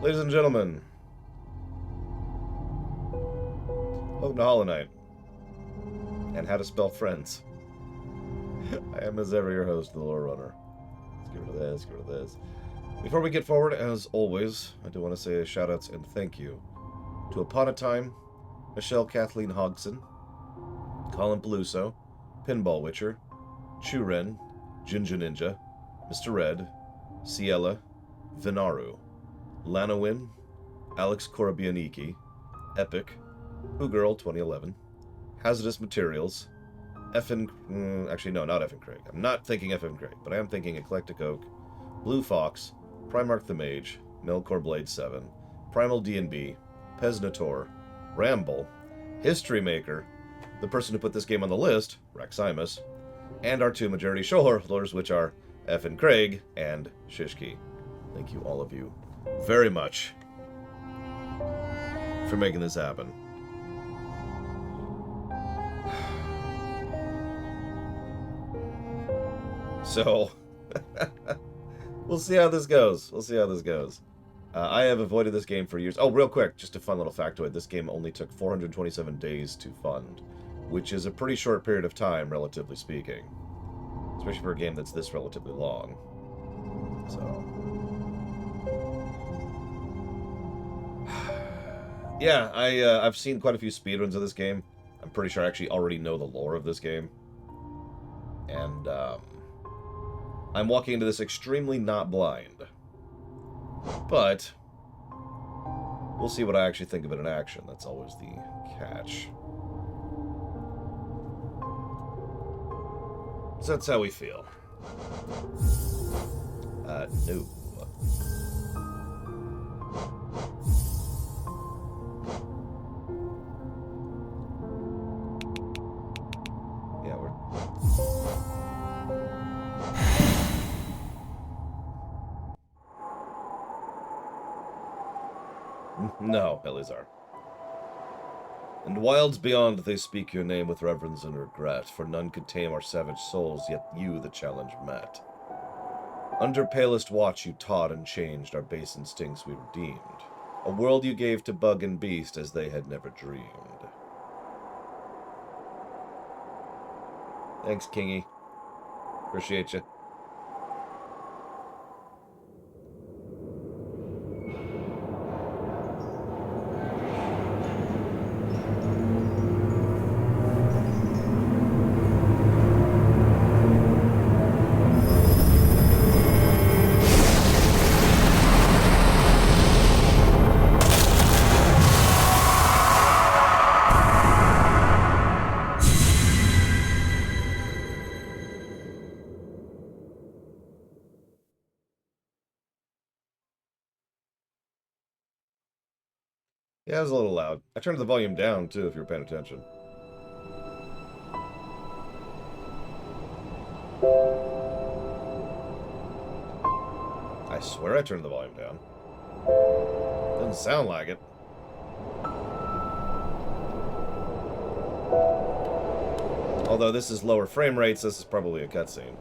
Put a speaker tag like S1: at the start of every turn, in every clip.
S1: Ladies and gentlemen, welcome to Hollow Knight and How to Spell Friends. I am, as ever, your host, the Lore Runner. Let's get rid of this, get rid of this. Before we get forward, as always, I do want to say shoutouts and thank you to Upon a Time, Michelle Kathleen Hodgson, Colin Peluso, Pinball Witcher, Churen, Jinja Ninja, Mr. Red, Ciela, Vinaru, Lanowin, Alex Korabianiki, Epic, Who-Girl 2011, Hazardous Materials, actually no, not Effin Craig. I'm not thinking Effin Craig, but I am thinking Eclectic Oak, Blue Fox, Primarch the Mage, Melkor Blade 7, Primal D&B, Peznator, Ramble, History Maker, the person who put this game on the list, Raximus, and our two majority shareholders, which are Effin Craig and Shishki. Thank you, all of you, very much for making this happen. So, we'll see how this goes. I have avoided this game for years. Oh, real quick, just a fun little factoid. This game only took 427 days to fund, which is a pretty short period of time, relatively speaking. Especially for a game that's this relatively long. So... yeah, I've seen quite a few speedruns of this game. I'm pretty sure I actually already know the lore of this game. And, I'm walking into this extremely not blind. But we'll see what I actually think of it in action. That's always the catch. So that's how we feel. No. Yeah, we're... No, Elizar. And wilds beyond they speak your name with reverence and regret, for none could tame our savage souls, yet you the challenge met. Under palest watch you taught and changed our base instincts we redeemed, a world you gave to bug and beast as they had never dreamed. Thanks, Kingy. Appreciate you. Yeah, it was a little loud. I turned the volume down, too, if you were paying attention. I swear I turned the volume down. Doesn't sound like it. Although this is lower frame rates, this is probably a cutscene.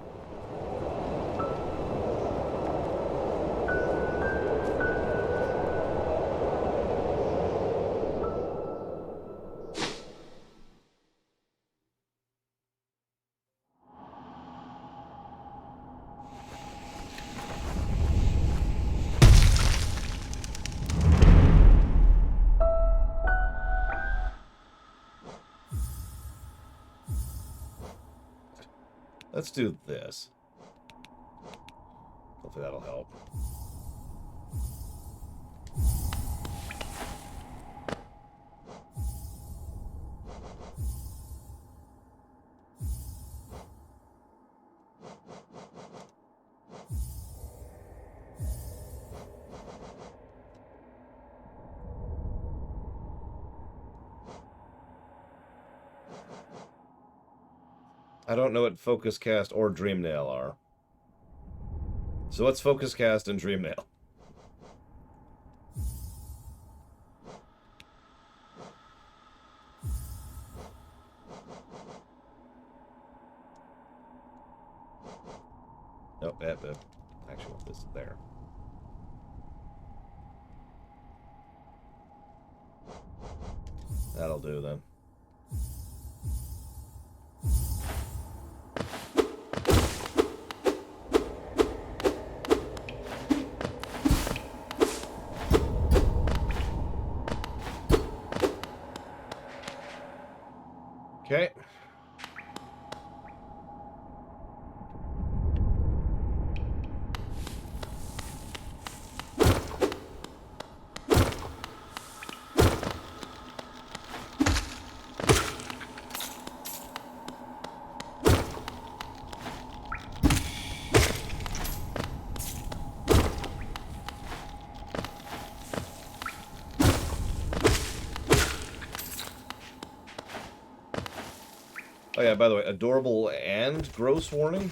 S1: Let's do this. Hopefully that'll help. I don't know what Focus Cast or Dreamnail are. So what's Focus Cast and Dreamnail? Nope, actually want this there. That'll do then. Okay. Oh yeah, by the way, adorable and gross warning?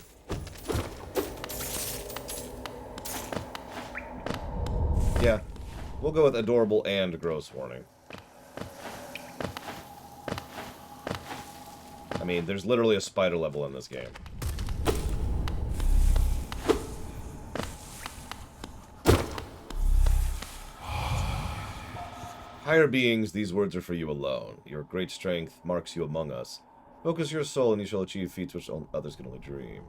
S1: Yeah, we'll go with adorable and gross warning. I mean, there's literally a spider level in this game. Higher beings, these words are for you alone. Your great strength marks you among us. Focus your soul and you shall achieve feats which others can only dream.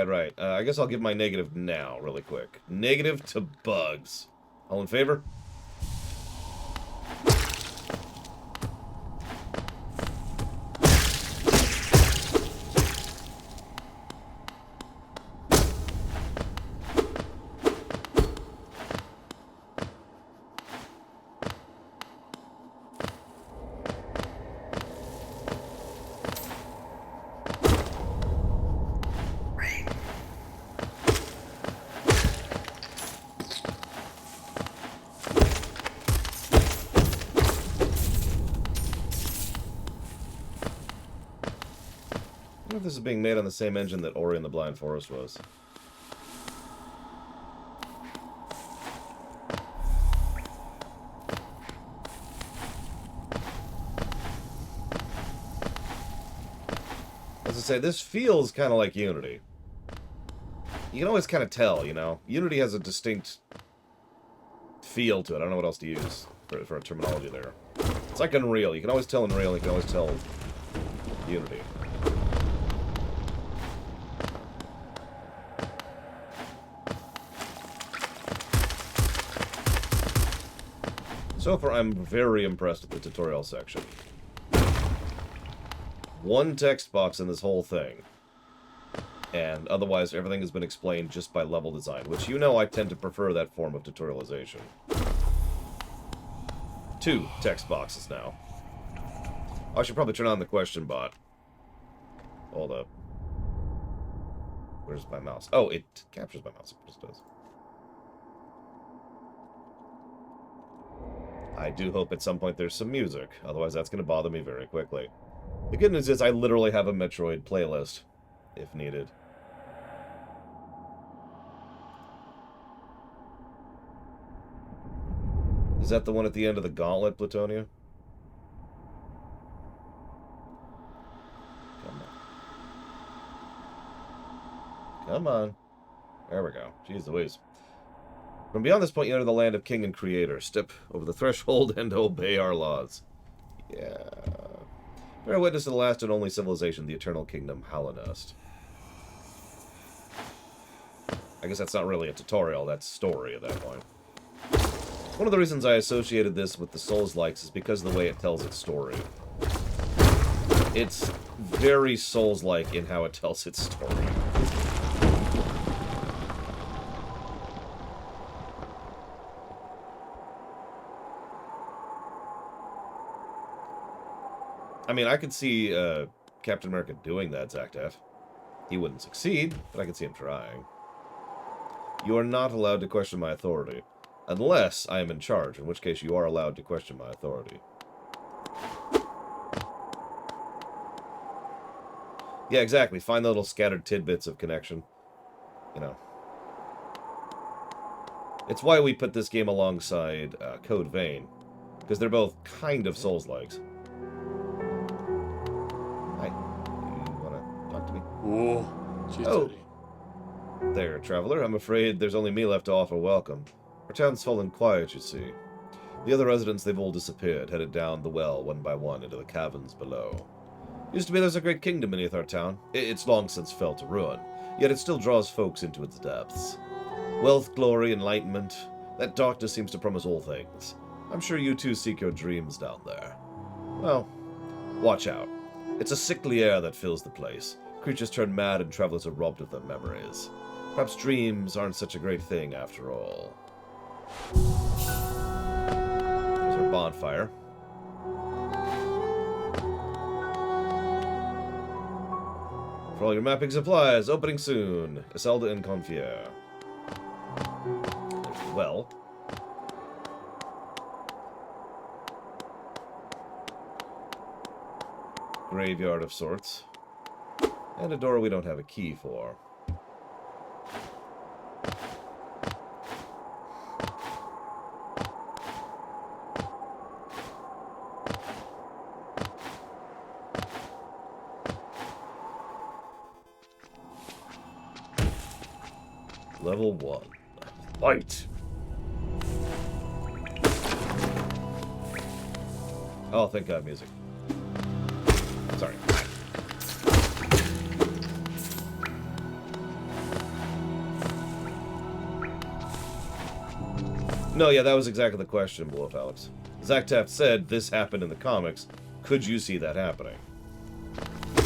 S1: Right. I guess I'll give my negative now, really quick. Negative to bugs. All in favor? I wonder if this is being made on the same engine that Ori and the Blind Forest was. As I say, this feels kind of like Unity. You can always kind of tell, you know? Unity has a distinct feel to it. I don't know what else to use for a terminology there. It's like Unreal. You can always tell Unreal, and you can always tell Unity. So far, I'm very impressed with the tutorial section. One text box in this whole thing. And otherwise, everything has been explained just by level design, which you know I tend to prefer that form of tutorialization. 2 text boxes now. I should probably turn on the question bot. Hold up. Where's my mouse? Oh, it captures my mouse. It just does. I do hope at some point there's some music, otherwise that's going to bother me very quickly. The good news is I literally have a Metroid playlist, if needed. Is that the one at the end of the gauntlet, Plutonia? Come on. Come on. There we go. Jeez Louise. From beyond this point, you enter the land of King and Creator. Step over the threshold and obey our laws. Yeah. Bear witness to the last and only civilization, the Eternal Kingdom, Halonest. I guess that's not really a tutorial, that's story at that point. One of the reasons I associated this with the Souls-likes is because of the way it tells its story. It's very Souls-like in how it tells its story. I mean, I could see Captain America doing that, Zactaf. He wouldn't succeed, but I could see him trying. You are not allowed to question my authority. Unless I am in charge, in which case you are allowed to question my authority. Yeah, exactly. Find the little scattered tidbits of connection. You know. It's why we put this game alongside Code Vein. Because they're both kind of Souls-likes. Hi. You want to talk to me? Oh. There, traveler. I'm afraid there's only me left to offer welcome. Our town's fallen quiet, you see. The other residents, they've all disappeared, headed down the well one by one into the caverns below. Used to be there's a great kingdom beneath our town. It's long since fell to ruin, yet it still draws folks into its depths. Wealth, glory, enlightenment. That darkness seems to promise all things. I'm sure you too seek your dreams down there. Well, watch out. It's a sickly air that fills the place. Creatures turn mad and travelers are robbed of their memories. Perhaps dreams aren't such a great thing after all. There's our bonfire. For all your mapping supplies, opening soon. Iselda and Confier. There's the well. Graveyard of sorts. And a door we don't have a key for. Level 1. Fight! Oh, thank God, music. Sorry. No, yeah, that was exactly the question, Wolf Alex. Zach Taft said this happened in the comics. Could you see that happening? To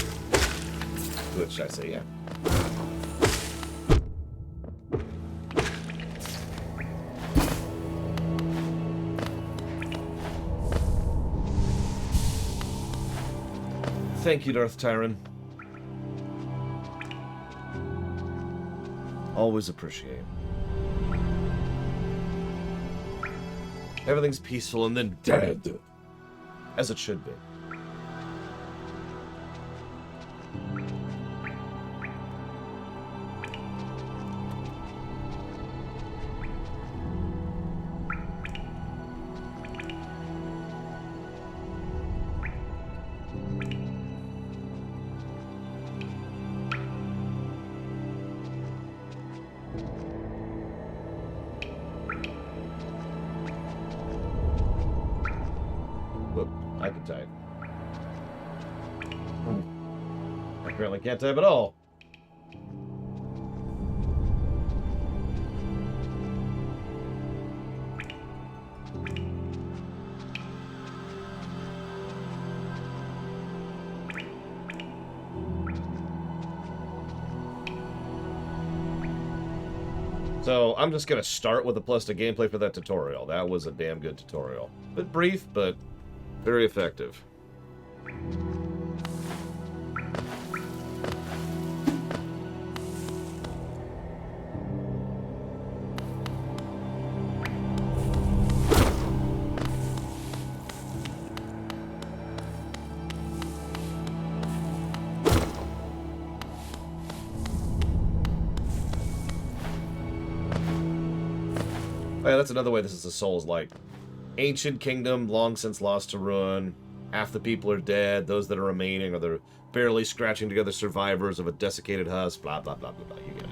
S1: which I say, yeah. Thank you, Darth Tyron. Always appreciate. Everything's peaceful and then dead. As it should be. I can type. I apparently can't type at all. So I'm just going to start with a plus to gameplay for that tutorial. That was a damn good tutorial. Bit brief, but very effective. Oh yeah, that's another way this is a Souls-like. Ancient kingdom, long since lost to ruin. Half the people are dead. Those that are remaining are the barely scratching together survivors of a desiccated husk. Blah, blah, blah, blah, blah. You get it.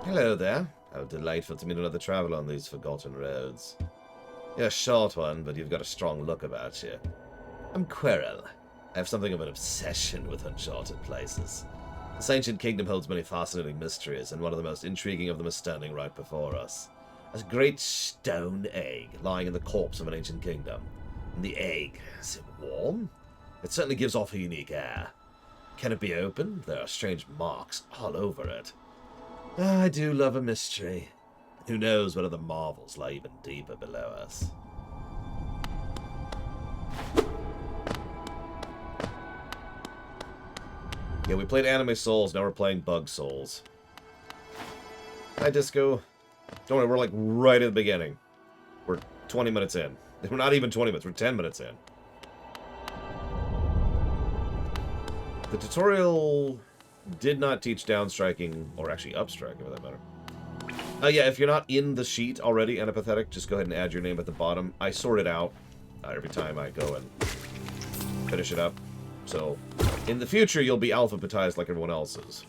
S1: Hello there. How delightful to meet another traveler on these forgotten roads. You're a short one, but you've got a strong look about you. I'm Querel. I have something of an obsession with uncharted places. This ancient kingdom holds many fascinating mysteries, and one of the most intriguing of them is standing right before us. A great stone egg lying in the corpse of an ancient kingdom. And the egg, is it warm? It certainly gives off a unique air. Can it be opened? There are strange marks all over it. I do love a mystery. Who knows what other marvels lie even deeper below us. Yeah, we played Anime Souls, now we're playing Bug Souls. Hi, Disco. Don't worry, we're like right at the beginning. We're 20 minutes in. We're not even 20 minutes, we're 10 minutes in. The tutorial did not teach downstriking, or actually upstriking for that matter. Yeah, if you're not in the sheet already, Anapathetic, just go ahead and add your name at the bottom. I sort it out every time I go and finish it up. So, in the future, you'll be alphabetized like everyone else is.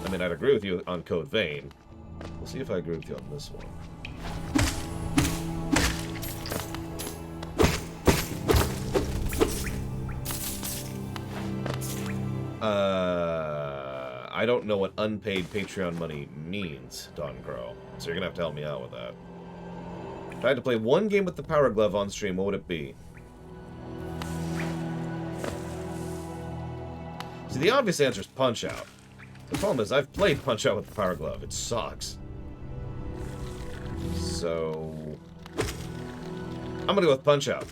S1: I mean, I'd agree with you on Code Vein. We'll see if I agree with you on this one. I don't know what unpaid Patreon money means, Don Crow. So you're gonna have to help me out with that. If I had to play one game with the Power Glove on stream, what would it be? See, the obvious answer is Punch-Out. The problem is, I've played Punch-Out with the Power Glove. It sucks. So... I'm gonna go with Punch-Out.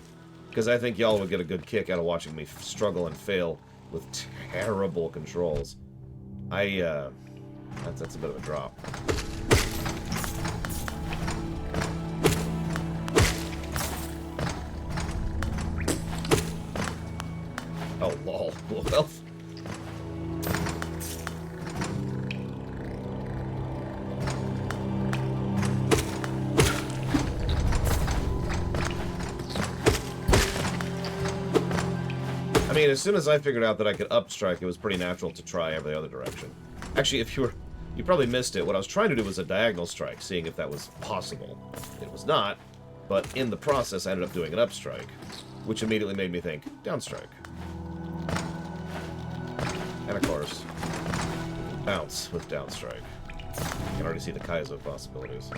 S1: Because I think y'all would get a good kick out of watching me struggle and fail with terrible controls. That's a bit of a drop. Oh, lol. Well... I mean, as soon as I figured out that I could upstrike, it was pretty natural to try every other direction. Actually, if you probably missed it. What I was trying to do was a diagonal strike, seeing if that was possible. It was not, but in the process, I ended up doing an upstrike, which immediately made me think, downstrike. And of course, bounce with downstrike. You can already see the Kaizo possibilities.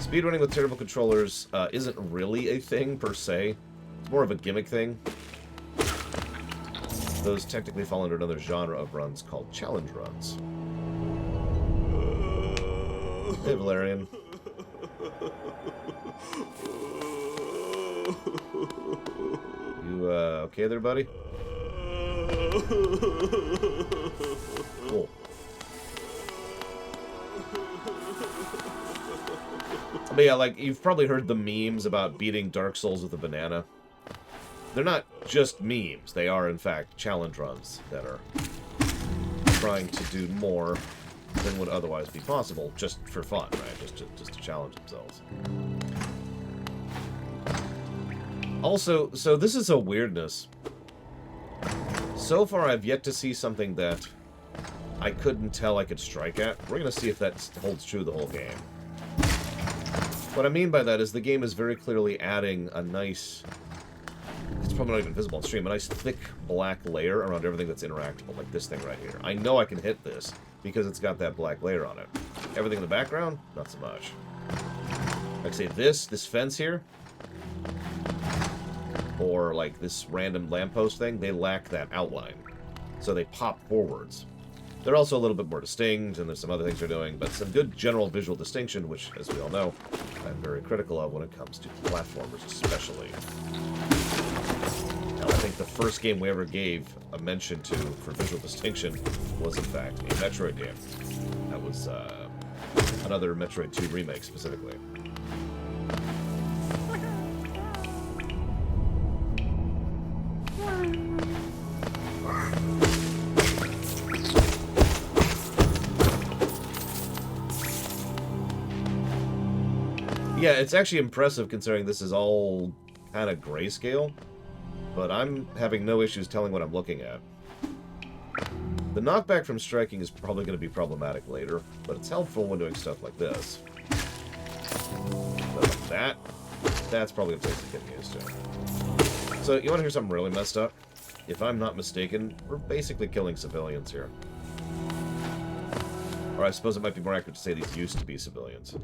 S1: Speedrunning with terrible controllers isn't really a thing, per se. It's more of a gimmick thing. Those technically fall under another genre of runs called challenge runs. Hey, Valerian. You, okay there, buddy? Cool. But yeah, like, you've probably heard the memes about beating Dark Souls with a banana. They're not just memes. They are, in fact, challenge runs that are trying to do more than would otherwise be possible, just for fun, right? Just to challenge themselves. Also, so this is a weirdness. So far, I've yet to see something that I couldn't tell I could strike at. We're going to see if that holds true the whole game. What I mean by that is the game is very clearly adding a nice... It's probably not even visible on stream. A nice thick black layer around everything that's interactable, like this thing right here. I know I can hit this because it's got that black layer on it. Everything in the background, not so much. Like, say, this fence here, or, like, this random lamppost thing, they lack that outline. So they pop forwards. They're also a little bit more distinct, and there's some other things they're doing, but some good general visual distinction, which, as we all know, I'm very critical of when it comes to platformers, especially. Now, I think the first game we ever gave a mention to for visual distinction was, in fact, a Metroid game. That was another Metroid 2 remake, specifically. Yeah, it's actually impressive considering this is all kind of grayscale, but I'm having no issues telling what I'm looking at. The knockback from striking is probably going to be problematic later, but it's helpful when doing stuff like this. But like that's probably going to take some getting used to. So, you want to hear something really messed up? If I'm not mistaken, we're basically killing civilians here. Or I suppose it might be more accurate to say these used to be civilians.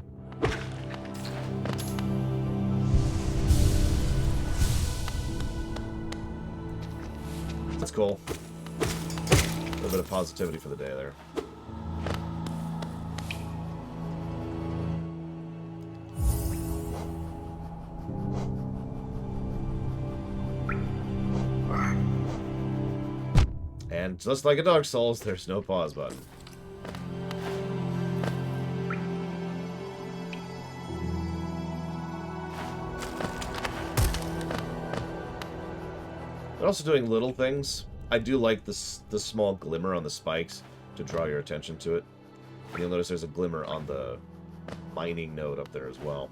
S1: That's cool. A little bit of positivity for the day there. And just like a Dark Souls, there's no pause button. They're also doing little things. I do like the small glimmer on the spikes to draw your attention to it. And you'll notice there's a glimmer on the mining node up there as well.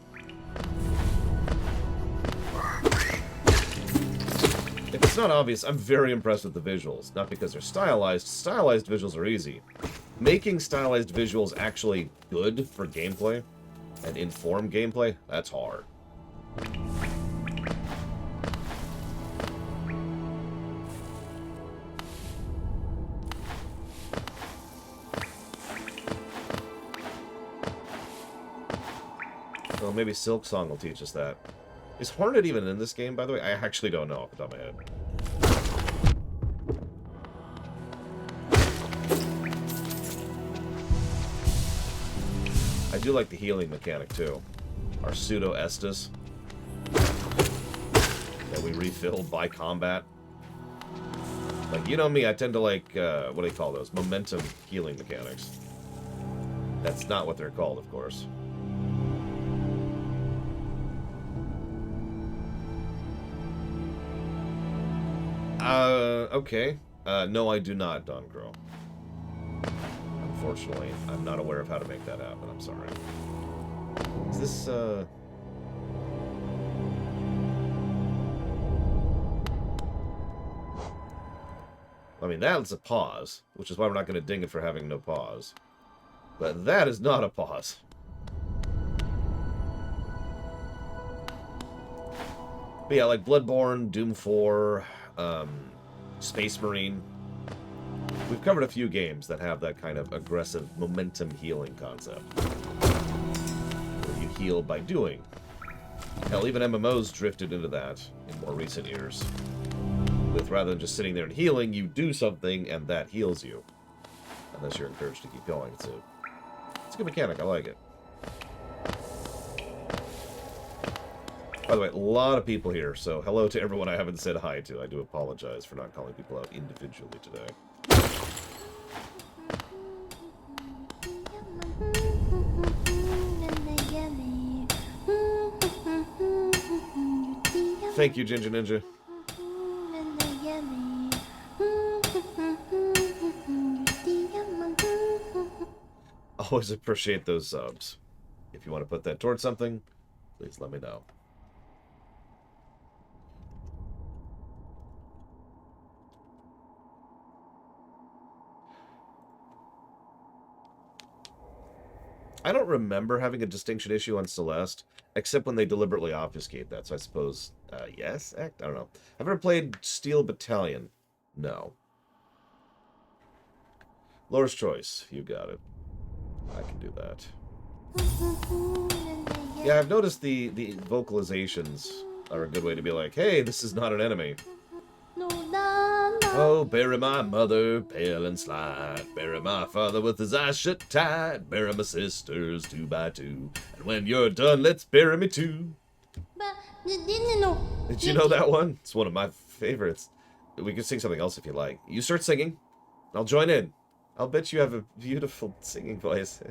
S1: If it's not obvious, I'm very impressed with the visuals. Not because they're stylized. Stylized visuals are easy. Making stylized visuals actually good for gameplay and inform gameplay, that's hard. Well, maybe Silk Song will teach us that. Is Hornet even in this game, by the way? I actually don't know off the top of my head. I do like the healing mechanic, too. Our pseudo Estus that we refill by combat. Like, you know me, I tend to like, what do they call those? Momentum healing mechanics. That's not what they're called, of course. Okay. No, I do not, Don Crow. Unfortunately, I'm not aware of how to make that happen. I'm sorry. Is this, I mean, that's a pause, which is why we're not going to ding it for having no pause. But that is not a pause. But yeah, like Bloodborne, Doom 4, Space Marine. We've covered a few games that have that kind of aggressive momentum healing concept. Where you heal by doing. Hell, even MMOs drifted into that in more recent years. With rather than just sitting there and healing, you do something and that heals you. Unless you're encouraged to keep going. It's a good mechanic, I like it. By the way, a lot of people here, so hello to everyone I haven't said hi to. I do apologize for not calling people out individually today. Thank you, Ginger Ninja. Always appreciate those subs. If you want to put that towards something, please let me know. I don't remember having a distinction issue on Celeste, except when they deliberately obfuscate that, so I suppose, yes? I don't know. I've ever played Steel Battalion? No. Lore's Choice, you got it. I can do that. Yeah, I've noticed the vocalizations are a good way to be like, hey, this is not an enemy. Oh, bury my mother, pale and slight. Bury my father with his eyes shut tight. Bury my sisters 2 by 2. And when you're done, let's bury me too. Did you know that one? It's one of my favorites. We could sing something else if you like. You start singing, I'll join in. I'll bet you have a beautiful singing voice.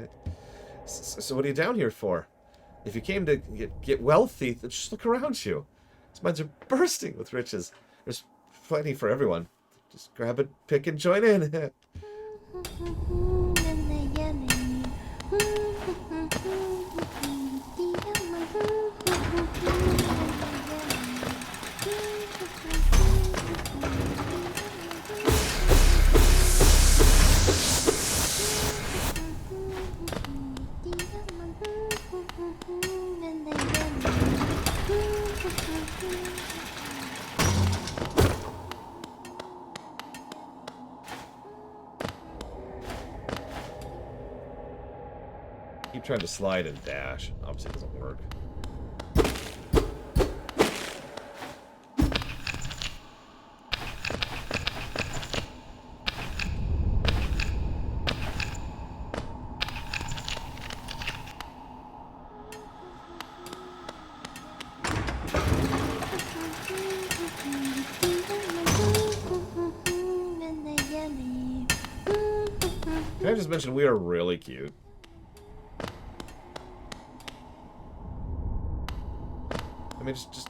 S1: So what are you down here for? If you came to get wealthy, then just look around you. These minds are bursting with riches. There's plenty for everyone. Just grab it, pick, and join in. Keep trying to slide and dash. Obviously it doesn't work. mention, we are really cute. I mean, just...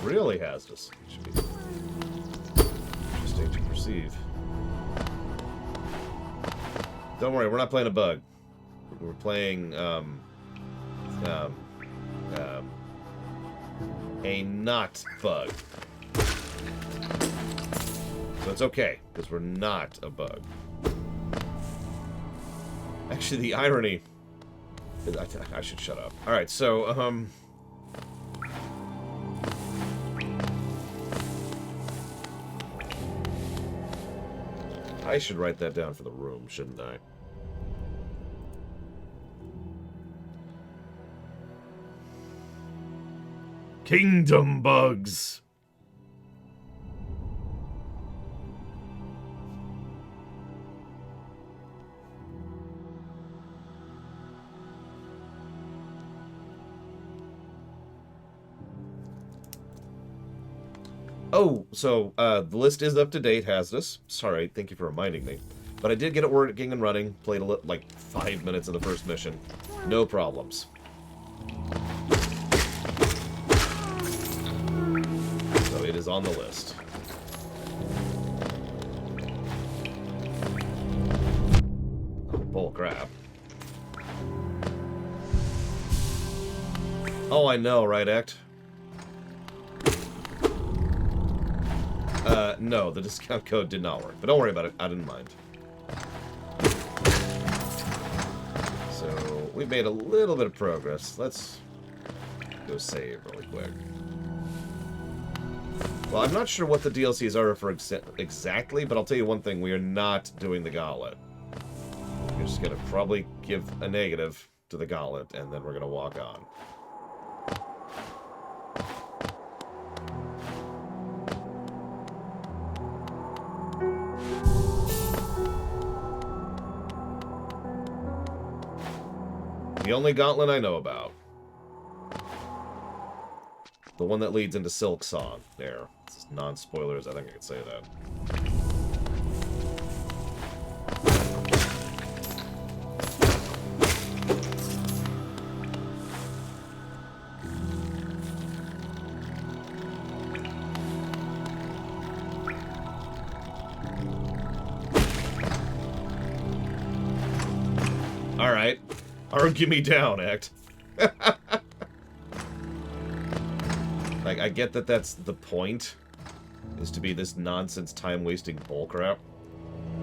S1: really has this. Should be interesting to perceive. Don't worry, we're not playing a bug. We're playing a not bug. So it's okay, because we're not a bug. Actually, the irony... I should shut up. Alright, so, I should write that down for the room, shouldn't I? Kingdom bugs. Oh, so the list is up to date, Hasdus. Sorry, thank you for reminding me. But I did get it working and running. Played like 5 minutes of the first mission. No problems. So it is on the list. Oh, bull crap. Oh, I know, right, Act? No, the discount code did not work. But don't worry about it. I didn't mind. So, we've made a little bit of progress. Let's go save really quick. Well, I'm not sure what the DLCs are for exactly, but I'll tell you one thing. We are not doing the gauntlet. We're just going to probably give a negative to the gauntlet, and then we're going to walk on. The only gauntlet I know about. The one that leads into Silk Song. There. This is non-spoilers. I think I can say that. Alright. Argue me down, Act. Like, I get that that's the point, is to be this nonsense time-wasting bullcrap.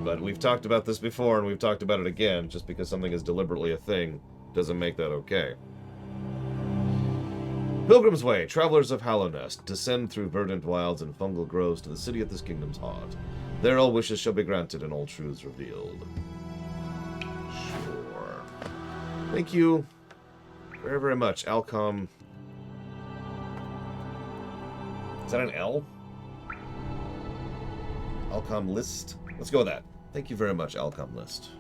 S1: But we've talked about this before, and we've talked about it again. Just because something is deliberately a thing doesn't make that okay. Pilgrim's Way, travelers of Hallownest, descend through verdant wilds and fungal groves to the city at this kingdom's heart. There all wishes shall be granted and all truths revealed. Sure. Thank you very, very much, Alcom. Is that an L? Alcom List? Let's go with that. Thank you very much, Alcom List.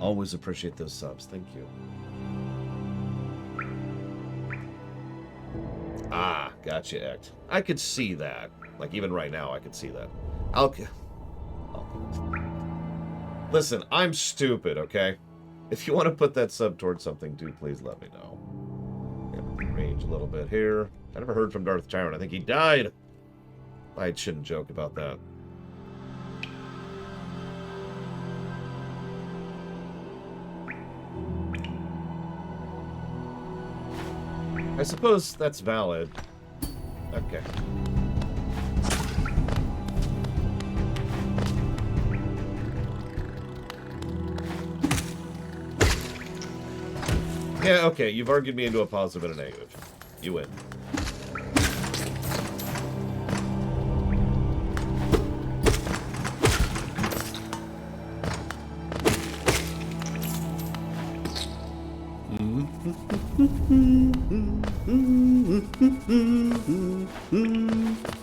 S1: Always appreciate those subs. Thank you. Ah, gotcha, Act. I could see that. Like, even right now, I could see that. Listen, I'm stupid, okay? If you want to put that sub towards something, do please let me know. Range a little bit here. I never heard from Darth Tyrant. I think he died. I shouldn't joke about that. I suppose that's valid. Okay. Yeah, okay, you've argued me into a positive and a negative. You win.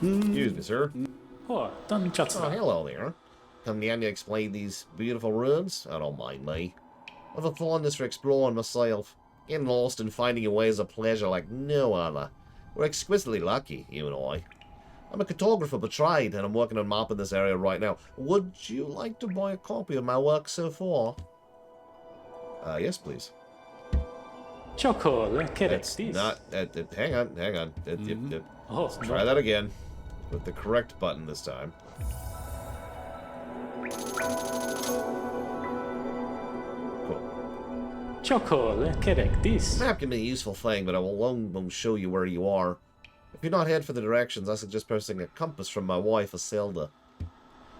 S1: Excuse me, sir.
S2: Oh, don't judge
S1: Oh,
S2: that.
S1: hello there. Come down to explain these beautiful ruins? I don't mind me. I've a fondness for exploring myself. Getting lost and finding your way is a pleasure like no other. We're exquisitely lucky, you and I. I'm a cartographer by trade, and I'm working on mapping this area right now. Would you like to buy a copy of my work so far? Yes, please.
S2: Chocolate, correct
S1: That's
S2: this.
S1: not... hang on.
S2: Oh,
S1: Let's try that again. With the correct button this time. Cool.
S2: Chocolate, correct this.
S1: Map can be a useful thing, but I will won't show you where you are. If you're not head for the directions, I suggest purchasing a compass from my wife, Iselda.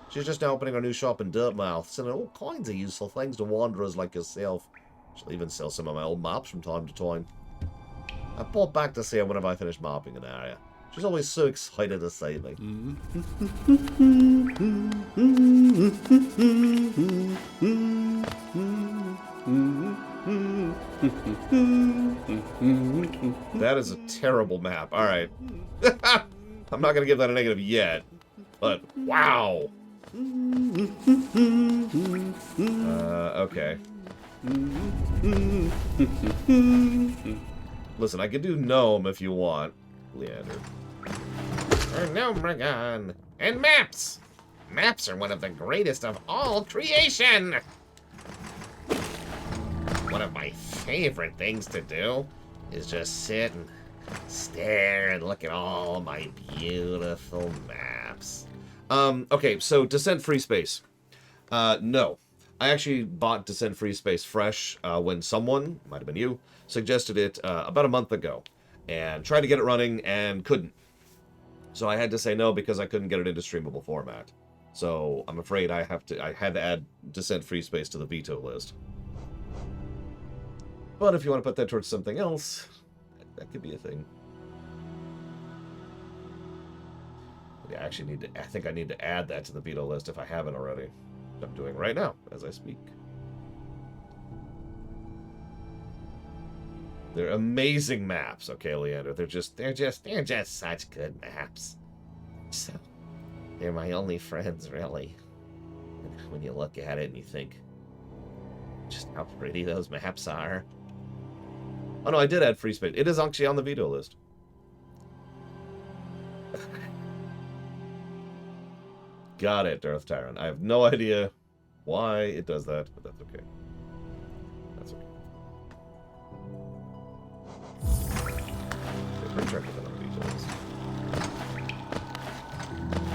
S1: She's just now opening her new shop in Dirtmouth, selling all kinds of useful things to wanderers like yourself. She'll even sell some of my old maps from time to time. I bought back to see her whenever I finish mapping an area. She's always so excited to see me. That is a terrible map. Alright. I'm not going to give that a negative yet. But, wow. Okay. Listen, I can do Gnome if you want, Leander. Gnome and maps! Maps are one of the greatest of all creation! One of my favorite things to do is just sit and stare and look at all my beautiful maps. Okay, so Descent Free Space. No. I actually bought Descent Free Space fresh when someone, might have been you, suggested it about a month ago. And tried to get it running and couldn't. So I had to say no because I couldn't get it into streamable format. So I'm afraid I had to add Descent Free Space to the veto list. But if you want to put that towards something else, that could be a thing. I actually need to, I think I need to add that to the veto list if I haven't already. Which I'm doing right now as I speak. They're amazing maps, okay, Leander. They're just such good maps. So they're my only friends, really. When you look at it and you think just how pretty those maps are. Oh no, I did add free space. It is actually on the veto list. Got it, Darth Tyrant. I have no idea why it does that, but that's okay. That's okay.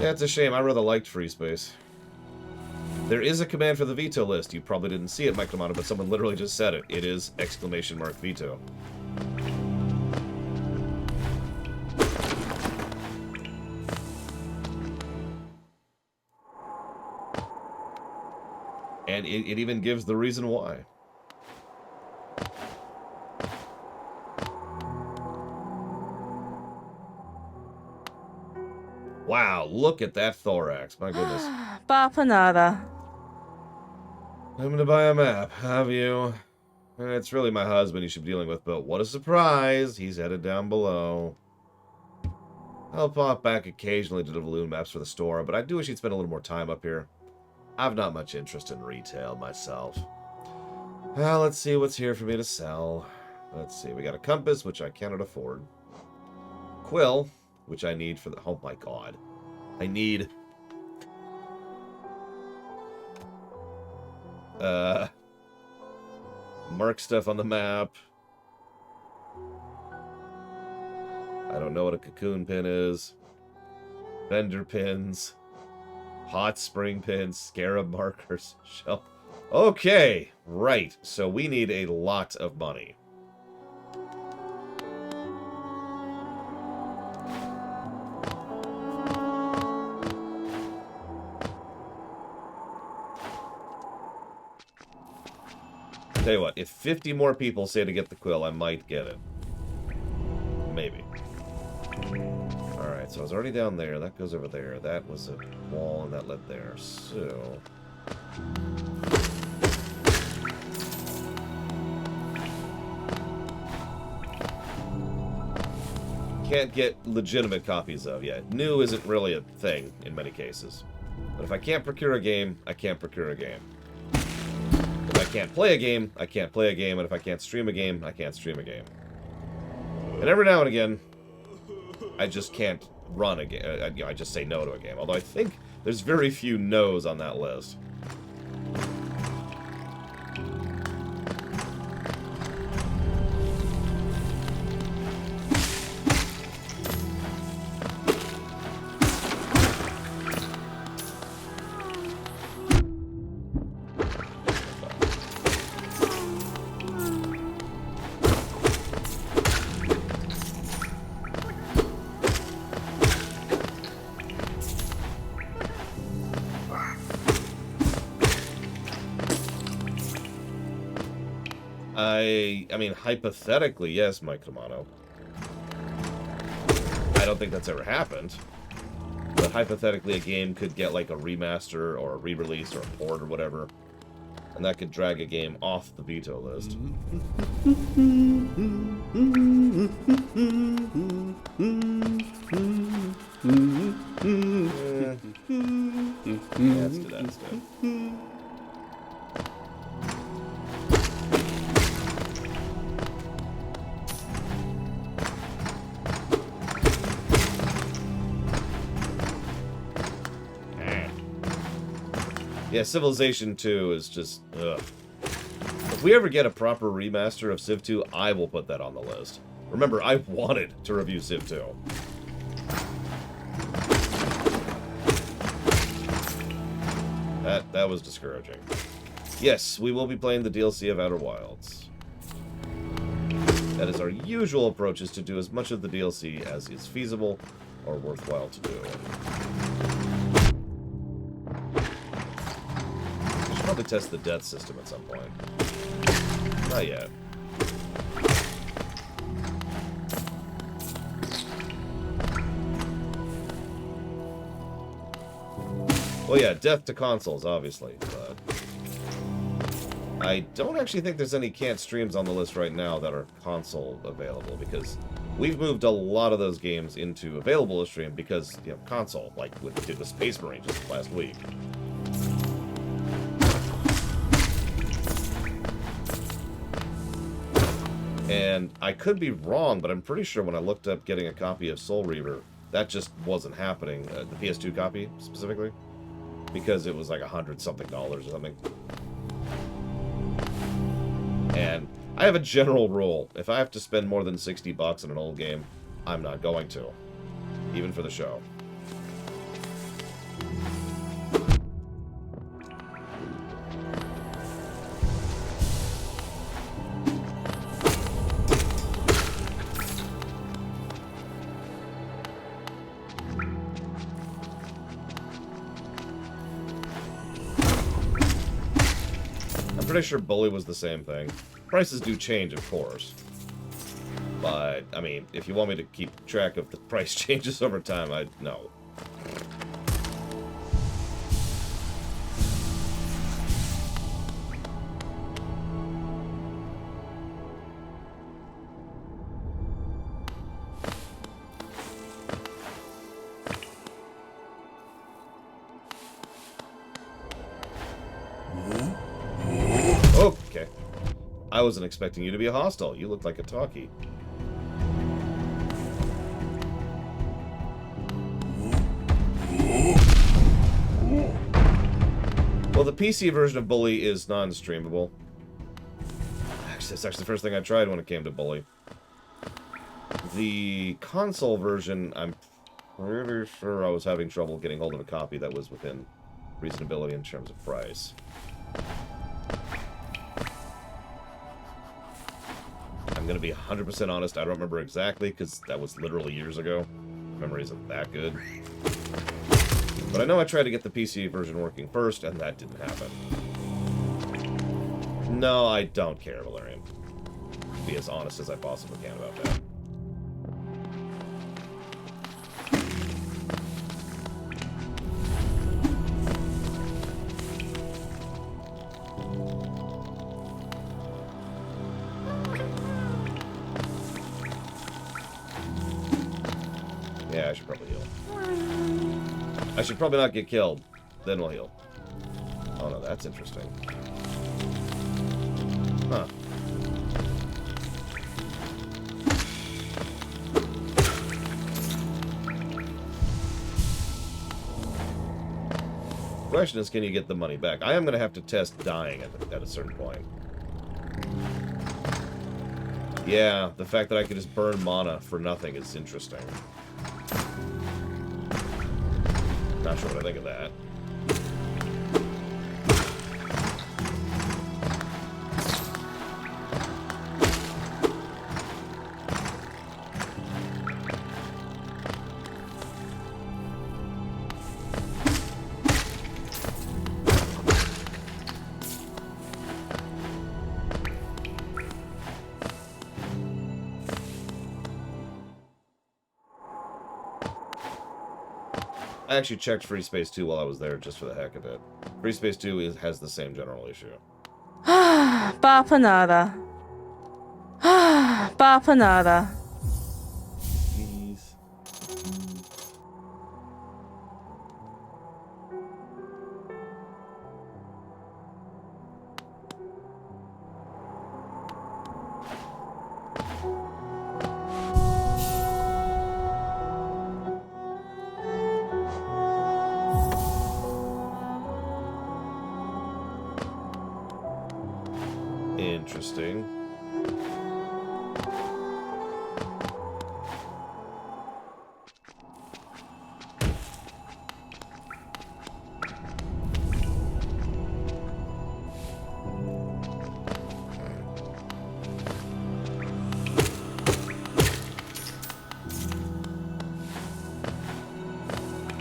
S1: Yeah, it's a shame. I rather liked free space. There is a command for the veto list. You probably didn't see it, Micromono, but someone literally just said it. It is !veto. And it even gives the reason why. Wow, look at that thorax. My goodness.
S3: Bapanada.
S1: I'm going to buy a map. Have you? It's really my husband you should be dealing with, but what a surprise. He's headed down below. I'll pop back occasionally to do balloon maps for the store, but I do wish he'd spend a little more time up here. I've not much interest in retail myself. Well, let's see what's here for me to sell. Let's see, we got a compass, which I cannot afford. Quill, which I need for the... Oh my god. I need... mark stuff on the map. I don't know what a cocoon pin is. Vendor pins. Hot spring pins. Scarab markers. Shell. Okay, right. So we need a lot of money. Tell you what, if 50 more people say to get the quill, I might get it. Maybe. Alright, so I was already down there. That goes over there. That was a wall, and that led there. So... can't get legitimate copies of yet. New isn't really a thing in many cases. But if I can't procure a game, I can't procure a game. If I can't play a game, I can't play a game. And if I can't stream a game, I can't stream a game. And every now and again, I just can't run a game. I just say no to a game. Although I think there's very few no's on that list. I mean, hypothetically, yes, Mike Romano. I don't think that's ever happened. But hypothetically, a game could get like a remaster or a re-release or a port or whatever. And that could drag a game off the veto list. Yeah, let's do that instead. Yeah, Civilization 2 is just, ugh. If we ever get a proper remaster of Civ 2, I will put that on the list. Remember, I wanted to review Civ 2. That was discouraging. Yes, we will be playing the DLC of Outer Wilds. That is our usual approach, is to do as much of the DLC as is feasible or worthwhile to do. Probably test the death system at some point. Not yet. Well, yeah, death to consoles, obviously, but I don't actually think there's any can't streams on the list right now that are console available, because we've moved a lot of those games into available to stream because, you know, console, like we did with Space Marine just last week. And I could be wrong, but I'm pretty sure when I looked up getting a copy of Soul Reaver, that just wasn't happening. The PS2 copy, specifically. Because it was like $100-something or something. And I have a general rule. If I have to spend more than $60 on an old game, I'm not going to. Even for the show. I'm pretty sure Bully was the same thing. Prices do change, of course. But, I mean, if you want me to keep track of the price changes over time, I'd no. Okay. I wasn't expecting you to be a hostile. You look like a talkie. Well, the PC version of Bully is non-streamable. Actually, that's actually the first thing I tried when it came to Bully. The console version, I'm pretty sure I was having trouble getting hold of a copy that was within reasonability in terms of price. I'm going to be 100% honest, I don't remember exactly, because that was literally years ago. Memory isn't that good. But I know I tried to get the PC version working first, and that didn't happen. No, I don't care, Valerian. Be as honest as I possibly can about that. Yeah, I should probably heal. I should probably not get killed. Then we'll heal. Oh no, that's interesting. Huh. Question is, can you get the money back? I am going to have to test dying at a certain point. Yeah, the fact that I can just burn mana for nothing is interesting. Not sure what I think of that. I actually checked Free Space 2 while I was there, just for the heck of it. Free Space 2 has the same general issue.
S3: Bapanada. Bapanada.
S1: Please. Interesting.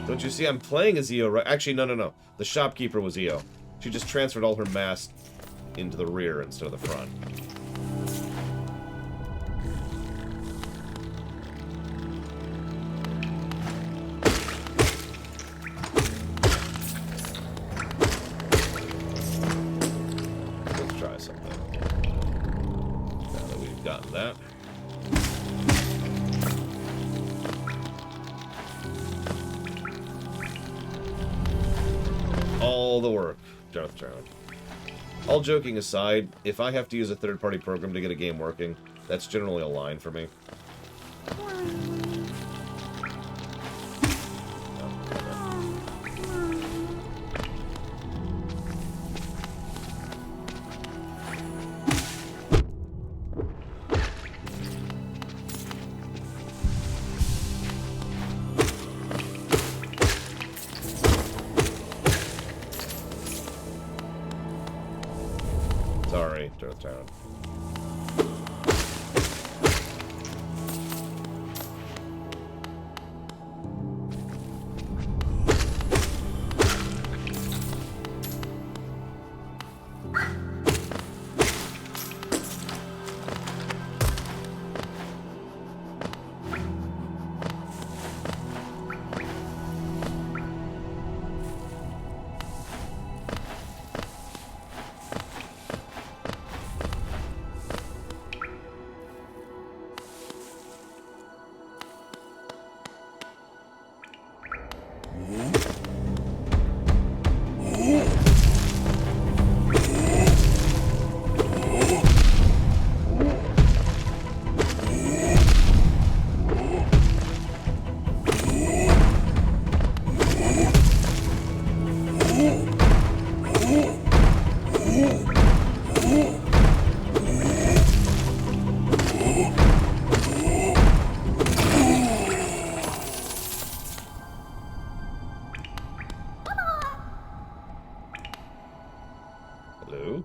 S1: Don't you see? I'm playing as EO, right? Actually, no. The shopkeeper was EO. She just transferred all her mass into the rear instead of the front. Let's try something. Now that we've gotten that. All the work. Darth. All joking aside, if I have to use a third-party program to get a game working, that's generally a line for me. Sorry, Darth Tyrant. Hello?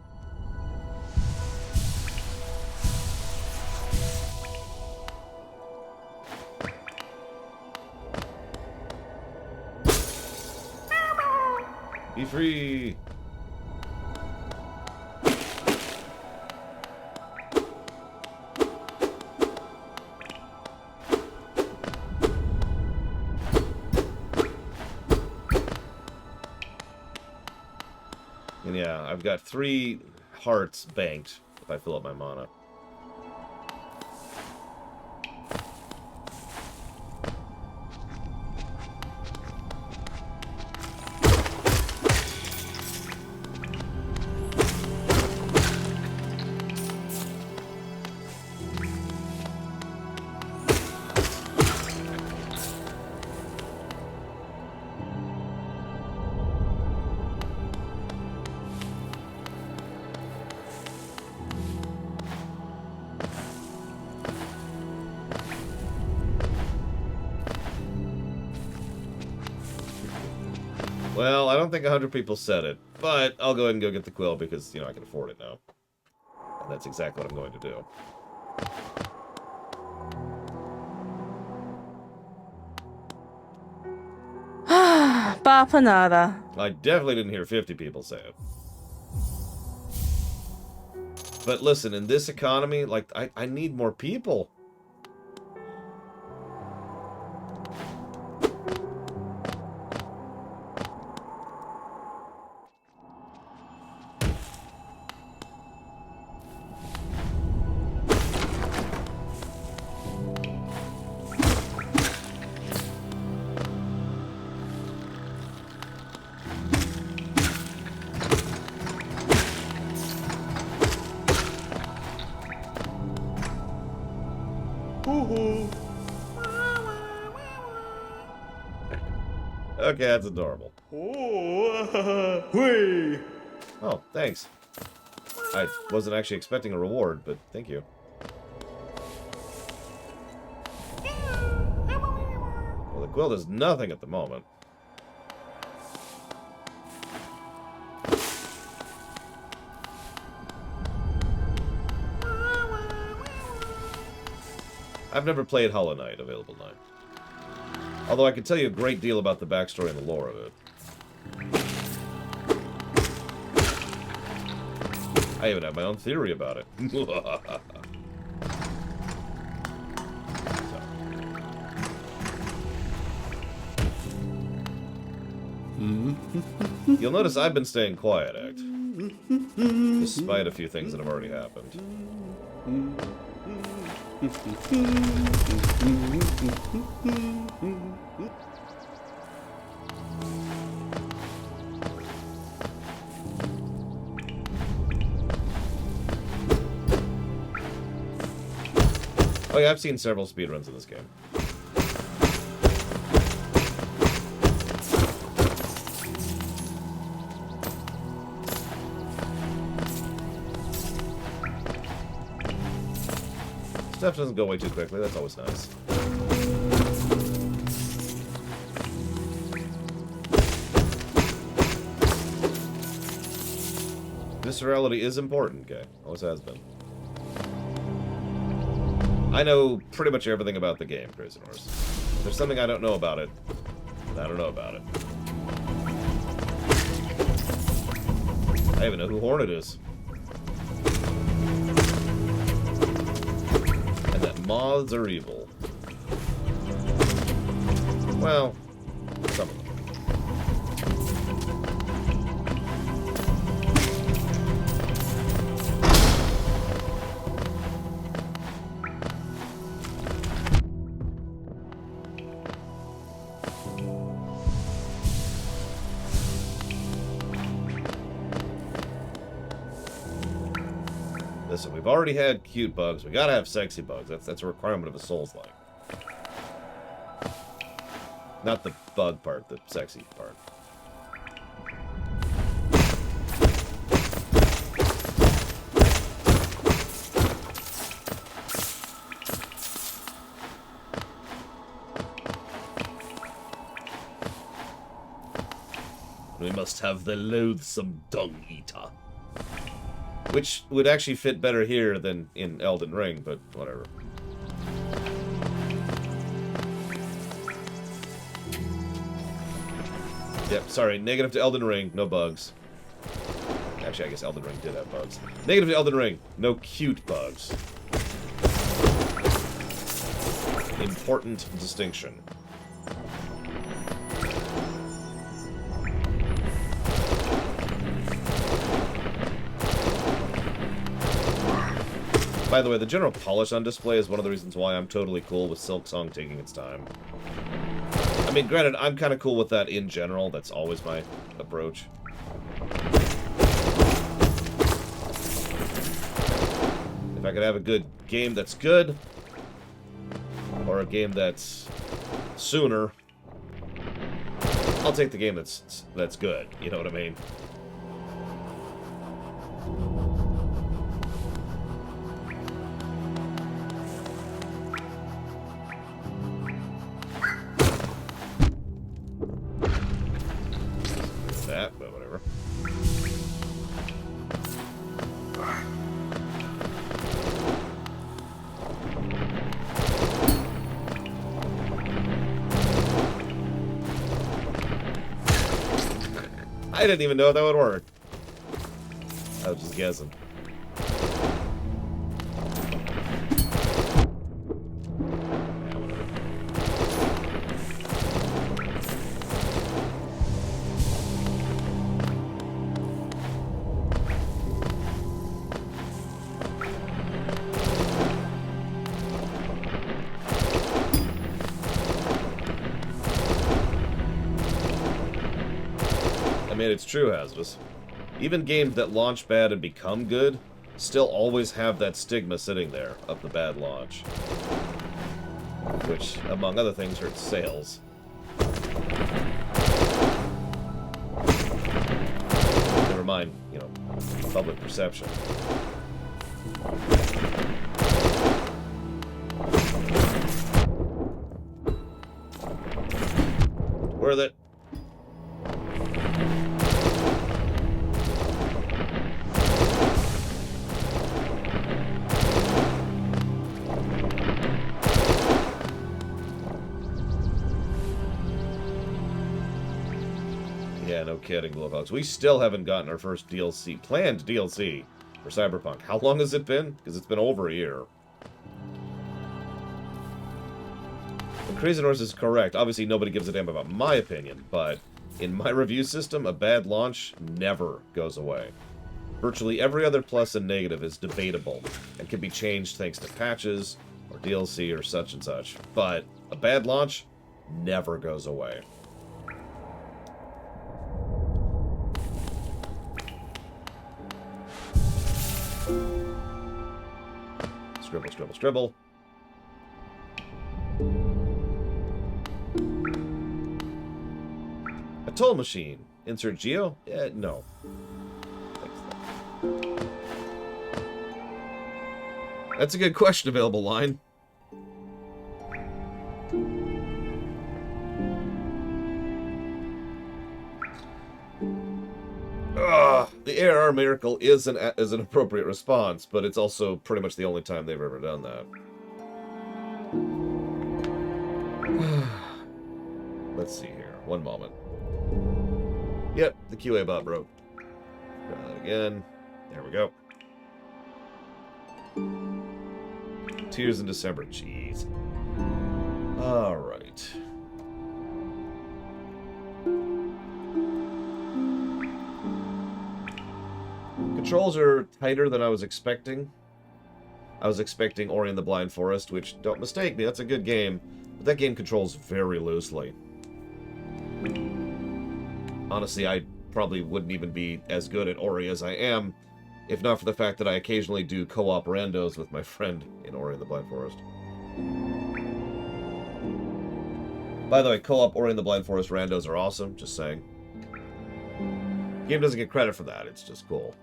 S1: Be free! And yeah, I've got 3 hearts banked if I fill up my mana. Well, I don't think 100 people said it, but I'll go ahead and go get the quill because, you know, I can afford it now. And that's exactly what I'm going to do.
S3: Bapanada.
S1: I definitely didn't hear 50 people say it. But listen, in this economy, like, I need more people. Okay, that's adorable. Oh, thanks. I wasn't actually expecting a reward, but thank you. Well, the quill does nothing at the moment. I've never played Hollow Knight, available 9. Although I can tell you a great deal about the backstory and the lore of it. I even have my own theory about it. You'll notice I've been staying quiet, Act. Despite a few things that have already happened. Oh yeah, I've seen several speedruns in this game. Stuff doesn't go away too quickly, that's always nice. Viscerality is important, okay? Always has been. I know pretty much everything about the game, Crazy Norse. If there's something I don't know about it, I don't know about it. I even know who Hornet is. And that moths are evil. Well, some of them. Listen, we've already had cute bugs. We gotta have sexy bugs. That's a requirement of a Souls-like. Not the bug part, the sexy part. We must have the loathsome dung eater. Which would actually fit better here than in Elden Ring, but whatever. Yep, sorry, negative to Elden Ring, no bugs. Actually, I guess Elden Ring did have bugs. Negative to Elden Ring, no cute bugs. Important distinction. By the way, the general polish on display is one of the reasons why I'm totally cool with Silksong taking its time. I mean, granted, I'm kind of cool with that in general. That's always my approach. If I could have a good game that's good, or a game that's sooner, I'll take the game that's good. You know what I mean? I didn't even know that would work. I was just guessing. I mean, it's true, Hazardous. Even games that launch bad and become good still always have that stigma sitting there of the bad launch. Which, among other things, hurts sales. Never mind, you know, public perception. Worth it. Yeah, no kidding, Blue Fox. We still haven't gotten our first DLC, planned DLC for Cyberpunk. How long has it been? Because it's been over a year. And Crazy Norse is correct. Obviously, nobody gives a damn about my opinion, but in my review system, a bad launch never goes away. Virtually every other plus and negative is debatable and can be changed thanks to patches or DLC or such and such. But a bad launch never goes away. Scribble, scribble, scribble. A toll machine. Insert Geo? No. That's a good question, available line. The ARR miracle is an appropriate response, but it's also pretty much the only time they've ever done that. Let's see here. One moment. Yep, the QA bot broke. Try that again. There we go. 2 years in December. Jeez. Alright. Controls are tighter than I was expecting. I was expecting Ori and the Blind Forest, which, don't mistake me, that's a good game, but that game controls very loosely. Honestly, I probably wouldn't even be as good at Ori as I am, if not for the fact that I occasionally do co-op randos with my friend in Ori and the Blind Forest. By the way, co-op Ori and the Blind Forest randos are awesome, just saying. The game doesn't get credit for that, it's just cool.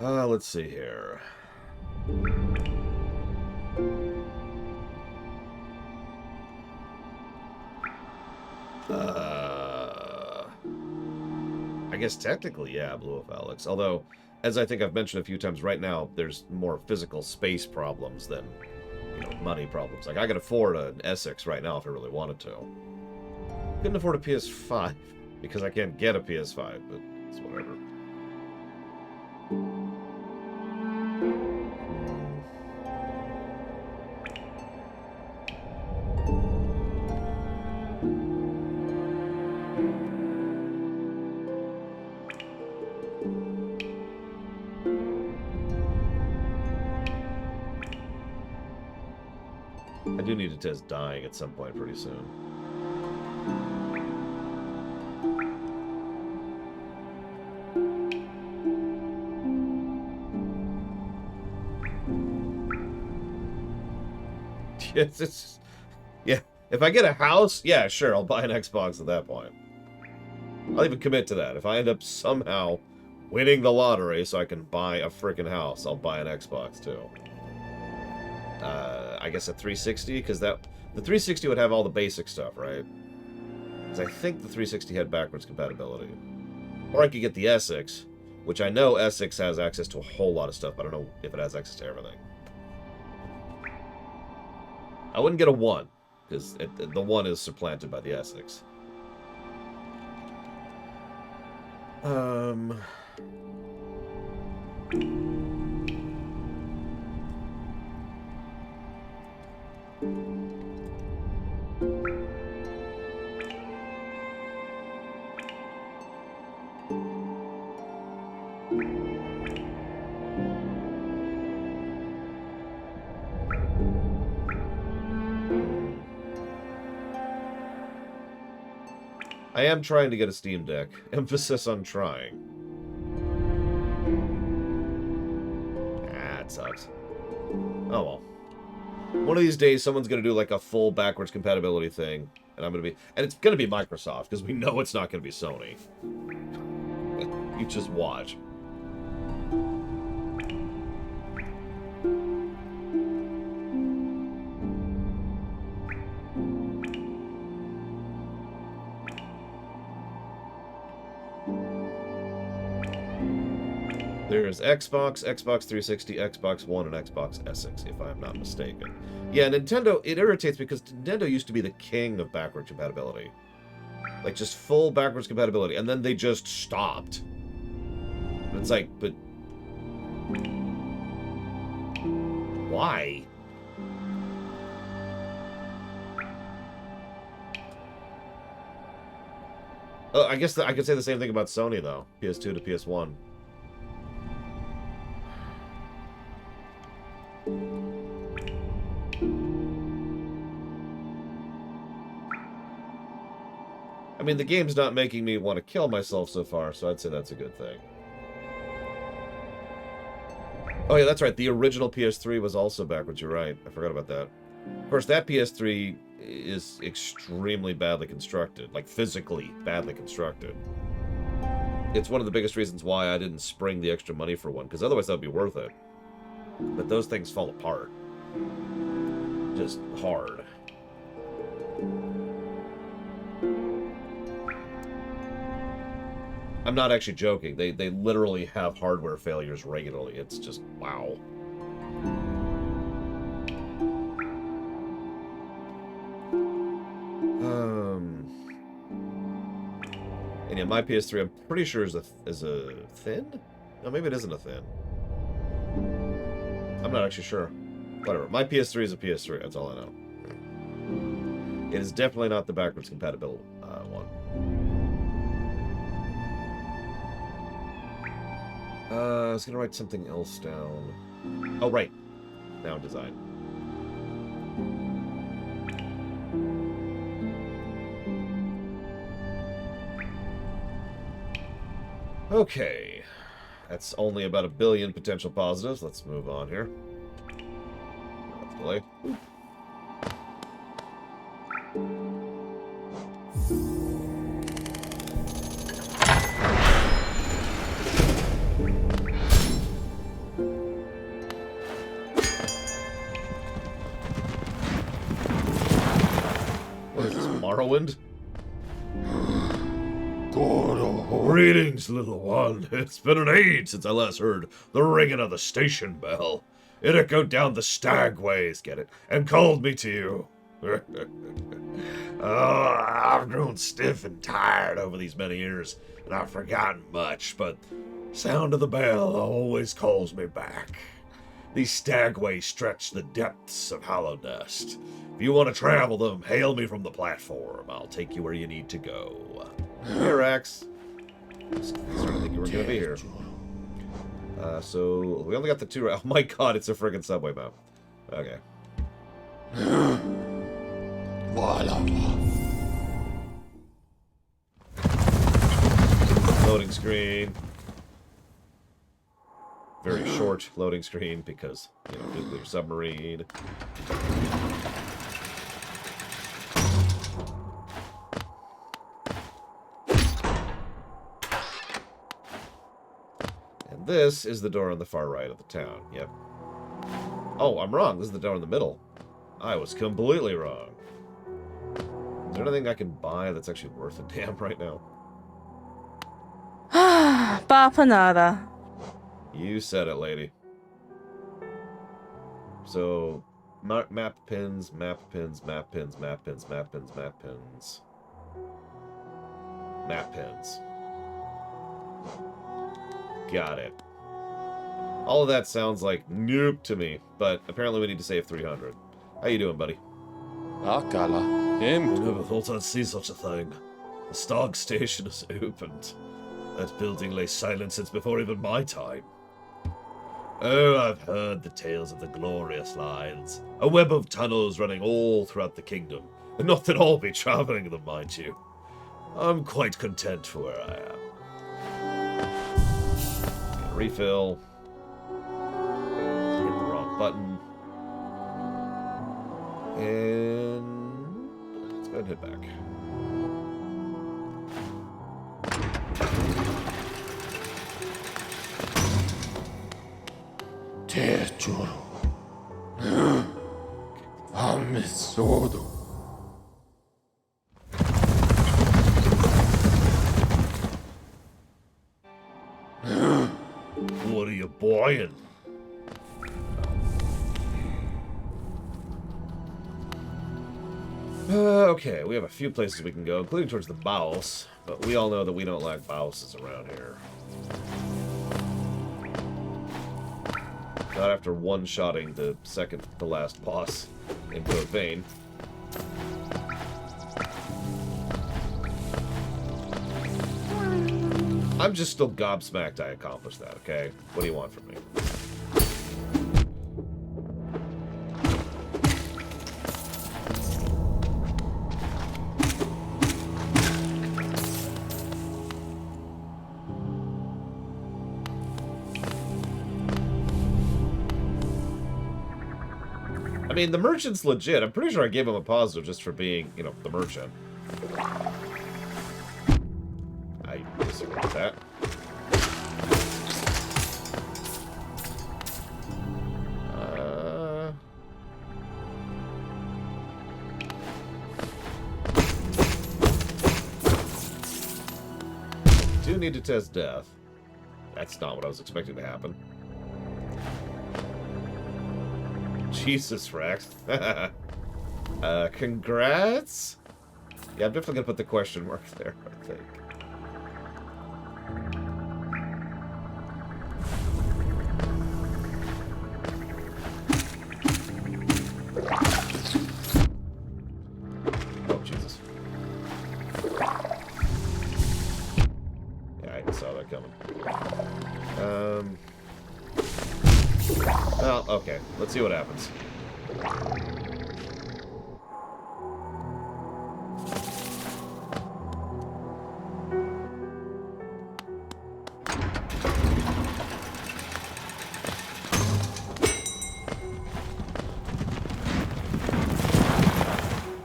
S1: Let's see here. I guess technically, yeah, Blue Wolf Alex. Although, as I think I've mentioned a few times right now, there's more physical space problems than, you know, money problems. Like, I could afford an Essex right now if I really wanted to. Couldn't afford a PS5 because I can't get a PS5, but it's whatever. I do need to test dying at some point pretty soon. Yeah, if I get a house, yeah, sure, I'll buy an Xbox at that point. I'll even commit to that. If I end up somehow winning the lottery so I can buy a freaking house, I'll buy an Xbox too. I guess a 360, because the 360 would have all the basic stuff, right? Because I think the 360 had backwards compatibility. Or I could get the Essex, which I know Essex has access to a whole lot of stuff, but I don't know if it has access to everything. I wouldn't get a 1, because the 1 is supplanted by the Essex. Um... I am trying to get a Steam Deck. Emphasis on trying. Ah, it sucks. Oh well. One of these days, someone's going to do like a full backwards compatibility thing, and I'm going to be... And it's going to be Microsoft, because we know it's not going to be Sony. You just watch. There's Xbox, Xbox 360, Xbox One, and Xbox Essex, if I'm not mistaken. Yeah, Nintendo, it irritates me because Nintendo used to be the king of backwards compatibility. Like, just full backwards compatibility, and then they just stopped. It's like, but... why? I guess I could say the same thing about Sony, though. PS2 to PS1. I mean, the game's not making me want to kill myself so far, so I'd say that's a good thing. Oh yeah, that's right. The original PS3 was also backwards. You're right. I forgot about that. Of course, that PS3 is extremely badly constructed. Like, physically badly constructed. It's one of the biggest reasons why I didn't spring the extra money for one, because otherwise that would be worth it. But those things fall apart. Just hard. I'm not actually joking. They literally have hardware failures regularly. It's just, wow. And yeah, my PS3, I'm pretty sure is a thin? No, maybe it isn't a thin. I'm not actually sure. Whatever. My PS3 is a PS3. That's all I know. It is definitely not the backwards compatible one. I was gonna write something else down. Oh, right. Now design. Okay. That's only about 1 billion potential positives. Let's move on here. Let's delay. What is this, Morrowind? Greetings, little one. It's been an age since I last heard the ringing of the station bell. It echoed down the Stag ways, get it, and called me to you. Oh, I've grown stiff and tired over these many years, and I've forgotten much, but sound of the bell always calls me back. These stagways stretch the depths of hollow dust. If you want to travel them, hail me from the platform. I'll take you where you need to go. Hey, Rex. I didn't think you were going to be here. So, we only got the 2... Oh my god, it's a friggin' subway map. Okay. Loading screen. Very short loading screen because, you know, nuclear submarine. And this is the door on the far right of the town. Yep. Oh, I'm wrong. This is the door in the middle. I was completely wrong. Is there anything I can buy that's actually worth a damn right now?
S3: Bapanada.
S1: You said it, lady. So, map pins, map pins, map pins, map pins, map pins, map pins. Map pins. Got it. All of that sounds like nope to me, but apparently we need to save 300. How you doing, buddy?
S4: Akala.
S1: I never thought I'd see such a thing. The Stag station has opened. That building lay silent since before even my time. Oh, I've heard the tales of the glorious lines. A web of tunnels running all throughout the kingdom. And not that I'll be travelling them, mind you. I'm quite content for where I am. Get a refill. Hit the wrong button. And let's go ahead and hit back.
S4: Teachuru. Amisodo.
S1: What are you buying? Okay, we have a few places we can go, including towards the Baus, but we all know that we don't like Bauses around here. Not after one-shotting the second-to-last boss in Code Vein. I'm just still gobsmacked I accomplished that, okay? What do you want from me? I mean, the merchant's legit. I'm pretty sure I gave him a positive just for being, you know, the merchant. I disagree with that. Do need to test death. That's not what I was expecting to happen. Jesus, Rex. Congrats? Yeah, I'm definitely gonna put the question mark there, I think. Oh, Jesus. Yeah, I saw that coming. Well, okay. Let's see what happens.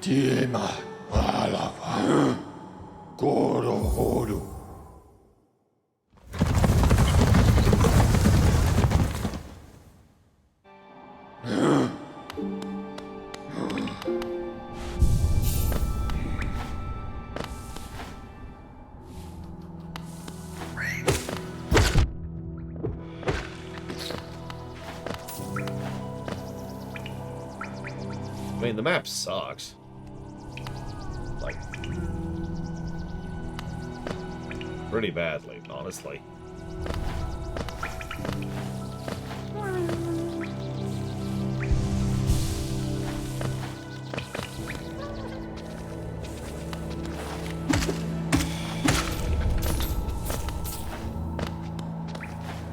S4: Tiema Palava Gorohoru.
S1: I mean, the map sucks. Like, pretty badly, honestly.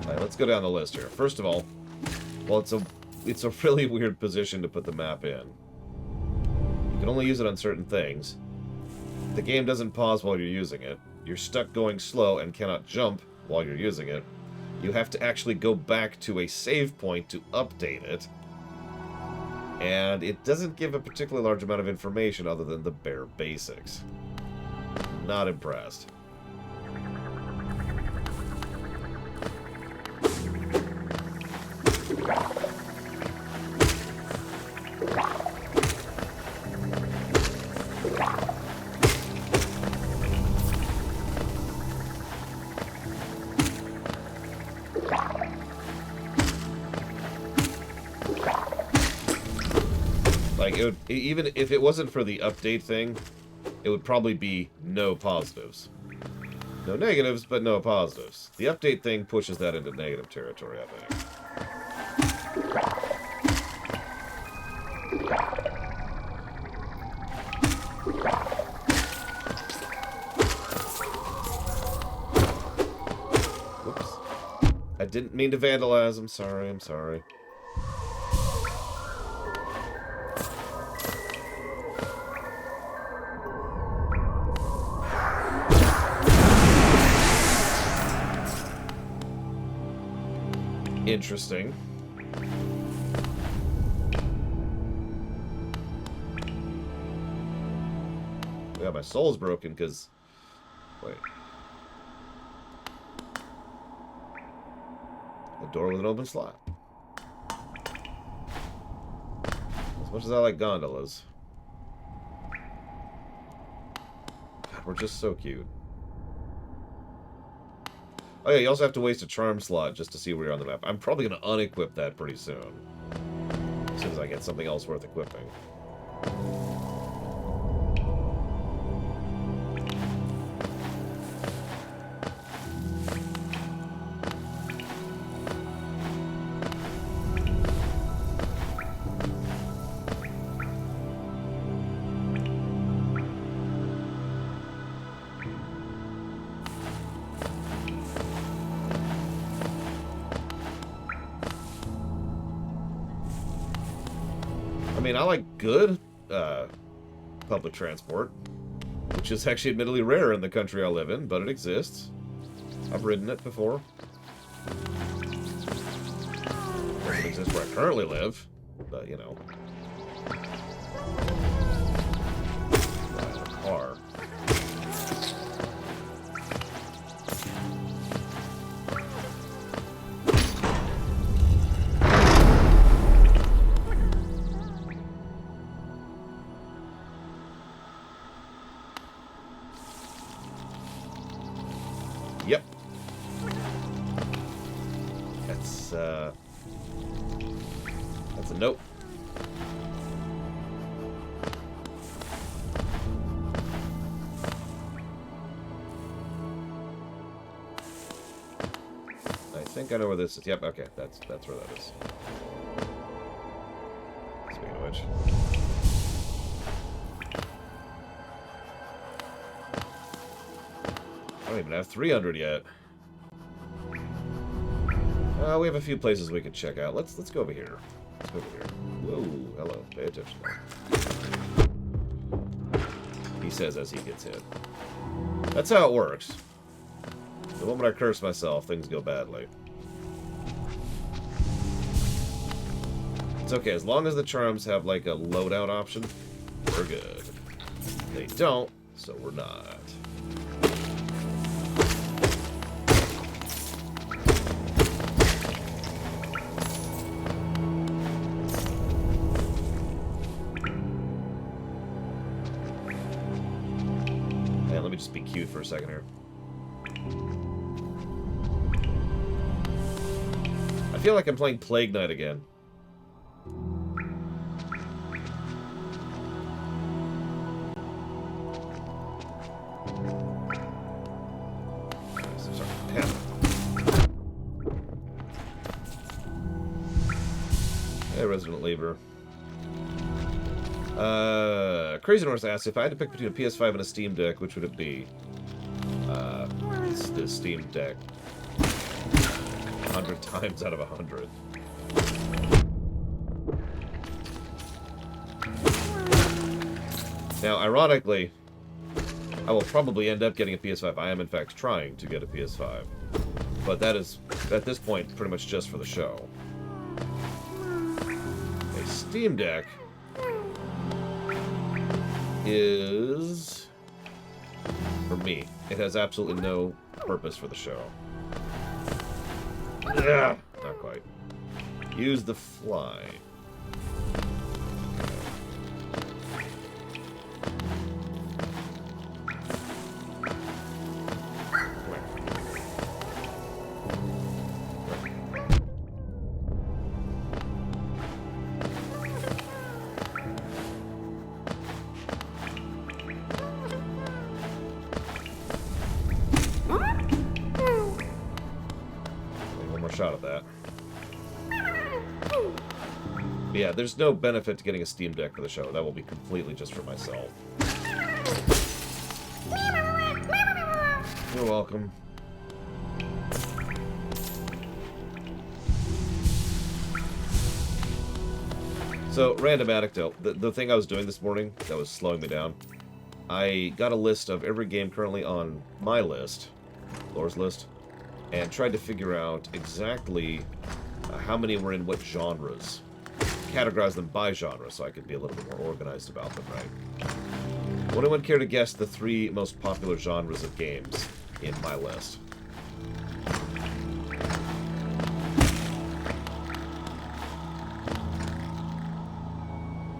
S1: Alright, let's go down the list here. First of all, well, it's a really weird position to put the map in. You can only use it on certain things. The game doesn't pause while you're using it. You're stuck going slow and cannot jump while you're using it. You have to actually go back to a save point to update it. And it doesn't give a particularly large amount of information other than the bare basics. Not impressed. Like, it would, even if it wasn't for the update thing, it would probably be no positives. No negatives, but no positives. The update thing pushes that into negative territory, I think. Whoops. I didn't mean to vandalize. I'm sorry, I'm sorry. Interesting. Yeah, my soul's broken because... Wait. The door with an open slot. As much as I like gondolas. God, we're just so cute. Oh yeah, you also have to waste a charm slot just to see where you're on the map. I'm probably going to unequip that pretty soon. As soon as I get something else worth equipping. I mean, I like good public transport, which is actually admittedly rare in the country I live in, but it exists. I've ridden it before. It doesn't exist where I currently live, but you know. Car. Yep. That's a note. I think I know where this is. Yep, okay, that's where that is. Speaking of which. I don't even have 300 yet. We have a few places we could check out. Let's go over here. Let's go over here. Whoa, hello. Pay attention. He says as he gets hit. That's how it works. The moment I curse myself, things go badly. It's okay, as long as the charms have like a loadout option, we're good. They don't, so we're not. Let me just be cute for a second here. I feel like I'm playing Plague Knight again. Hey, Resident Lever. Crazy North asks, if I had to pick between a PS5 and a Steam Deck, which would it be? It's the Steam Deck. 100 times out of 100. Now, ironically, I will probably end up getting a PS5. I am, in fact, trying to get a PS5. But that is, at this point, pretty much just for the show. A Steam Deck is, for me, it has absolutely no purpose for the show. Ugh, not quite. Use the fly. But yeah, there's no benefit to getting a Steam Deck for the show. That will be completely just for myself. You're welcome. So, random anecdote. The thing I was doing this morning that was slowing me down, I got a list of every game currently on my list, Laura's list, and tried to figure out exactly how many were in what genres. Categorize them by genre so I could be a little bit more organized about them, right? Would anyone care to guess the 3 most popular genres of games in my list?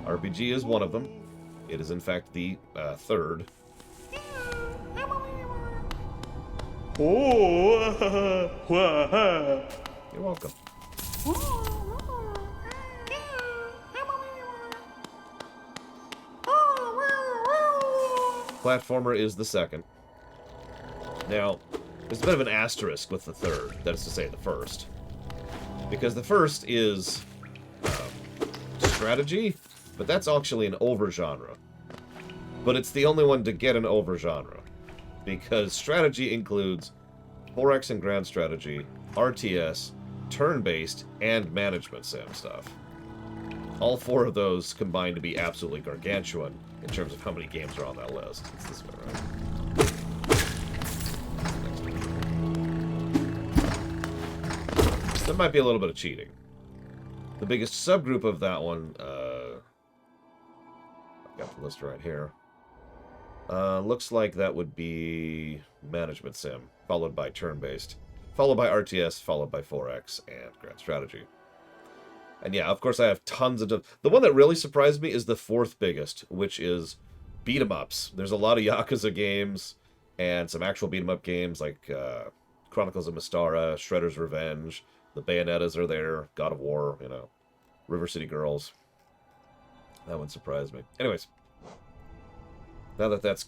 S1: RPG is one of them. It is, in fact, the 3rd. You're welcome. Platformer is the 2nd. Now, there's a bit of an asterisk with the 3rd, that is to say the 1st. Because the 1st is strategy, but that's actually an over-genre. But it's the only one to get an over-genre. Because strategy includes 4X and Grand Strategy, RTS, turn-based, and management sim stuff. All 4 of those combine to be absolutely gargantuan in terms of how many games are on that list. It's this way, right? That might be a little bit of cheating. The biggest subgroup of that one, I've got the list right here. Looks like that would be management sim, followed by turn-based, followed by RTS, followed by 4X, and Grand Strategy. And yeah, of course I have tons of... The one that really surprised me is the 4th biggest, which is beat-em-ups. There's a lot of Yakuza games, and some actual beat-em-up games like Chronicles of Mystara, Shredder's Revenge, the Bayonettas are there, God of War, you know, River City Girls. That one surprised me. Anyways, now that that's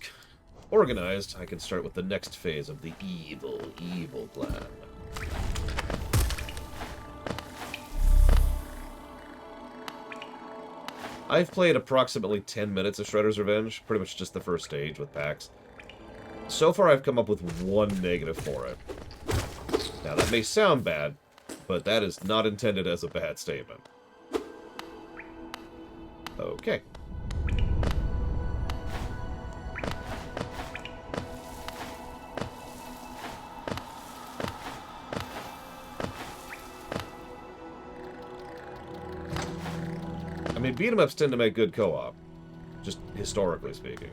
S1: organized, I can start with the next phase of the evil plan. I've played approximately 10 minutes of Shredder's Revenge, pretty much just the first stage with PAX. So far I've come up with 1 negative for it. Now that may sound bad, but that is not intended as a bad statement. Okay. I mean, beat-em-ups tend to make good co-op, just historically speaking.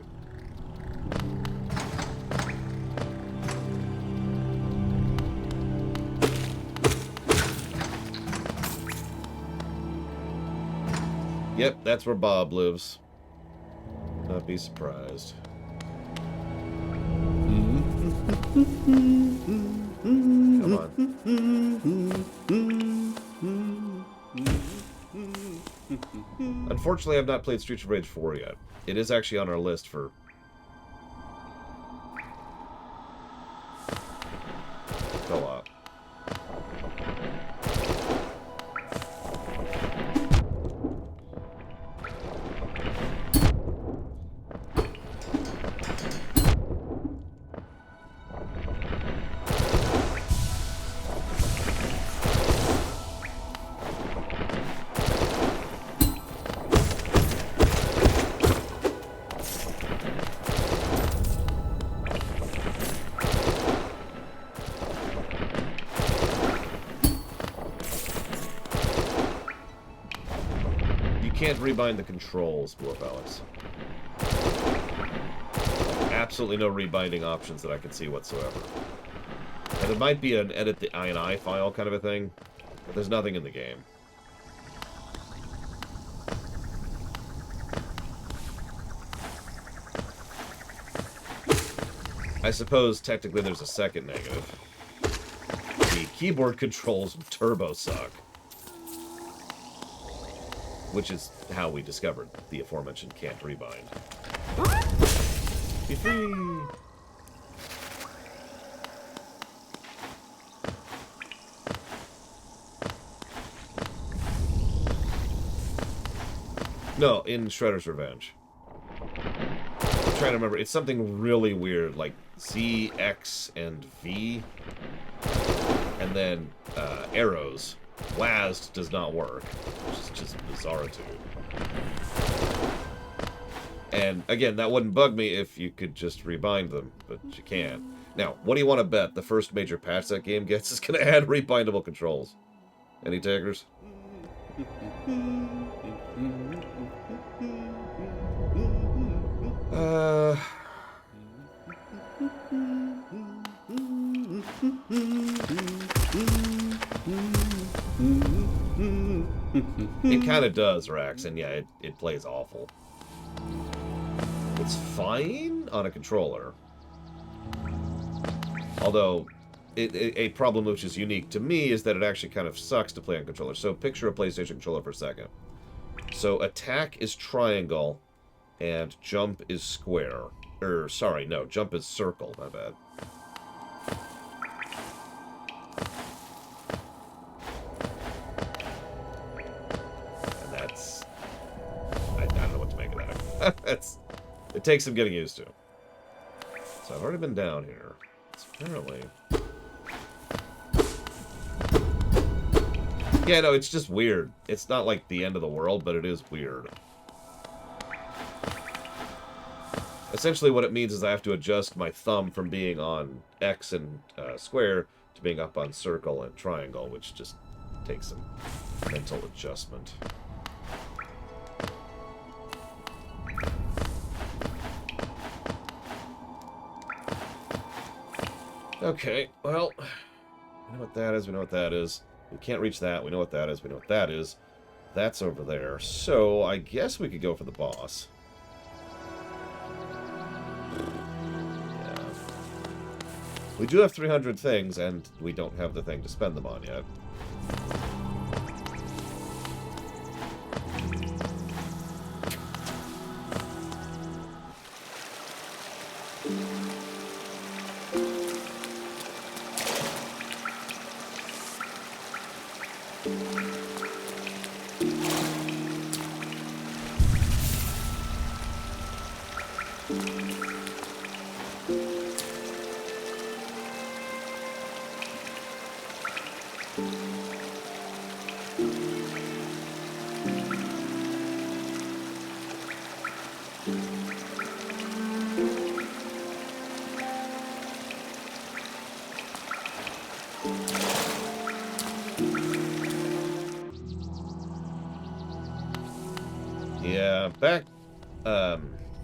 S1: Yep, that's where Bob lives. Not be surprised. Come on. Unfortunately, I've not played Streets of Rage 4 yet. It is actually on our list for co-op. Can't rebind the controls, Blue Alex. Absolutely no rebinding options that I can see whatsoever. And it might be an edit the INI file kind of a thing, but there's nothing in the game. I suppose technically there's a second negative. The keyboard controls turbo suck. Which is how we discovered the aforementioned can't rebind. Be free! No, in Shredder's Revenge. I'm trying to remember. It's something really weird, like Z, X, and V. And then arrows. WASD does not work, which is just bizarritude. And again, that wouldn't bug me if you could just rebind them, but you can't. Now, what do you want to bet the first major patch that game gets is going to add rebindable controls? Any takers? It kind of does, Rax, and yeah, it plays awful. It's fine on a controller. Although, a problem which is unique to me is that it actually kind of sucks to play on controller. So picture a PlayStation controller for a second. So attack is triangle, and jump is square. Sorry, no, jump is circle, my bad. And that's... I don't know what to make of that. It takes some getting used to. So I've already been down here. It's apparently... Yeah, no, it's just weird. It's not like the end of the world, but it is weird. Essentially what it means is I have to adjust my thumb from being on X and square to being up on circle and triangle, which just takes some mental adjustment. Okay, well, we know what that is, we know what that is. We can't reach that, we know what that is, we know what that is. That's over there. So, I guess we could go for the boss. Yeah. We do have 300 things, and we don't have the thing to spend them on yet.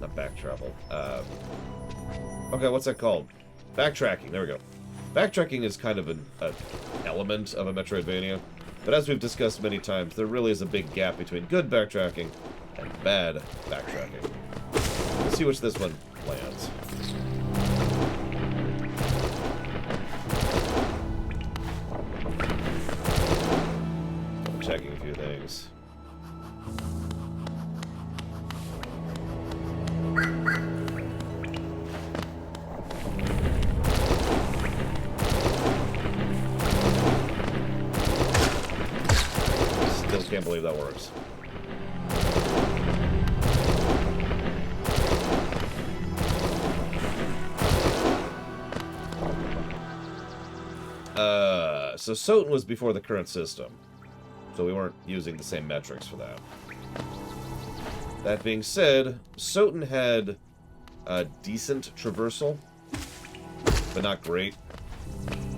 S1: Not back travel. Okay, what's that called? Backtracking, there we go. Backtracking is kind of an element of a Metroidvania, but as we've discussed many times, there really is a big gap between good backtracking and bad backtracking. Let's see which this one lands. I'm checking a few things. Can't believe that works. So Zote was before the current system, so we weren't using the same metrics for that. That being said, Zote had a decent traversal, but not great.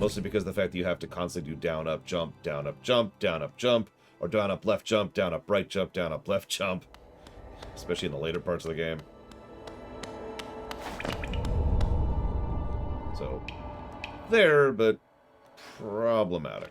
S1: Mostly because of the fact that you have to constantly do down, up, jump, down, up, jump, down, up, jump. Or down, up, left, jump, down, up, right, jump, down, up, left, jump. Especially in the later parts of the game. So, there, but problematic.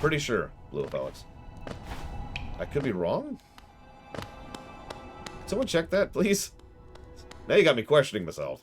S1: Pretty sure, Blue Alex. I could be wrong? Can someone check that, please? Now you got me questioning myself.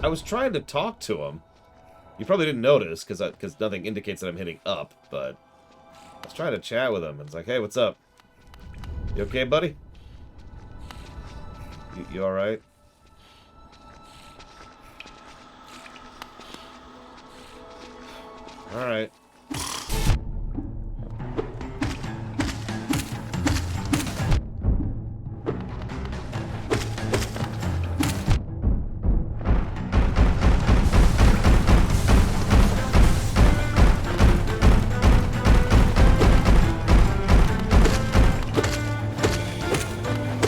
S1: I was trying to talk to him. You probably didn't notice, because nothing indicates that I'm hitting up, but I was trying to chat with him, and it's like, hey, what's up? You okay, buddy? You alright? Alright.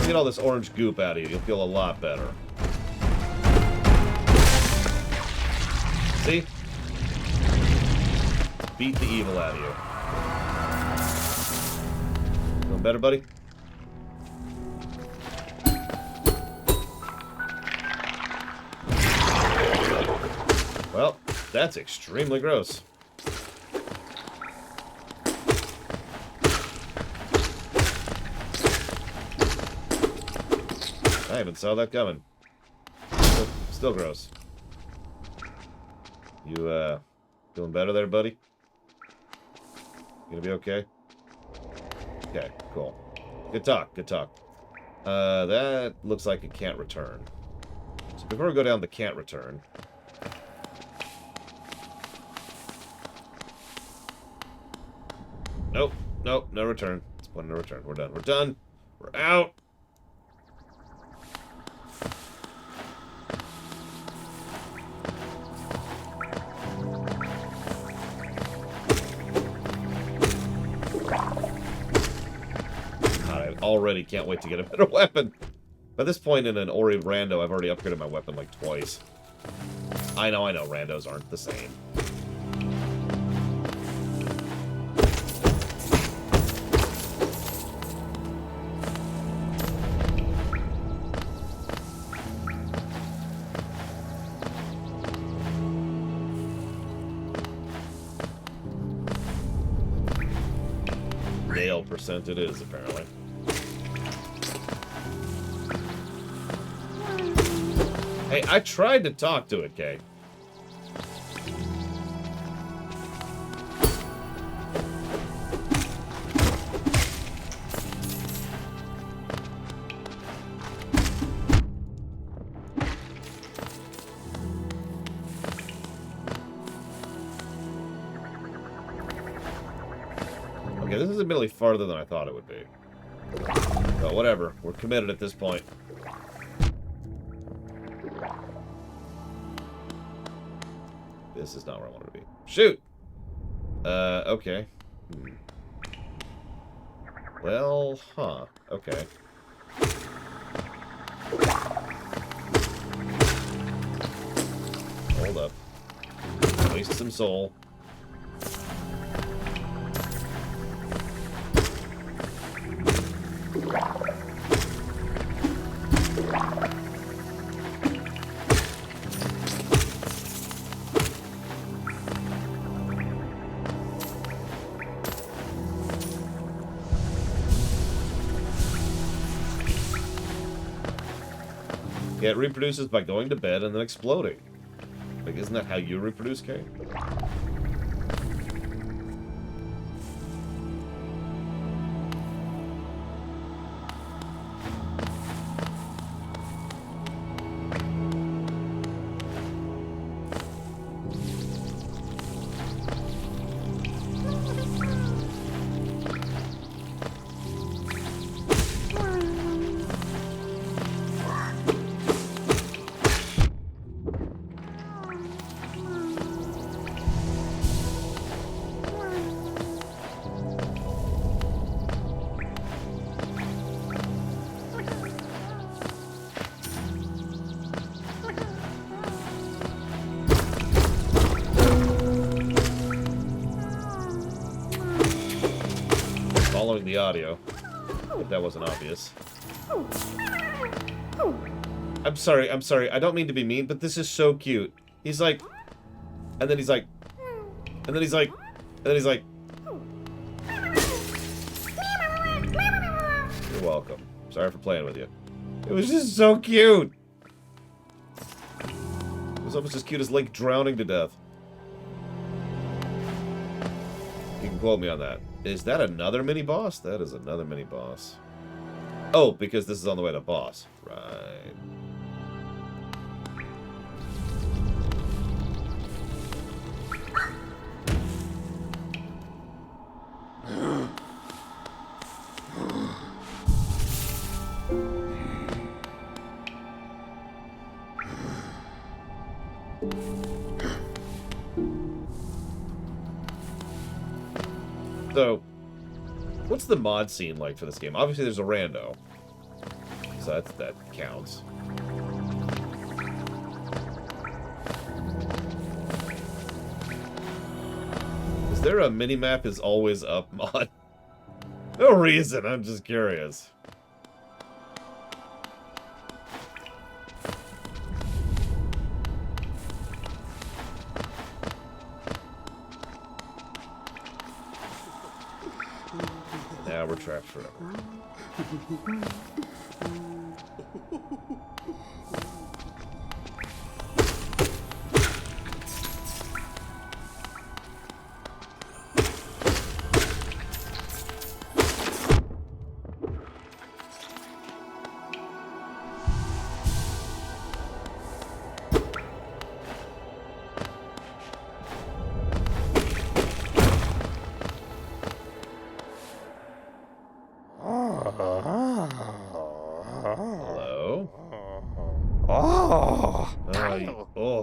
S1: Get all this orange goop out of you. You'll feel a lot better. See? Beat the evil out of you. Feeling better, buddy? Well, that's extremely gross. I even saw that coming. Still gross. You, feeling better there, buddy? You gonna be okay? Okay, cool. Good talk, good talk. That looks like it can't return. So before we go down the can't return... Nope, nope, no return. It's point no return. We're done. We're done. We're out. Already can't wait to get a better weapon. By this point in an Ori rando, I've already upgraded my weapon like twice. I know, randos aren't the same. Nail percent it is, apparently. Hey, I tried to talk to it, Kay. Okay, this is admittedly farther than I thought it would be. But whatever, we're committed at this point. This is not where I wanted to be. Shoot! Okay. Well, huh. Okay. Hold up. Waste some soul. Yeah, it reproduces by going to bed and then exploding. Like, isn't that how you reproduce, Kay? Following the audio, if that wasn't obvious. I'm sorry, I don't mean to be mean, but this is so cute. He's like, and then he's like, and then he's like, and then he's like. You're welcome. Sorry for playing with you. It was just so cute. It was almost as cute as Link drowning to death. You can quote me on that. Is that another mini-boss? That is another mini-boss. Oh, because this is on the way to boss. Right. So, what's the mod scene like for this game? Obviously, there's a rando. So that counts. Is there a minimap is always up mod? No reason, I'm just curious. Now we're trapped forever.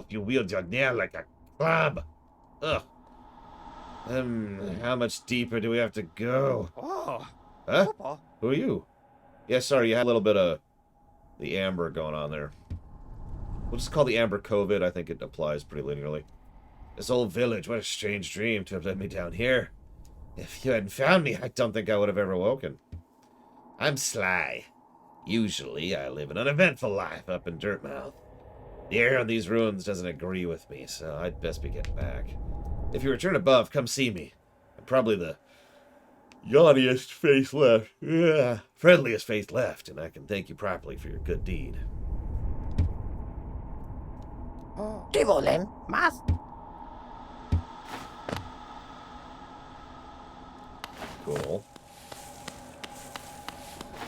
S1: You wield your nail like a club. Ugh. How much deeper do we have to go? Huh? Who are you? Yeah, sorry, you had a little bit of the amber going on there. We'll just call the amber COVID. I think it applies pretty linearly. This old village, what a strange dream to have led me down here. If you hadn't found me, I don't think I would have ever woken. I'm Sly. Usually, I live an uneventful life up in Dirtmouth. The air on these ruins doesn't agree with me, so I'd best be getting back. If you return above, come see me. I'm probably the yawniest face left. Yeah, friendliest face left, and I can thank you properly for your good deed. Cool.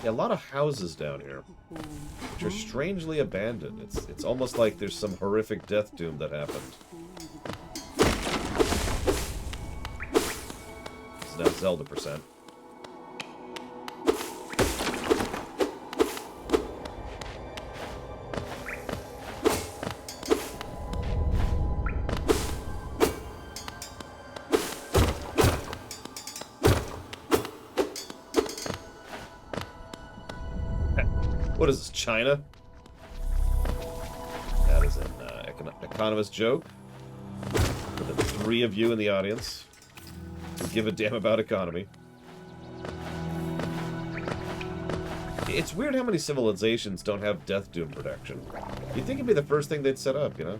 S1: Yeah, a lot of houses down here, which are strangely abandoned. It's almost like there's some horrific death doom that happened. It's now Zelda %. What is this, China? That is an economist joke. For the 3 of you in the audience who give a damn about economy. It's weird how many civilizations don't have death doom protection. You'd think it'd be the first thing they'd set up, you know?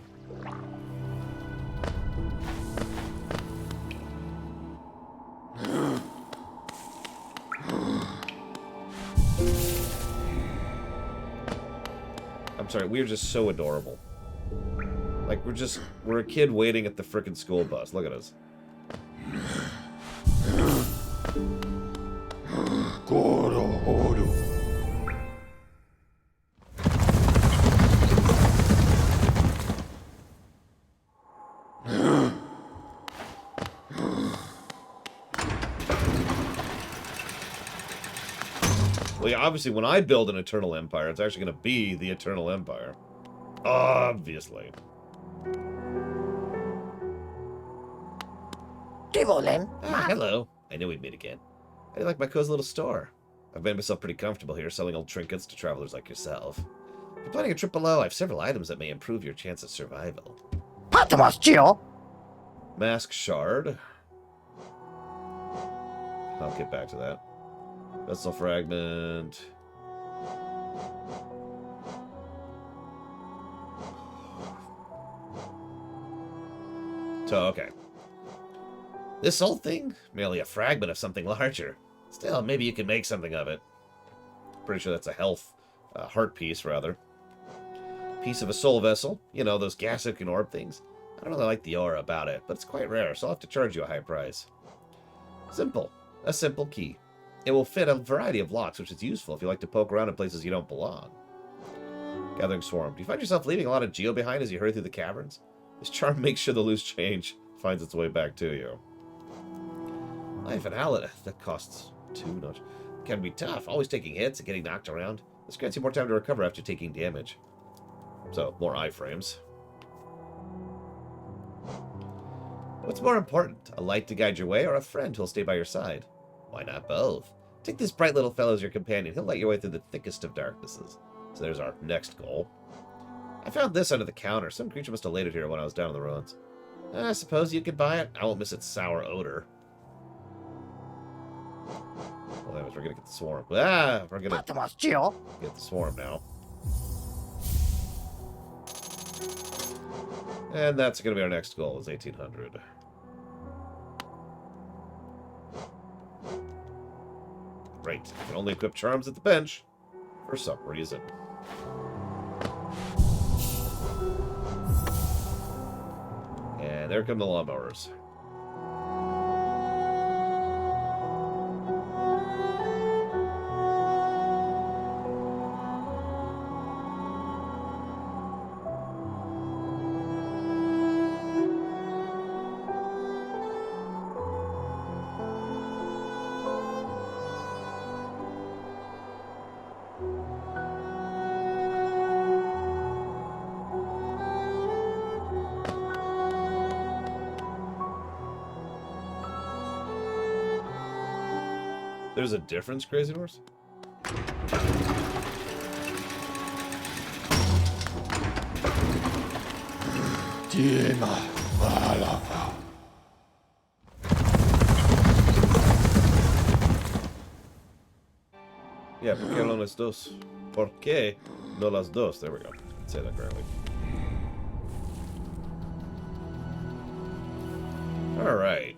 S1: Sorry, we're just so adorable. Like, we're a kid waiting at the frickin' school bus. Look at us. Well, yeah, obviously, when I build an Eternal Empire, it's actually going to be the Eternal Empire. Obviously. Hello. I knew we'd meet again. How do you like my cozy little store? I've made myself pretty comfortable here, selling old trinkets to travelers like yourself. If you're planning a trip below, I have several items that may improve your chance of survival. Mask Shard. I'll get back to that. Vessel Fragment. So, okay. This whole thing? Merely a fragment of something larger. Still, maybe you can make something of it. Pretty sure that's a heart piece, rather. Piece of a soul vessel. You know, those gas-looking orb things. I don't really like the aura about it, but it's quite rare, so I'll have to charge you a high price. Simple. A simple key. It will fit a variety of locks, which is useful if you like to poke around in places you don't belong. Gathering Swarm. Do you find yourself leaving a lot of geo behind as you hurry through the caverns? This charm makes sure the loose change finds its way back to you. Life in Hallett, that costs too much. Can be tough, always taking hits and getting knocked around. This grants you more time to recover after taking damage. So, more iframes. What's more important, a light to guide your way or a friend who'll stay by your side? Why not both? Take this bright little fellow as your companion. He'll light your way through the thickest of darknesses. So there's our next goal. I found this under the counter. Some creature must have laid it here when I was down in the ruins. I suppose you could buy it. I won't miss its sour odor. Well, anyways, we're gonna get the swarm. Ah, we're gonna get the swarm now. And that's gonna be our next goal, is 1800. Great. I can only equip charms at the bench for some reason. And there come the lawnmowers. There's a difference, Crazy Horse? Yeah, ¿por qué no las dos? ¿Por qué no las dos? There we go. Say that correctly. Alright.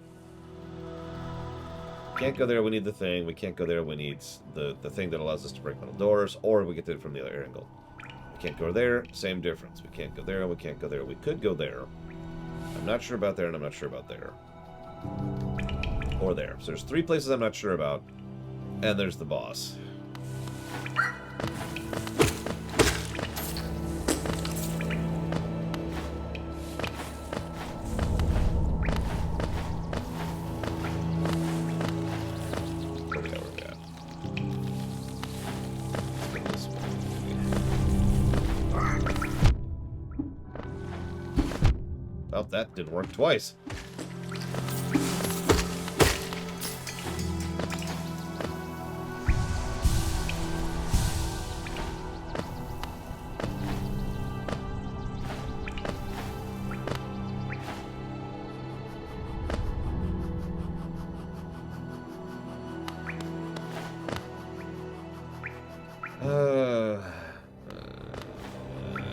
S1: Can't go there, we need the thing. We can't go there, we need the thing that allows us to break metal doors, or we get it from the other angle. We can't go there, same difference. We can't go there, we can't go there. We could go there. I'm not sure about there, and I'm not sure about there. Or there. So there's 3 places I'm not sure about, and there's the boss. Well, that didn't work twice.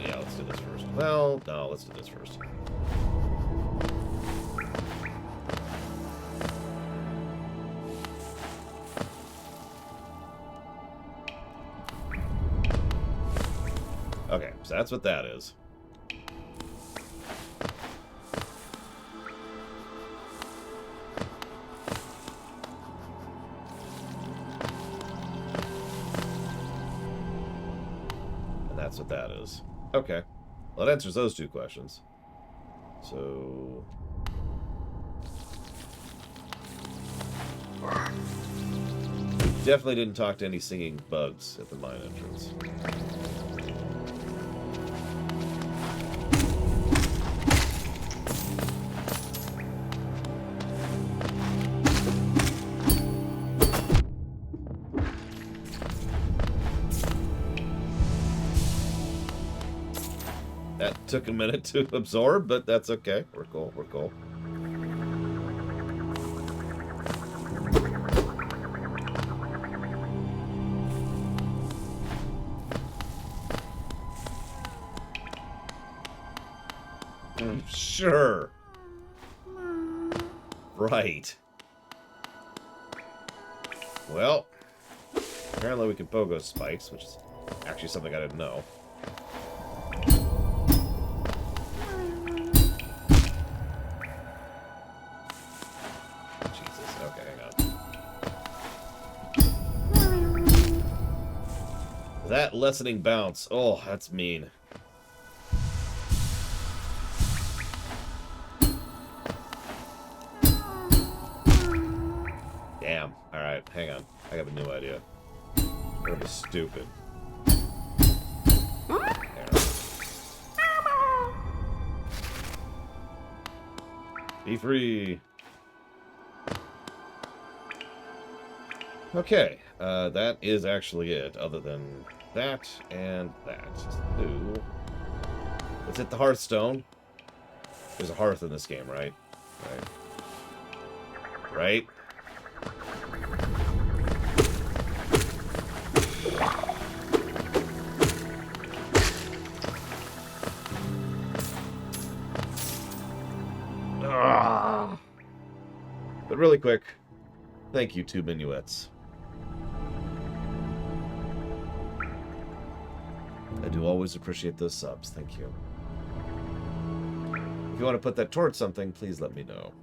S1: Yeah, let's do this first. Well, no, let's do this first. Okay, so that's what that is. And that's what that is. Okay. Well, that answers those 2 questions. So... we definitely didn't talk to any singing bugs at the mine entrance. That took a minute to absorb, but that's okay. We're cool, we're cool. Sure. Right. Well, apparently we can pogo spikes, which is actually something I didn't know. Jesus, okay, hang on. That lessening bounce. Oh, that's mean. Damn. Alright, hang on. I have a new idea. We're gonna be stupid. There. Be free. Okay, that is actually it, other than that and that. Ooh. Let's hit the Hearthstone. There's a hearth in this game, right? Right? But really quick, thank you, 2 minuets. I do always appreciate those subs. Thank you. If you want to put that towards something, please let me know.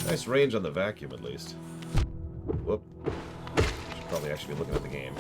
S1: Nice range on the vacuum, at least. Whoop. Should probably actually be looking at the game.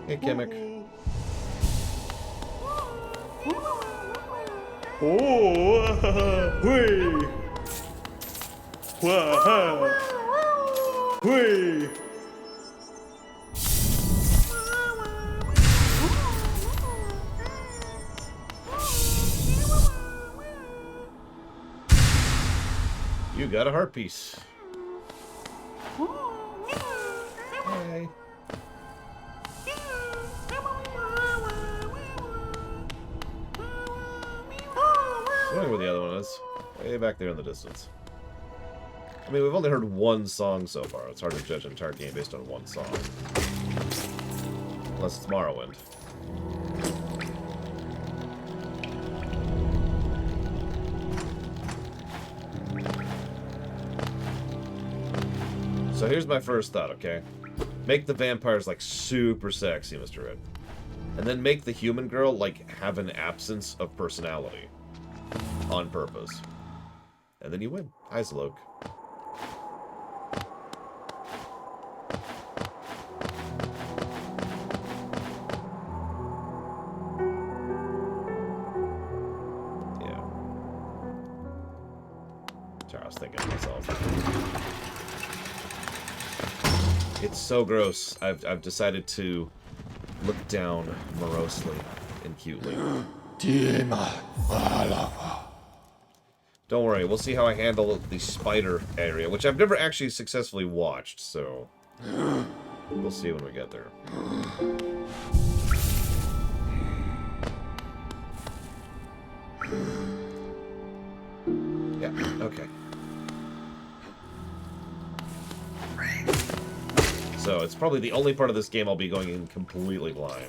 S1: Hey, Kimmick. You got a heart piece. Hey. I wonder where the other one is. Way back there in the distance. I mean, we've only heard one song so far. It's hard to judge an entire game based on one song. Unless it's Morrowind. So here's my first thought, okay? Make the vampires, like, super sexy, Mr. Red. And then make the human girl, like, have an absence of personality. On purpose. And then you win. Isolok. Yeah. Sorry, I was thinking to myself. It's so gross. I've decided to look down morosely and cutely. Don't worry, we'll see how I handle the spider area, which I've never actually successfully watched, so we'll see when we get there. Yeah, okay. So it's probably the only part of this game I'll be going in completely blind.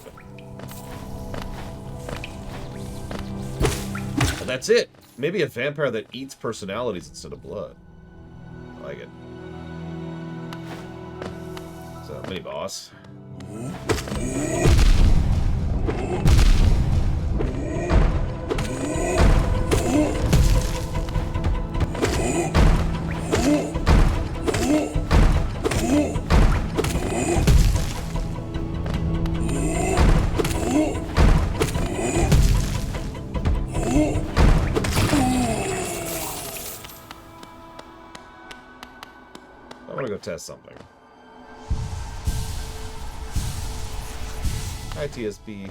S1: And that's it. Maybe a vampire that eats personalities instead of blood. I like it. So, mini boss. I want to go test something. Hi, TSP.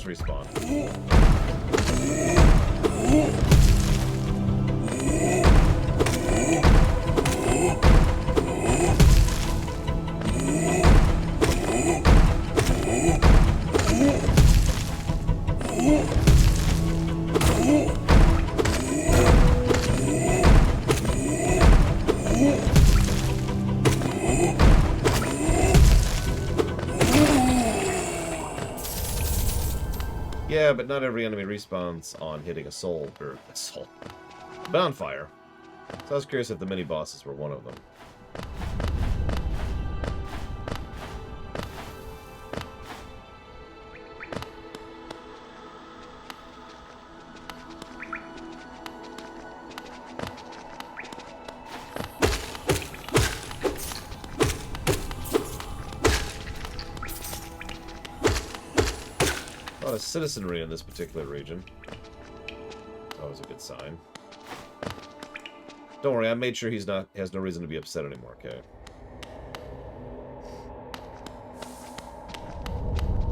S1: Respawn. Yeah, but not every enemy respawns on hitting a soul, or a soul, bonfire. So I was curious if the mini-bosses were one of them. A lot of citizenry in this particular region. Always a good sign. Don't worry, I made sure he has no reason to be upset anymore, okay?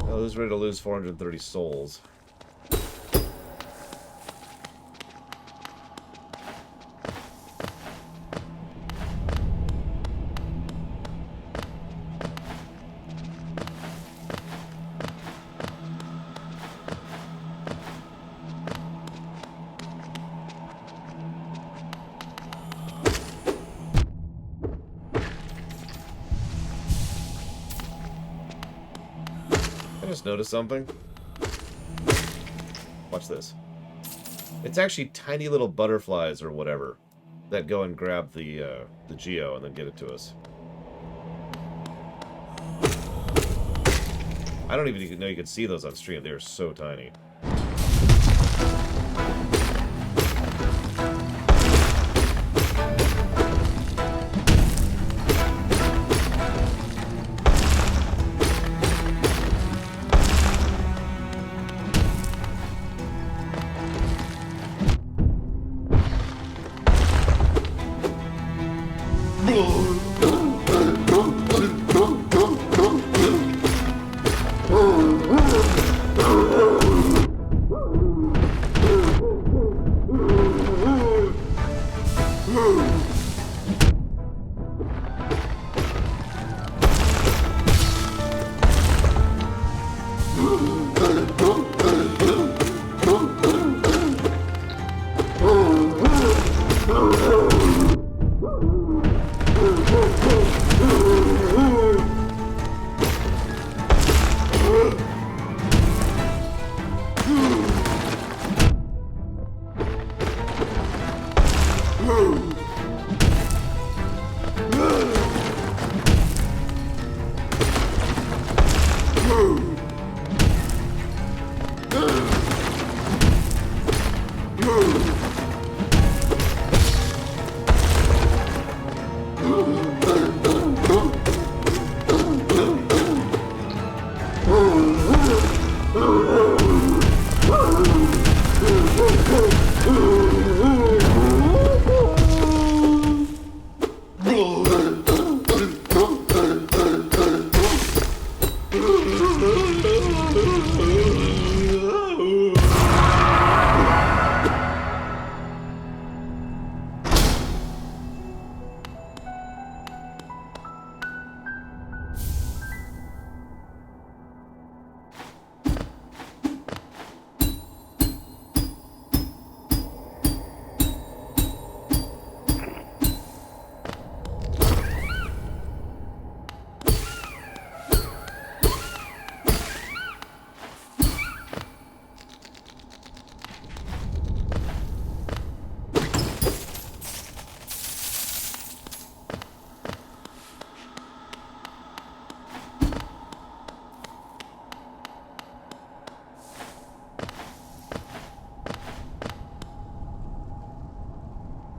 S1: Well, who's ready to lose 430 souls? Notice something? Watch this. It's actually tiny little butterflies or whatever that go and grab the geo and then get it to us. I don't even know you could see those on stream. They're so tiny.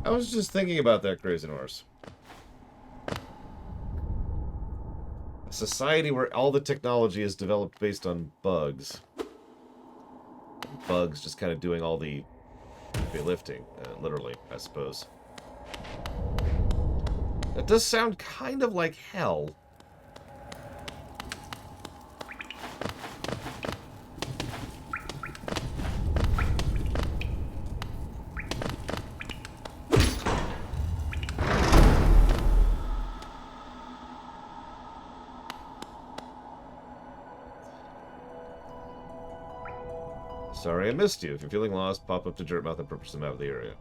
S1: I was just thinking about that, Crazy Horse. A society where all the technology is developed based on bugs. Bugs just kind of doing all the heavy lifting, literally, I suppose. That does sound kind of like hell. Sorry I missed you. If you're feeling lost, pop up to Dirtmouth and purchase them out of the area.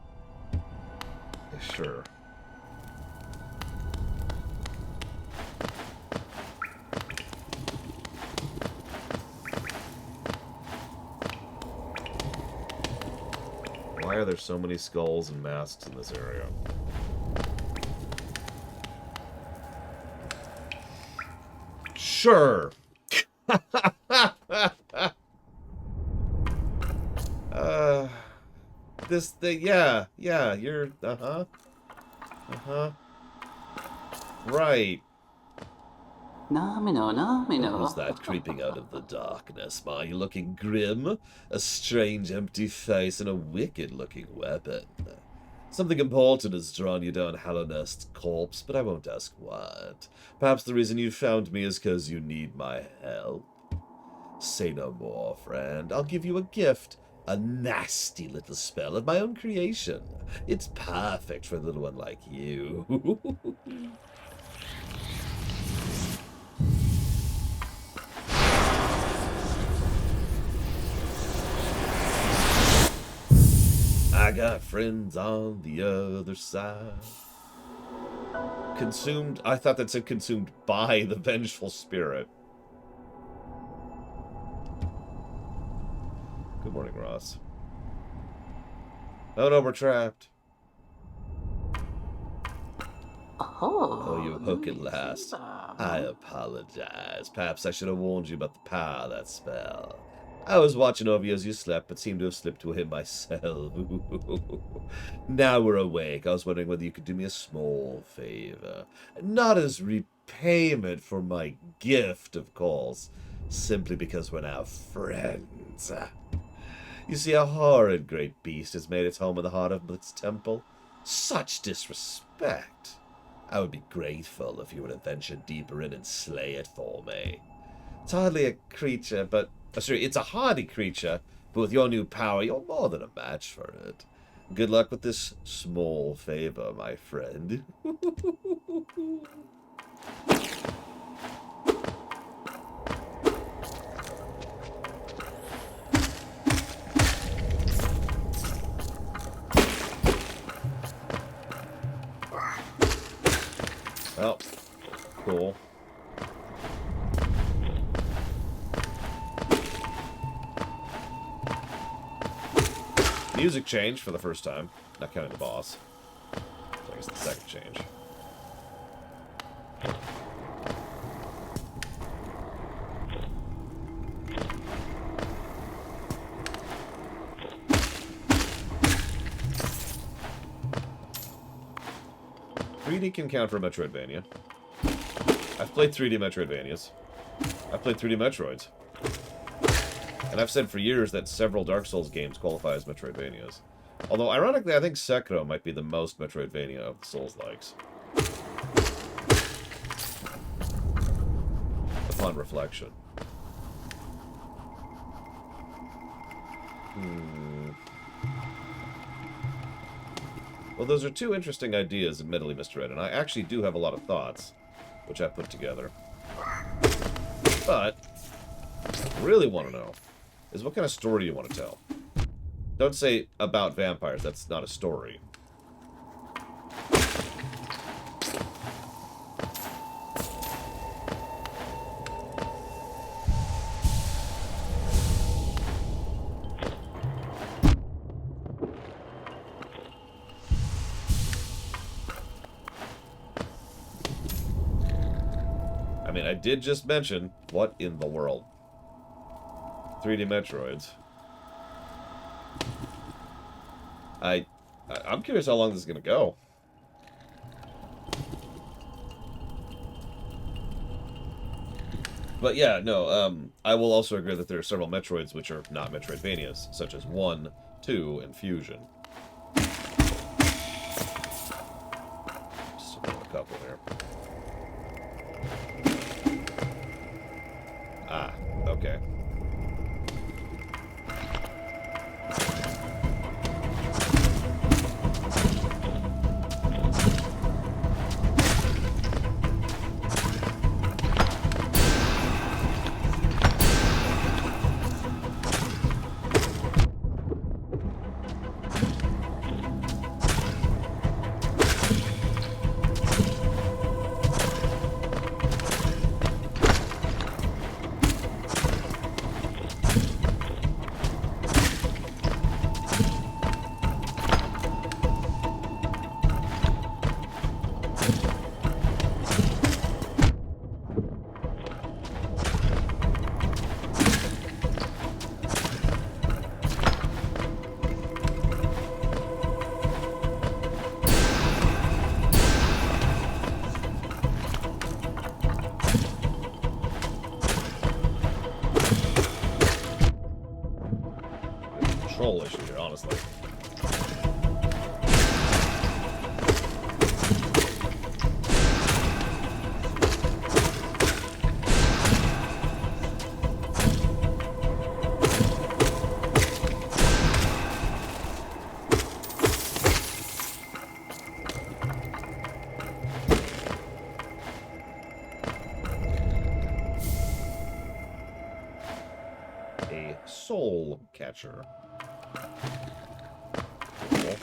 S1: Yeah, sure. Why are there so many skulls and masks in this area? Sure. This thing, yeah, you're, right. Who's that creeping out of the darkness? Are you looking grim? A strange empty face and a wicked-looking weapon. Something important has drawn you down Hallownest's corpse, but I won't ask what. Perhaps the reason you found me is because you need my help. Say no more, friend. I'll give you a gift. A nasty little spell of my own creation. It's perfect for a little one like you. I got friends on the other side. Consumed. I thought that said consumed by the vengeful spirit. Good morning, Ross. Oh no, we're trapped. Oh, you hook at last. I apologize. Perhaps I should have warned you about the power of that spell. I was watching over you as you slept, but seemed to have slipped away myself. Now we're awake. I was wondering whether you could do me a small favor. Not as repayment for my gift, of course. Simply because we're now friends. You see, a horrid great beast has made its home in the heart of its temple. Such disrespect. I would be grateful if you were to venture deeper in and slay it for me. It's hardly a creature, but... sorry, it's a hardy creature, but with your new power, you're more than a match for it. Good luck with this small favor, my friend. Oh, cool. Music change for the first time, not counting the boss. So I guess the second change. .3D can count for Metroidvania. I've played 3D Metroidvanias. I've played 3D Metroids. And I've said for years that several Dark Souls games qualify as Metroidvanias. Although, ironically, I think Sekiro might be the most Metroidvania of the Souls-likes. Upon reflection. Well, those are two interesting ideas, admittedly, Mr. Ed, and I actually do have a lot of thoughts, which I put together. But, what I really want to know is what kind of story do you want to tell? Don't say about vampires, that's not a story. I mean, I did just mention, what in the world? 3D Metroids. I'm curious how long this is going to go. But yeah, no, I will also agree that there are several Metroids which are not Metroidvanias, such as 1, 2, and Fusion. Just a couple here. Ah, okay. Control issue here, honestly. A soul catcher. Cool.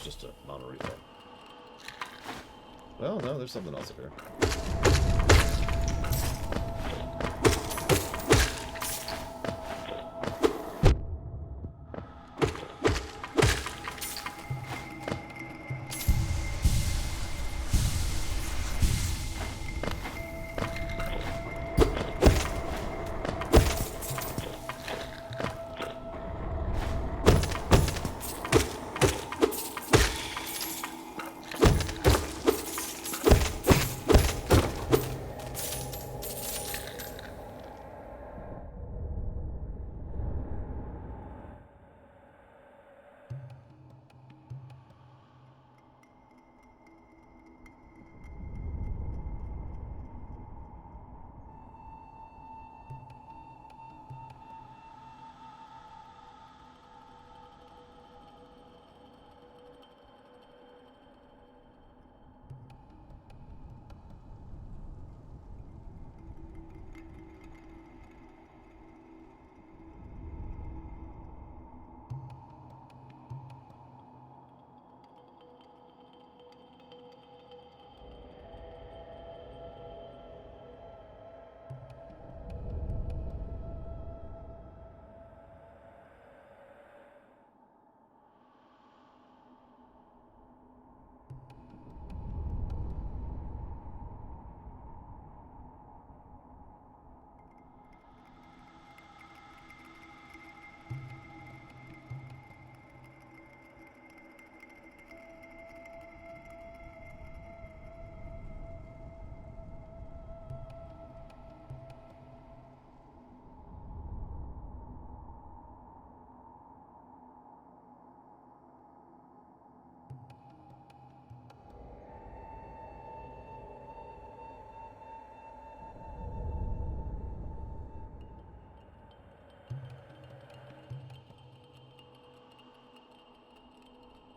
S1: Just a mono-refill. Well, no, there's something else here.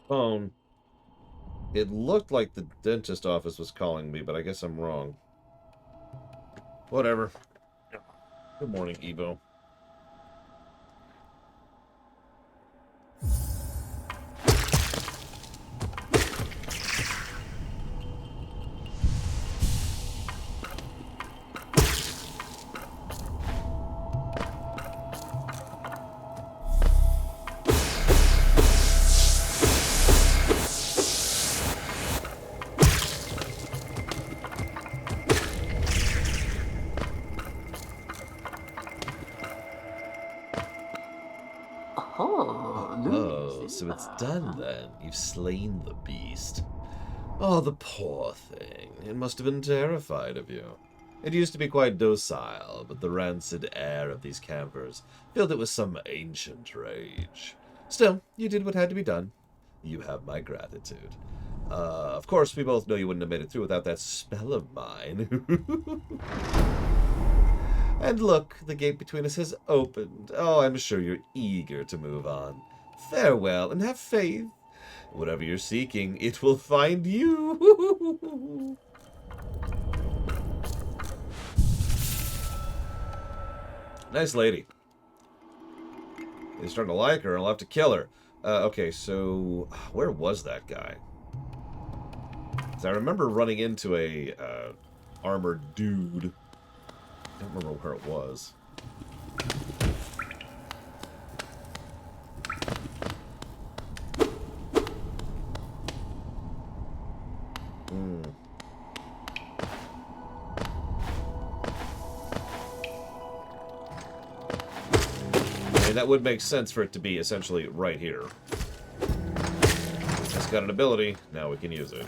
S1: Phone. It looked like the dentist office was calling me, but I guess I'm wrong. Whatever. Good morning, Evo. Oh, so it's done then. You've slain the beast. Oh, the poor thing. It must have been terrified of you. It used to be quite docile, but the rancid air of these campers filled it with some ancient rage. Still, you did what had to be done. You have my gratitude. Of course, we both know you wouldn't have made it through without that spell of mine. And look, the gate between us has opened. Oh, I'm sure you're eager to move on. Farewell, and have faith. Whatever you're seeking, it will find you. Nice lady. You're starting to like her, I'll have to kill her. Okay, so where was that guy? 'Cause I remember running into a armored dude. I don't remember where it was. I mean, that would make sense for it to be essentially right here. It's got an ability, now we can use it.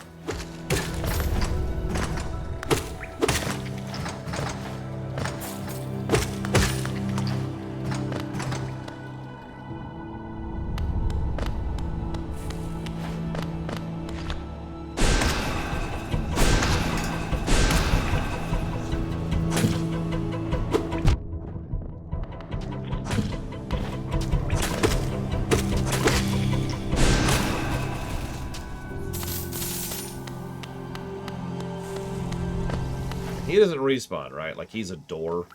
S1: He doesn't respawn, right? Like, he's a door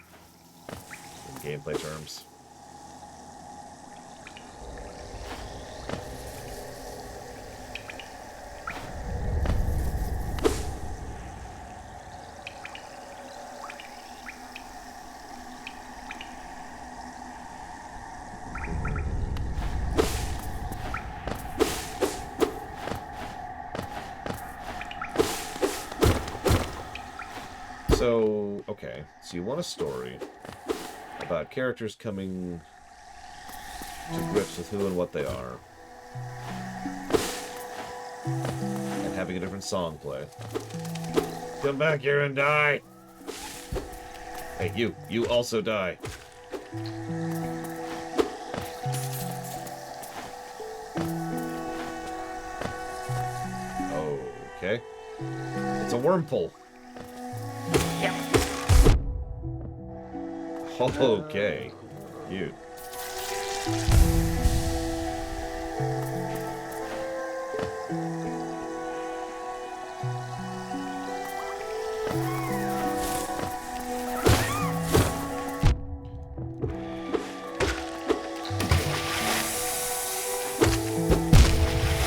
S1: in gameplay terms. So, okay, so you want a story about characters coming to grips with who and what they are, and having a different song play. Come back here and die! Hey, you also die. Okay. It's a wormhole. Okay. Cute.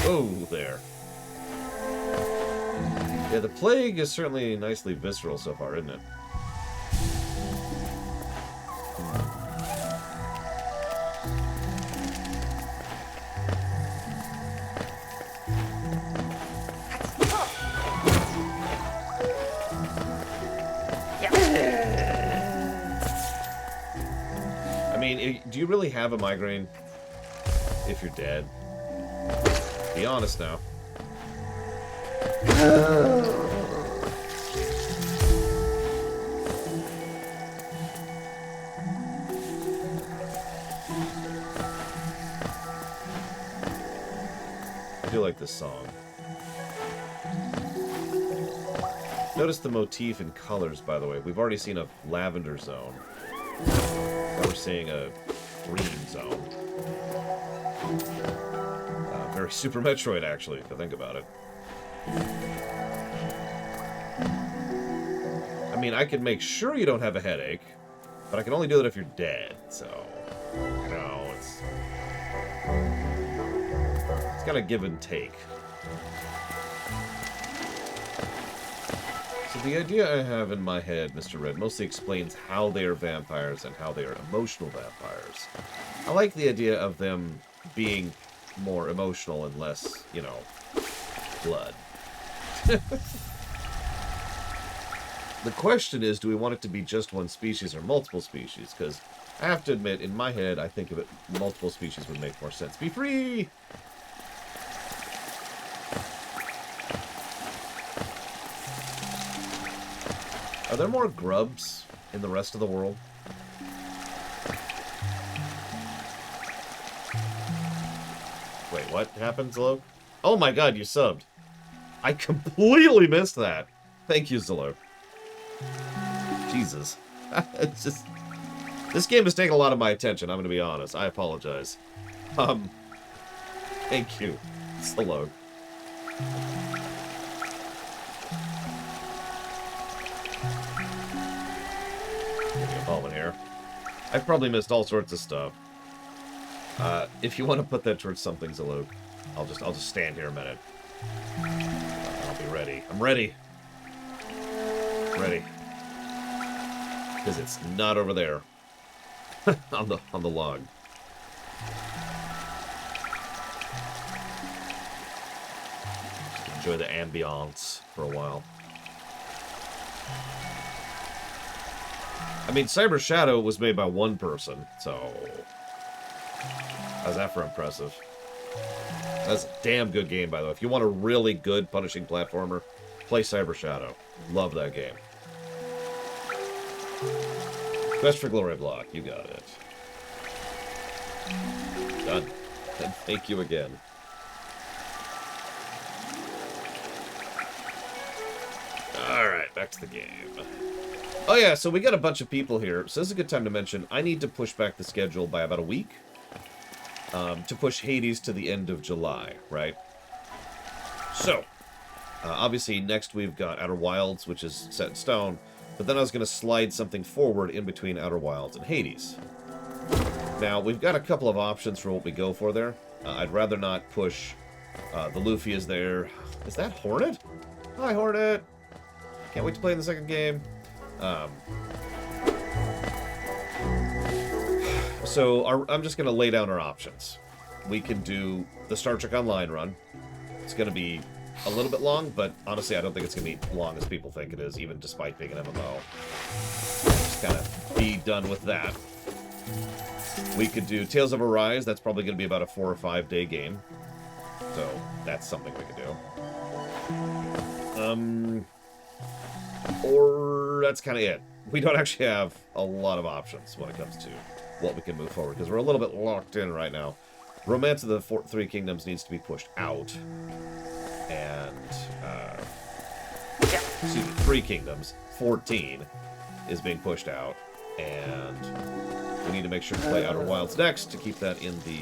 S1: Oh, there. Yeah, the plague is certainly nicely visceral so far, isn't it? Do you really have a migraine if you're dead? Be honest now. I do like this song. Notice the motif and colors, by the way. We've already seen a lavender zone. Now we're seeing a green zone. Very Super Metroid, actually, if you think about it. I mean, I can make sure you don't have a headache, but I can only do it if you're dead, so... No, it's kind of give and take. So the idea I have in my head, Mr. Red, mostly explains how they are vampires and how they are emotional vampires. I like the idea of them being more emotional and less, you know, blood. The question is, do we want it to be just one species or multiple species? Because I have to admit, in my head, I think of it, multiple species would make more sense. Be free! Are there more grubs in the rest of the world? Wait, what happened, Zillow? Oh my god, you subbed. I completely missed that. Thank you, Zillow. Jesus. It's just... This game has taken a lot of my attention, I'm going to be honest. I apologize. Thank you, Zillow. Give me a moment here. I've probably missed all sorts of stuff. If you want to put that towards something, Zillow, I'll just stand here a minute. I'll be ready. I'm ready. Ready. Because it's not over there. on the log. Just enjoy the ambiance for a while. I mean, Cyber Shadow was made by one person, so how's that for impressive? That's a damn good game, by the way. If you want a really good punishing platformer, play Cyber Shadow. Love that game. Quest for Glory block. You got it. Done. And thank you again. Alright, back to the game. Oh yeah, so we got a bunch of people here. So this is a good time to mention, I need to push back the schedule by about a week. To push Hades to the end of July, right? So, obviously next we've got Outer Wilds, which is set in stone. But then I was going to slide something forward in between Outer Wilds and Hades. Now, we've got a couple of options for what we go for there. I'd rather not push the Luffy is there. Is that Hornet? Hi, Hornet! Can't wait to play in the second game. So, I'm just going to lay down our options. We can do the Star Trek Online run. It's going to be a little bit long, but honestly, I don't think it's going to be long as people think it is, even despite being an MMO. Just kind of be done with that. We could do Tales of Arise. That's probably going to be about a 4 or 5 day game. So, that's something we could do. Or that's kind of it. We don't actually have a lot of options when it comes to what we can move forward, because we're a little bit locked in right now. Romance of the Three Kingdoms needs to be pushed out. And, excuse me, 3 Kingdoms, 14, is being pushed out. And we need to make sure to play Outer Wilds next to keep that in the...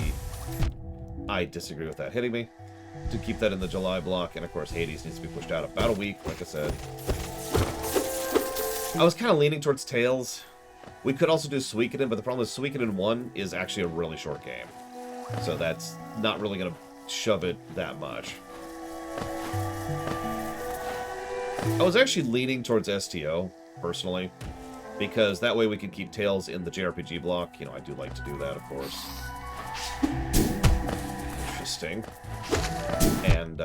S1: I disagree with that hitting me. To keep that in the July block. And, of course, Hades needs to be pushed out about a week, like I said. I was kind of leaning towards Tales. We could also do Suikoden, but the problem is Suikoden 1 is actually a really short game. So that's not really going to shove it that much. I was actually leaning towards STO, personally, because that way we can keep Tales in the JRPG block. You know, I do like to do that, of course. Interesting. And,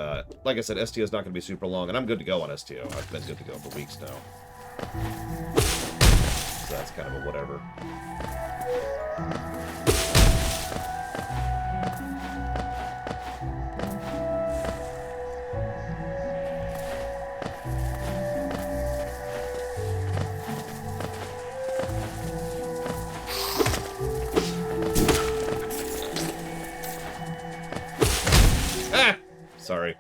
S1: like I said, STO is not going to be super long, and I'm good to go on STO. I've been good to go for weeks now. So that's kind of a whatever. Sorry.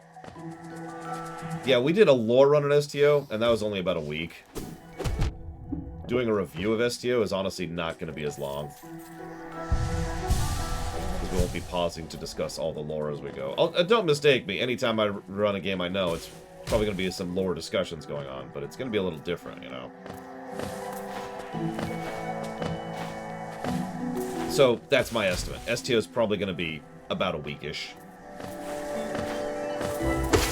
S1: Yeah, we did a lore run on STO, and that was only about a week. Doing a review of STO is honestly not going to be as long. Because we won't be pausing to discuss all the lore as we go. Don't mistake me, anytime I run a game I know, it's probably going to be some lore discussions going on, but it's going to be a little different, you know? So, that's my estimate. STO is probably going to be about a weekish.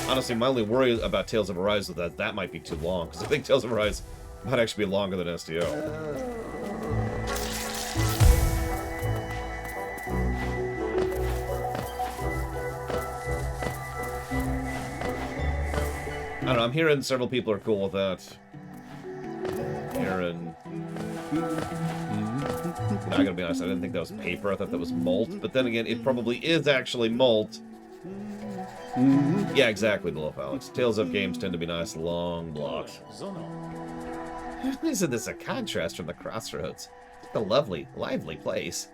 S1: Honestly, my only worry about Tales of Arise is that that might be too long, because I think Tales of Arise might actually be longer than STO. I don't know, I'm hearing several people are cool with that. Hearing... I gotta be honest, I didn't think that was paper, I thought that was malt. But then again, it probably is actually malt. Yeah, exactly, Below Alex. Tales of games tend to be nice, long blocks. Isn't this a contrast from the crossroads? It's a lovely, lively place.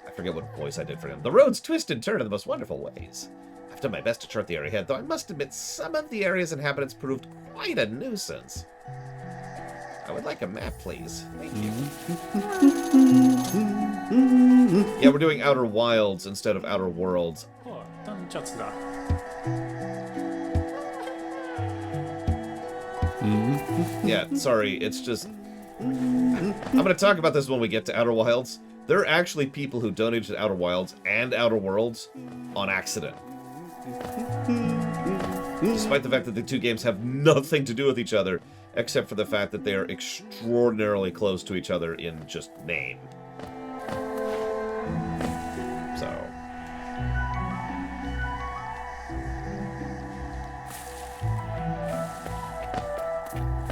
S1: I forget what voice I did for him. The roads twist and turn in the most wonderful ways. I've done my best to chart the area ahead, though I must admit some of the area's inhabitants proved quite a nuisance. I would like a map, please. Thank you. Yeah, we're doing Outer Wilds instead of Outer Worlds. Yeah, sorry, it's just... I'm going to talk about this when we get to Outer Wilds. There are actually people who donated to Outer Wilds and Outer Worlds on accident. Despite the fact that the two games have nothing to do with each other, except for the fact that they are extraordinarily close to each other in just name. So...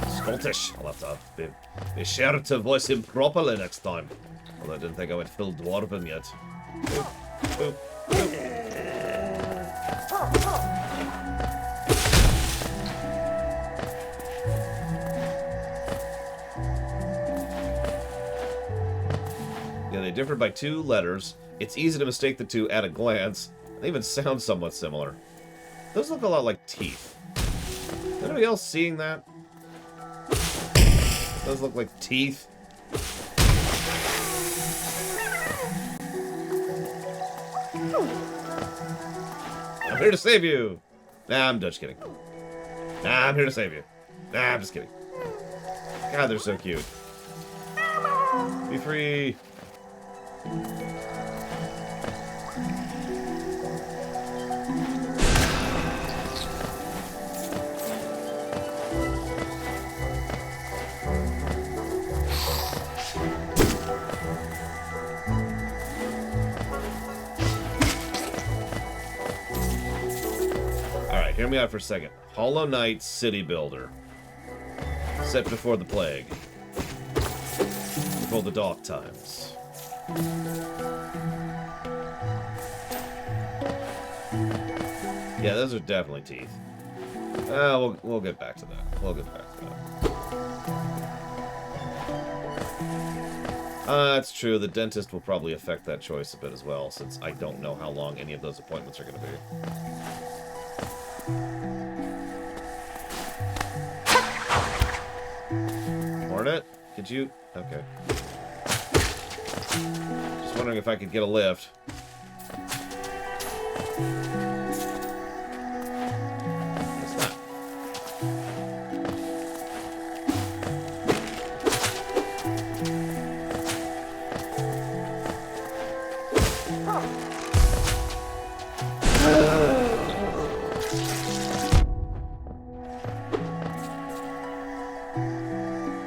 S1: Scottish. I'll have to be sure to voice him properly next time. Although I didn't think I went full dwarven yet. Boop, boop, boop. Yeah, they differ by 2 letters. It's easy to mistake the two at a glance. They even sound somewhat similar. Those look a lot like teeth. Is anybody else seeing that? Those look like teeth. I'm here to save you. Nah, I'm just kidding. Nah, I'm here to save you. Nah, I'm just kidding. God, they're so cute. Be free. Hear me out for a second. Hollow Knight City Builder. Set before the plague. Before the dark times. Yeah, those are definitely teeth. We'll get back to that. We'll get back to that. That's true. The dentist will probably affect that choice a bit as well, since I don't know how long any of those appointments are going to be. Hornet? Could you? Okay. Just wondering if I could get a lift. Guess not.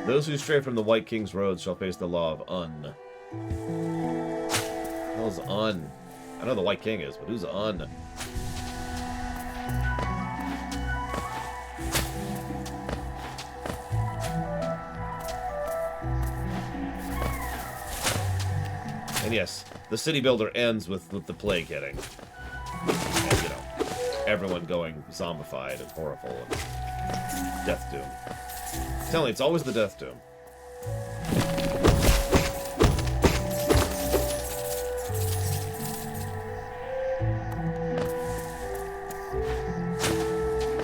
S1: Those who stray from the White King's roads shall face the law of Un. Who's Un? I know the White King is, but who's Un? And yes, the city builder ends with the plague hitting. And, you know, everyone going zombified and horrible and death doom. I'm telling you, it's always the death doom.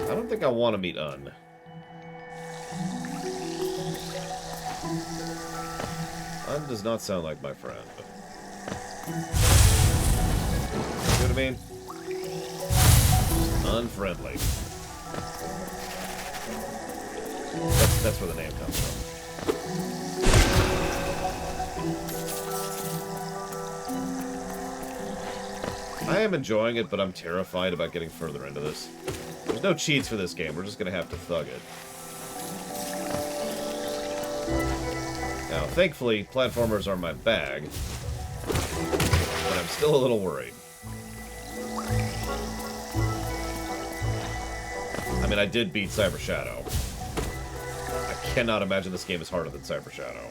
S1: I don't think I want to meet Un. Un does not sound like my friend. See what I mean? Unfriendly. That's where the name comes from. I am enjoying it, but I'm terrified about getting further into this. There's no cheats for this game. We're just going to have to thug it. Now, thankfully, platformers are my bag. But I'm still a little worried. I mean, I did beat Cyber Shadow. I cannot imagine this game is harder than Cyber Shadow.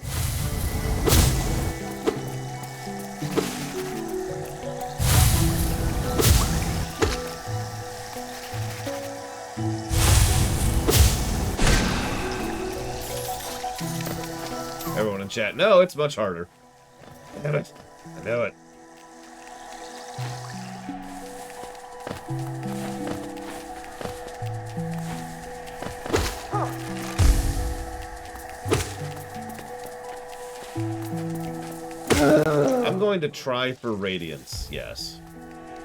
S1: Everyone in chat, no, it's much harder. Damn it. I know it. I'm going to try for Radiance, yes.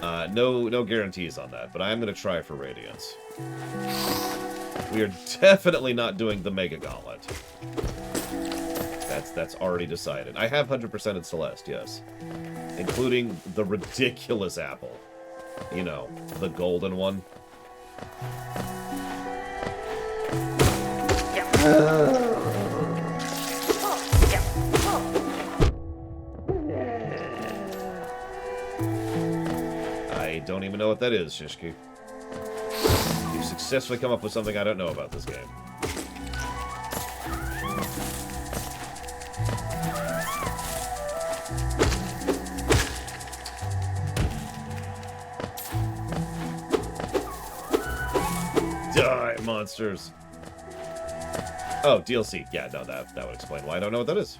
S1: No guarantees on that, but I am going to try for Radiance. We are definitely not doing the Mega Gauntlet. That's already decided. I have 100% in Celeste, yes. Including the ridiculous apple. You know, the golden one. I don't even know what that is, Shishki. You've successfully come up with something I don't know about this game. Die, monsters. Oh, DLC. Yeah, no, that would explain why I don't know what that is.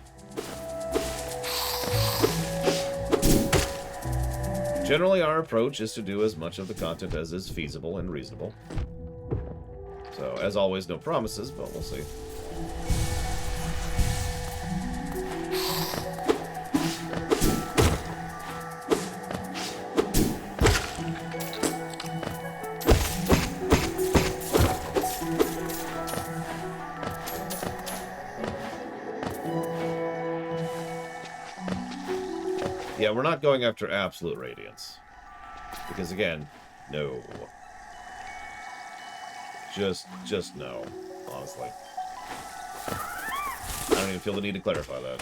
S1: Generally, our approach is to do as much of the content as is feasible and reasonable. So, as always, no promises, but we'll see. Yeah, we're not going after absolute radiance. Because again, no. Just no, honestly. I don't even feel the need to clarify that.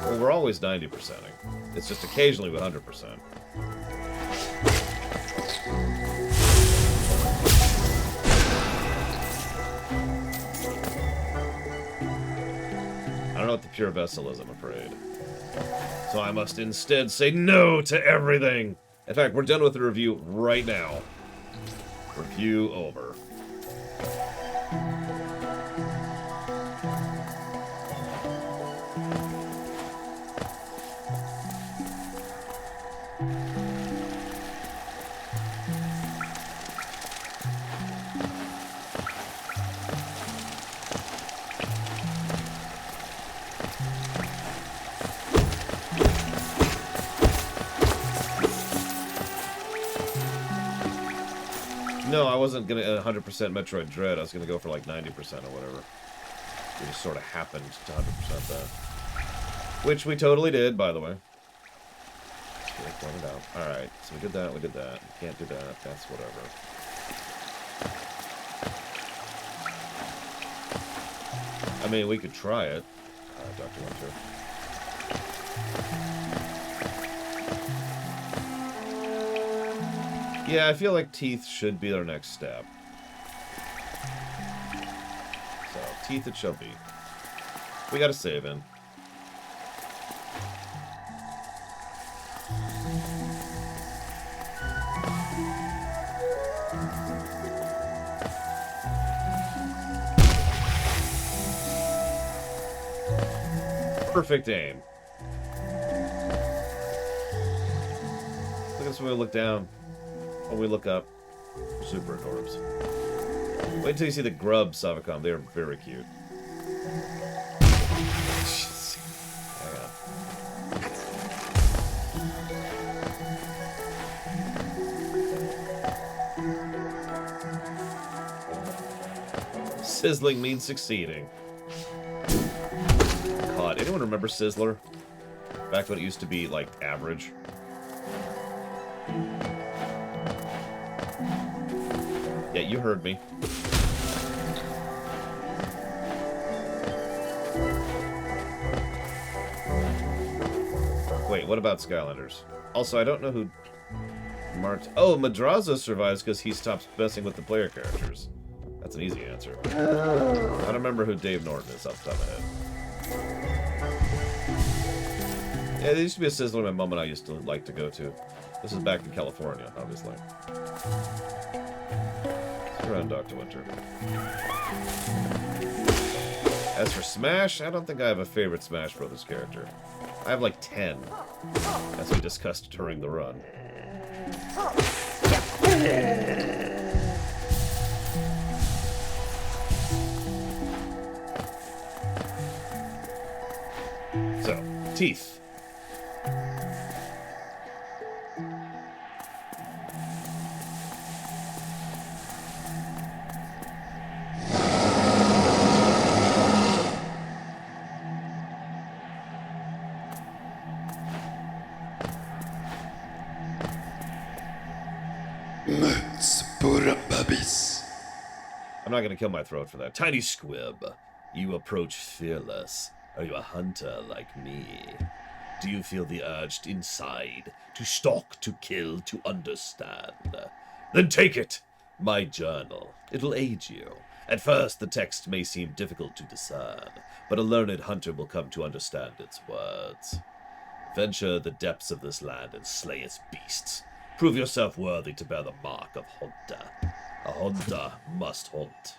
S1: Well, we're always 90%ing. It's just occasionally with 100%. I don't know what the pure vessel is, I'm afraid. So I must instead say no to everything. In fact, we're done with the review right now. Review over. No, I wasn't going to 100% Metroid Dread. I was going to go for like 90% or whatever. We just sort of happened to 100% that. Which we totally did, by the way. Pointed out. Alright, so we did that, we did that. We can't do that, that's whatever. I mean, we could try it. Dr. Winter. Yeah, I feel like teeth should be our next step. So, teeth it shall be. We gotta save in. Perfect aim. Look at us when we look down. When we look up. Super adorbs. Wait until you see the Grub Savicom. They are very cute. Hang on. Sizzling means succeeding. God, anyone remember Sizzler? Back when it used to be, like, average. Yeah, you heard me. Wait, what about Skylanders? Also, I don't know who... Oh, Madraza survives because he stops messing with the player characters. That's an easy answer. I don't remember who Dave Norton is off the top of my head. Yeah, there used to be a Sizzler my mom and I used to like to go to. This is back in California, obviously. Let's go around Dr. Winter. As for Smash, I don't think I have a favorite Smash Brothers character. I have like 10, as we discussed during the run. So, teeth. I'm not gonna kill my throat for that. Tiny Squib, you approach fearless. Are you a hunter like me? Do you feel the urge inside to stalk, to kill, to understand? Then take it! My journal. It'll aid you. At first, the text may seem difficult to discern, but a learned hunter will come to understand its words. Venture the depths of this land and slay its beasts. Prove yourself worthy to bear the mark of Hunter. A hunter must hunt.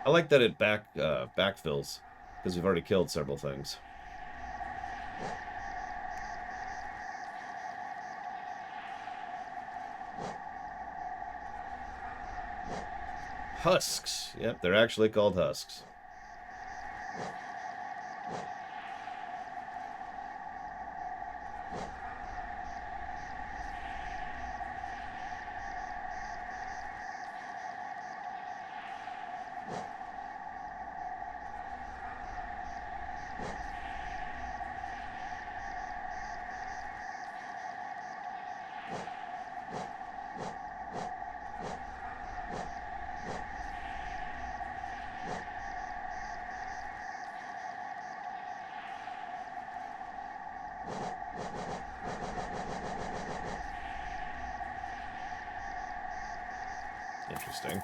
S1: I like that it backfills, because we've already killed several things. Husks. Yep, they're actually called husks. Interesting.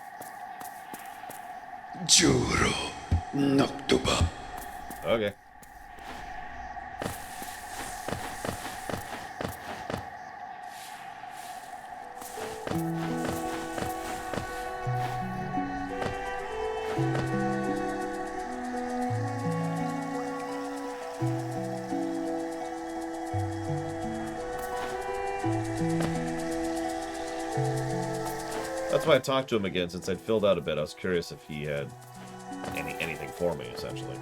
S4: Juro Noctuba.
S1: Okay. That's why I talked to him again, since I'd filled out a bit. I was curious if he had anything for me, essentially.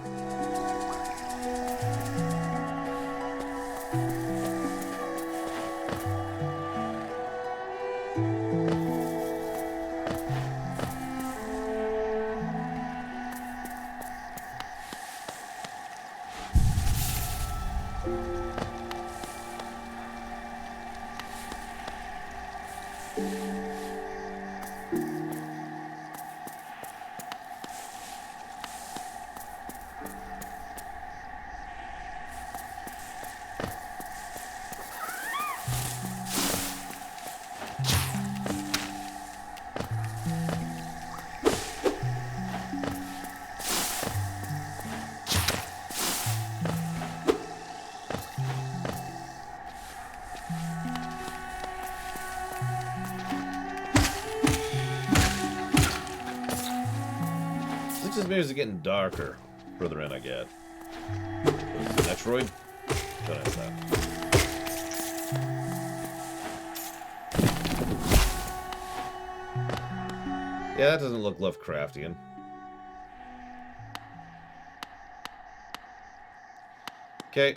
S1: This just means it's getting darker further in I get. Metroid? Don't ask that. Yeah, that doesn't look Lovecraftian. Okay.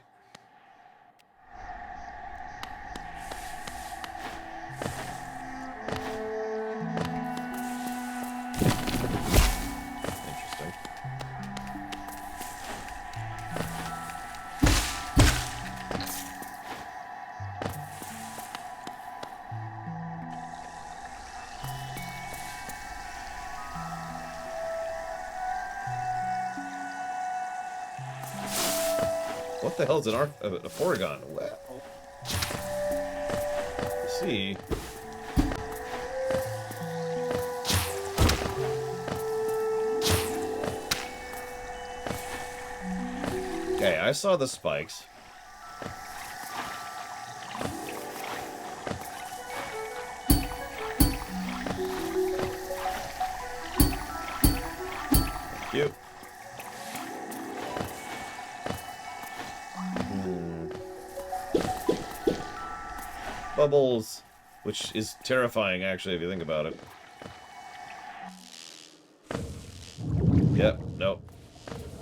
S1: Interesting. What the hell is a Porygon? Well, let's see. Okay, I saw the spikes. Thank you. Bubbles, which is terrifying, actually, if you think about it. Yep, nope.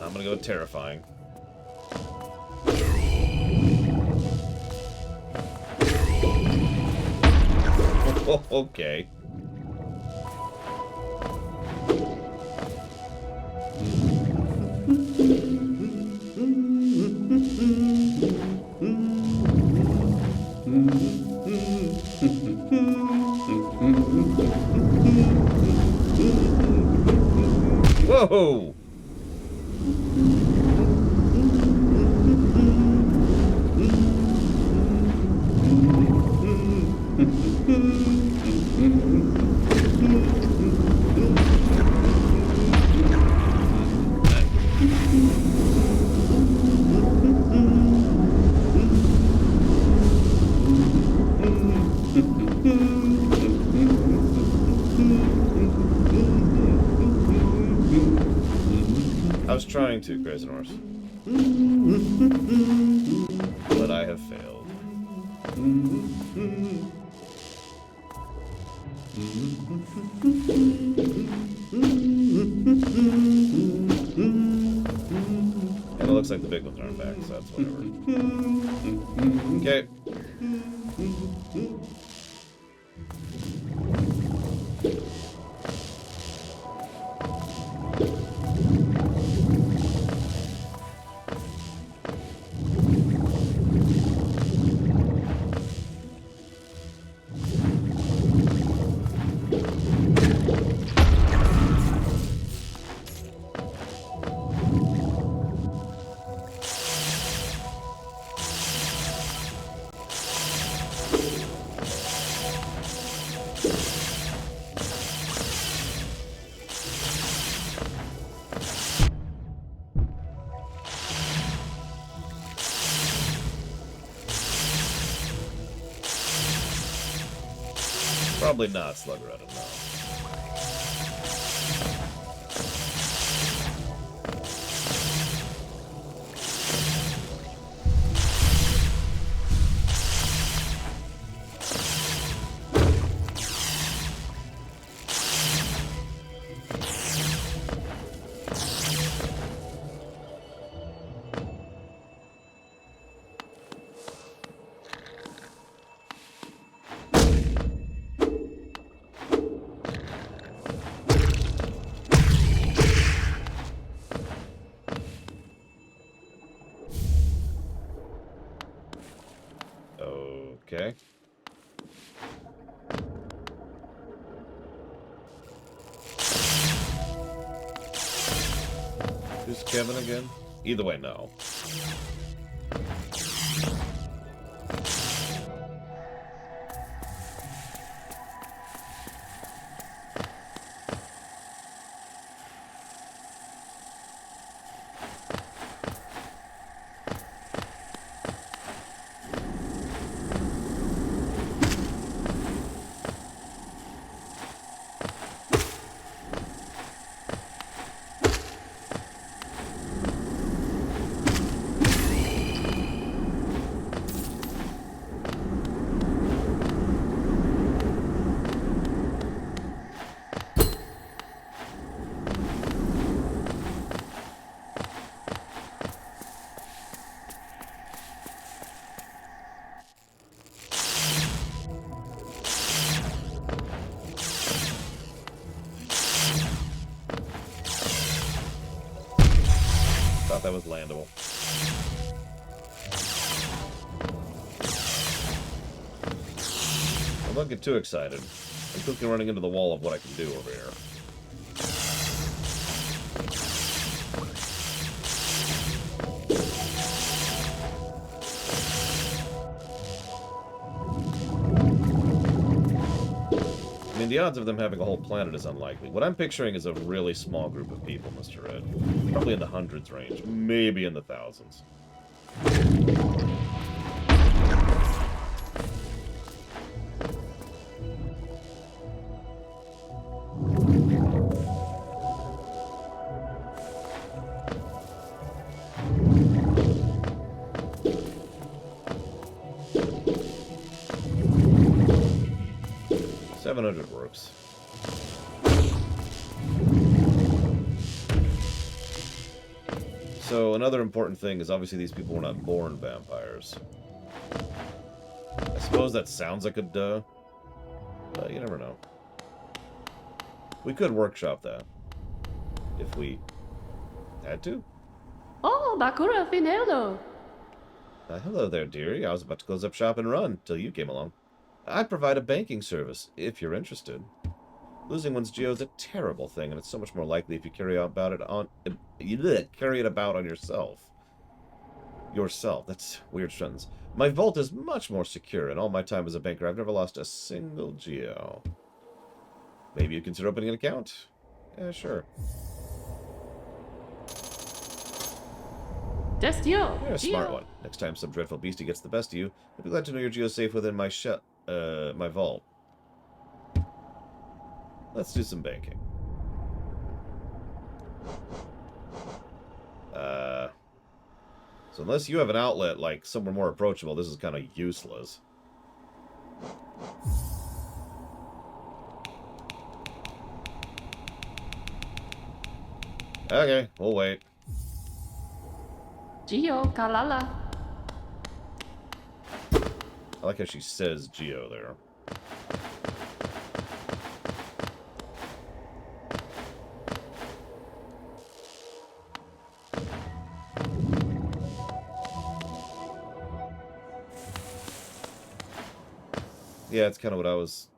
S1: I'm gonna go terrifying. Oh, okay. Whoa! I was trying to, Crazy Horse. But I have failed. And it looks like the big ones aren't back, so that's whatever. Okay. Probably not Slugger, I don't know. Okay. Who's Kevin again? Either way, no. Thought that was landable. Well, don't get too excited. I'm quickly running into the wall of what I can do over here. I mean, the odds of them having a whole planet is unlikely. What I'm picturing is a really small group of people, Mr. Red. Probably in the hundreds range. Maybe in the thousands. 700 works. So another important thing is obviously these people were not born vampires. I suppose that sounds like a duh, but you never know. We could workshop that if we had to.
S5: Oh, Bakura Finello.
S1: Hello there, dearie. I was about to close up shop and run till you came along. I provide a banking service, if you're interested. Losing one's geo is a terrible thing, and it's so much more likely if you carry it about on yourself. That's weird sentence. My vault is much more secure. In all my time as a banker, I've never lost a single geo. Maybe you consider opening an account? Yeah, sure.
S5: Just you.
S1: You're a smart one. Next time some dreadful beastie gets the best of you, I'd be glad to know your geo's safe within my my vault. Let's do some banking. So unless you have an outlet, like, somewhere more approachable, this is kind of useless. Okay, we'll wait.
S5: Geo Kalala.
S1: I like how she says Geo there. Yeah, it's kind of what I was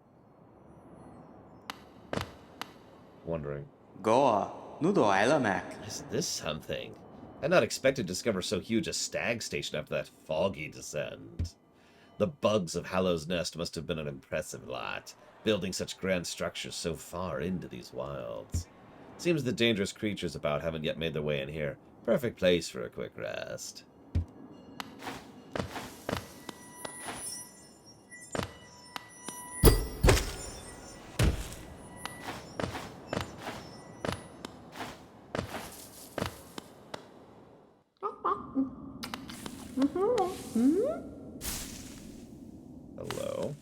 S1: wondering.
S6: Goa, Nudo Isla Mac.
S1: Isn't this something? I'd not expected to discover so huge a stag station after that foggy descent. The bugs of Hallow's Nest must have been an impressive lot, building such grand structures so far into these wilds. Seems the dangerous creatures about haven't yet made their way in here. Perfect place for a quick rest. Hello.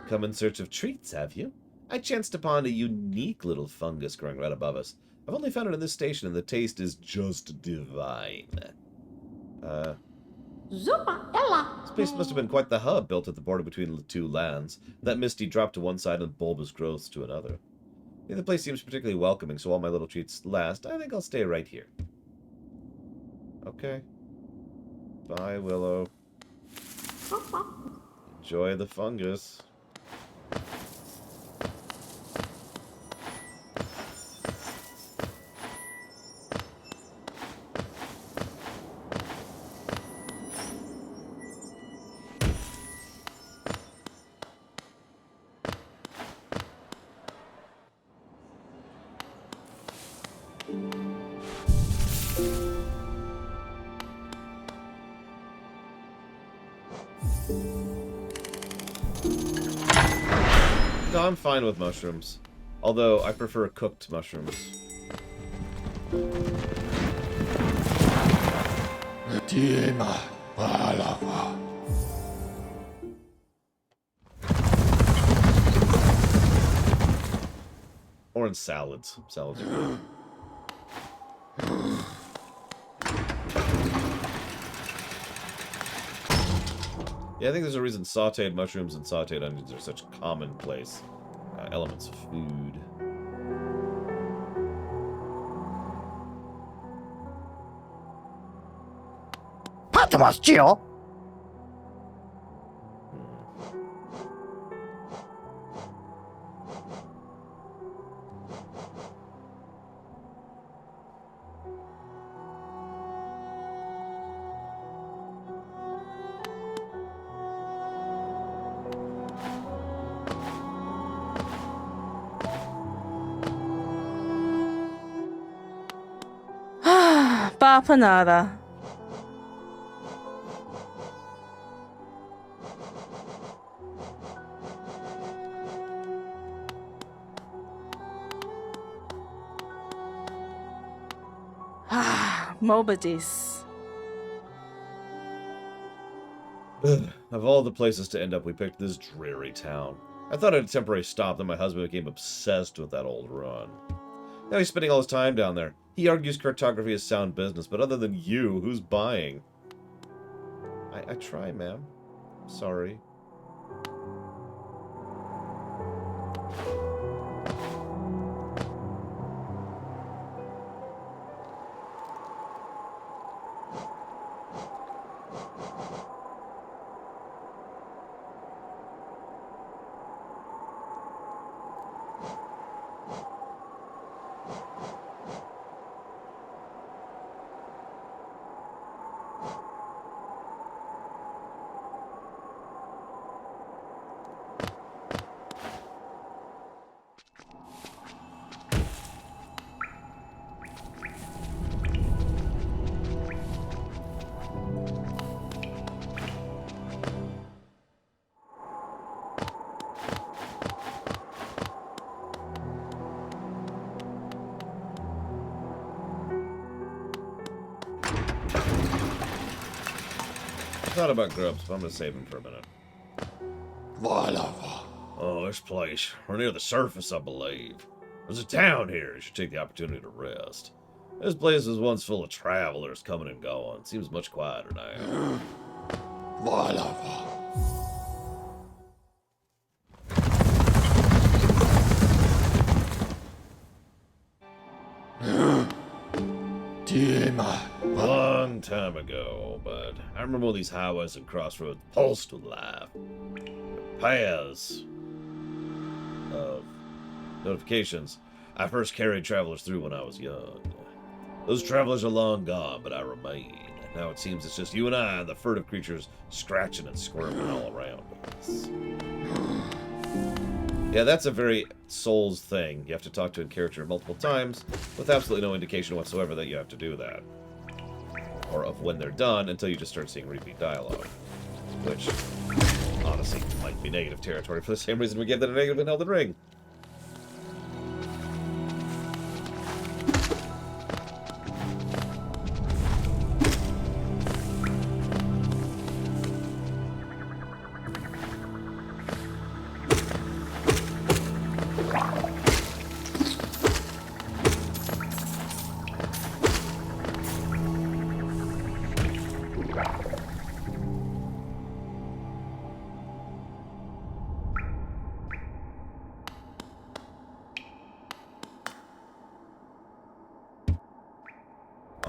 S1: Come in search of treats, have you? I chanced upon a unique little fungus growing right above us. I've only found it in this station, and the taste is just divine. This place must have been quite the hub, built at the border between the two lands. That misty drop to one side and bulbous growths to another. The place seems particularly welcoming, so while my little treats last, I think I'll stay right here. Okay. Bye, Willow. Enjoy the fungus. No, I'm fine with mushrooms. Although, I prefer cooked mushrooms. Or in salads. Salads are good. Yeah, I think there's a reason sauteed mushrooms and sauteed onions are such commonplace elements of food.
S7: ってますよ。
S3: Papa nada. Mobadis.
S1: Of all the places to end up, we picked this dreary town. I thought I'd temporarily stop, then my husband became obsessed with that old run. Now he's spending all his time down there. He argues cartography is sound business, but other than you, who's buying? I try, ma'am. Sorry. I thought about Grubs, but I'm gonna save him for a minute. Oh, this place. We're near the surface, I believe. There's a town here. You should take the opportunity to rest. This place was once full of travelers coming and going. Seems much quieter now. Long time ago, but I remember when these highways and crossroads pulsed with life. Paths of notifications I first carried travelers through when I was young. Those travelers are long gone, but I remain. Now it seems it's just you and I and the furtive creatures scratching and squirming all around us. Yeah, that's a very Souls thing. You have to talk to a character multiple times with absolutely no indication whatsoever that you have to do that. Or of when they're done until you just start seeing repeat dialogue. Which, honestly, might be negative territory for the same reason we gave that a negative in Elden Ring.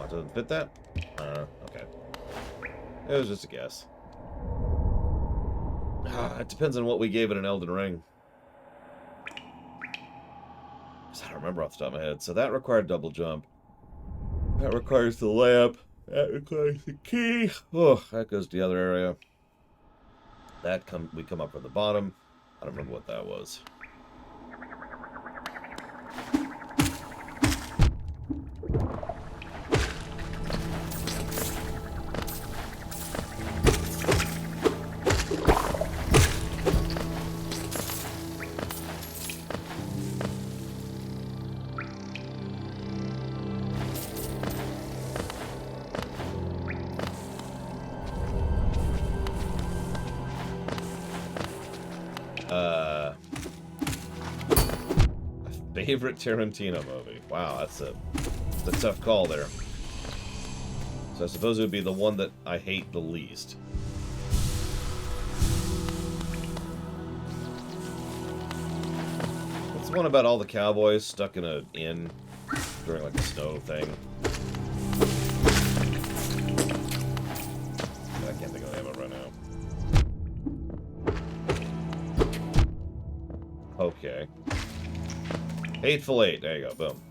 S1: Doesn't fit that? Okay. It was just a guess. It depends on what we gave it in Elden Ring. I don't remember off the top of my head. So that required double jump. That requires the lamp. That requires the key. Oh, that goes to the other area. We come up from the bottom. I don't remember what that was. Favorite Tarantino movie. Wow, that's a tough call there. So I suppose it would be the one that I hate the least. It's the one about all the cowboys stuck in an inn during like a snow thing. Okay. Hateful Eight. There you go. Boom.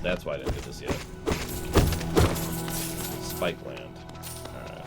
S1: That's why I didn't do this yet. Spike Land. Alright.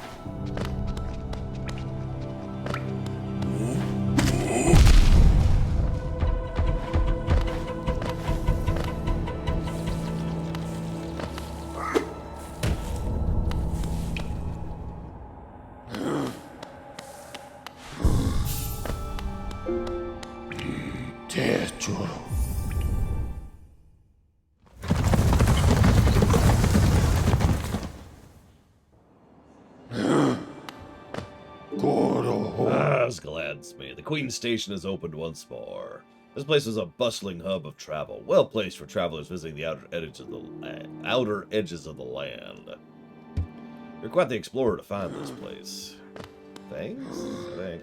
S1: Glads me. The Queen's Station is opened once more. This place is a bustling hub of travel, well placed for travelers visiting the outer edges of the land. You're quite the explorer to find this place. Thanks, I think.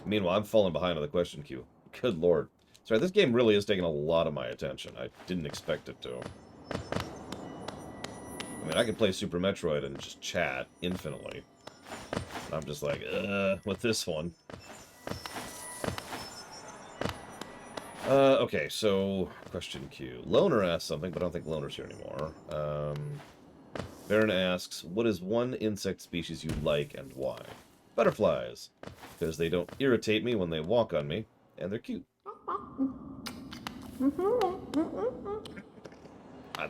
S1: Meanwhile, I'm falling behind on the question queue. Good lord. Sorry, this game really is taking a lot of my attention. I didn't expect it to. I mean, I could play Super Metroid and just chat infinitely. And I'm just like, with this one. Okay, so, question queue. Loner asks something, but I don't think Loner's here anymore. Baron asks, what is one insect species you like and why? Butterflies. Because they don't irritate me when they walk on me, and they're cute.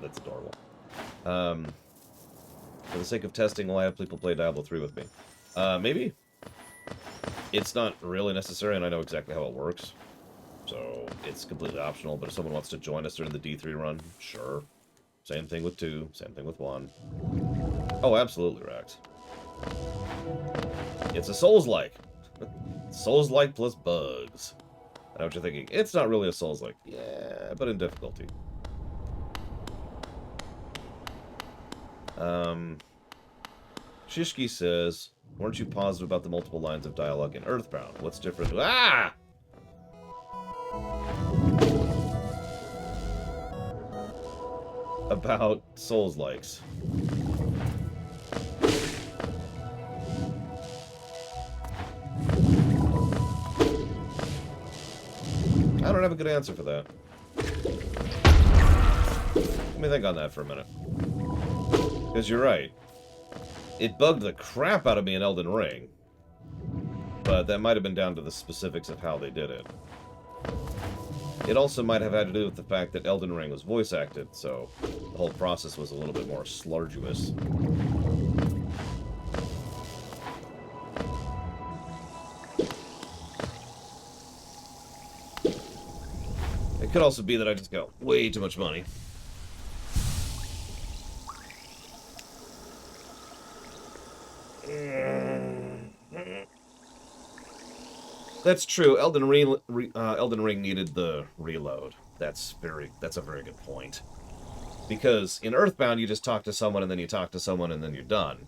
S1: That's adorable. For the sake of testing, will I have people play Diablo 3 with me? Maybe. It's not really necessary, and I know exactly how it works. So, it's completely optional, but if someone wants to join us during the D3 run, sure. Same thing with 2, same thing with 1. Oh, absolutely, Rex. It's a Souls-like. Souls-like plus bugs. I know what you're thinking. It's not really a Souls-like. Yeah, but in difficulty. Shishki says, weren't you positive about the multiple lines of dialogue in Earthbound? What's different? Ah! About Souls-likes. I don't have a good answer for that. Let me think on that for a minute. Because you're right. It bugged the crap out of me in Elden Ring. But that might have been down to the specifics of how they did it. It also might have had to do with the fact that Elden Ring was voice acted, so the whole process was a little bit more slarduous. It could also be that I just got way too much money. That's true. Elden Ring needed the reload. That's a very good point. Because in Earthbound, you just talk to someone, and then you talk to someone, and then you're done.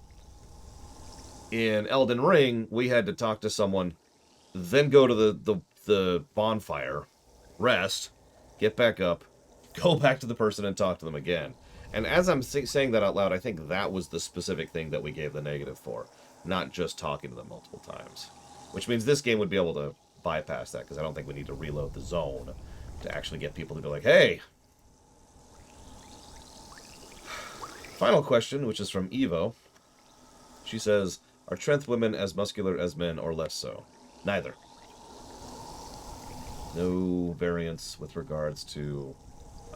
S1: In Elden Ring, we had to talk to someone, then go to the bonfire, rest, get back up, go back to the person and talk to them again. And as I'm saying that out loud, I think that was the specific thing that we gave the negative for, not just talking to them multiple times. Which means this game would be able to bypass that, because I don't think we need to reload the zone to actually get people to be like, hey! Final question, which is from Evo. She says, are Trenth women as muscular as men or less so? Neither. No variance with regards to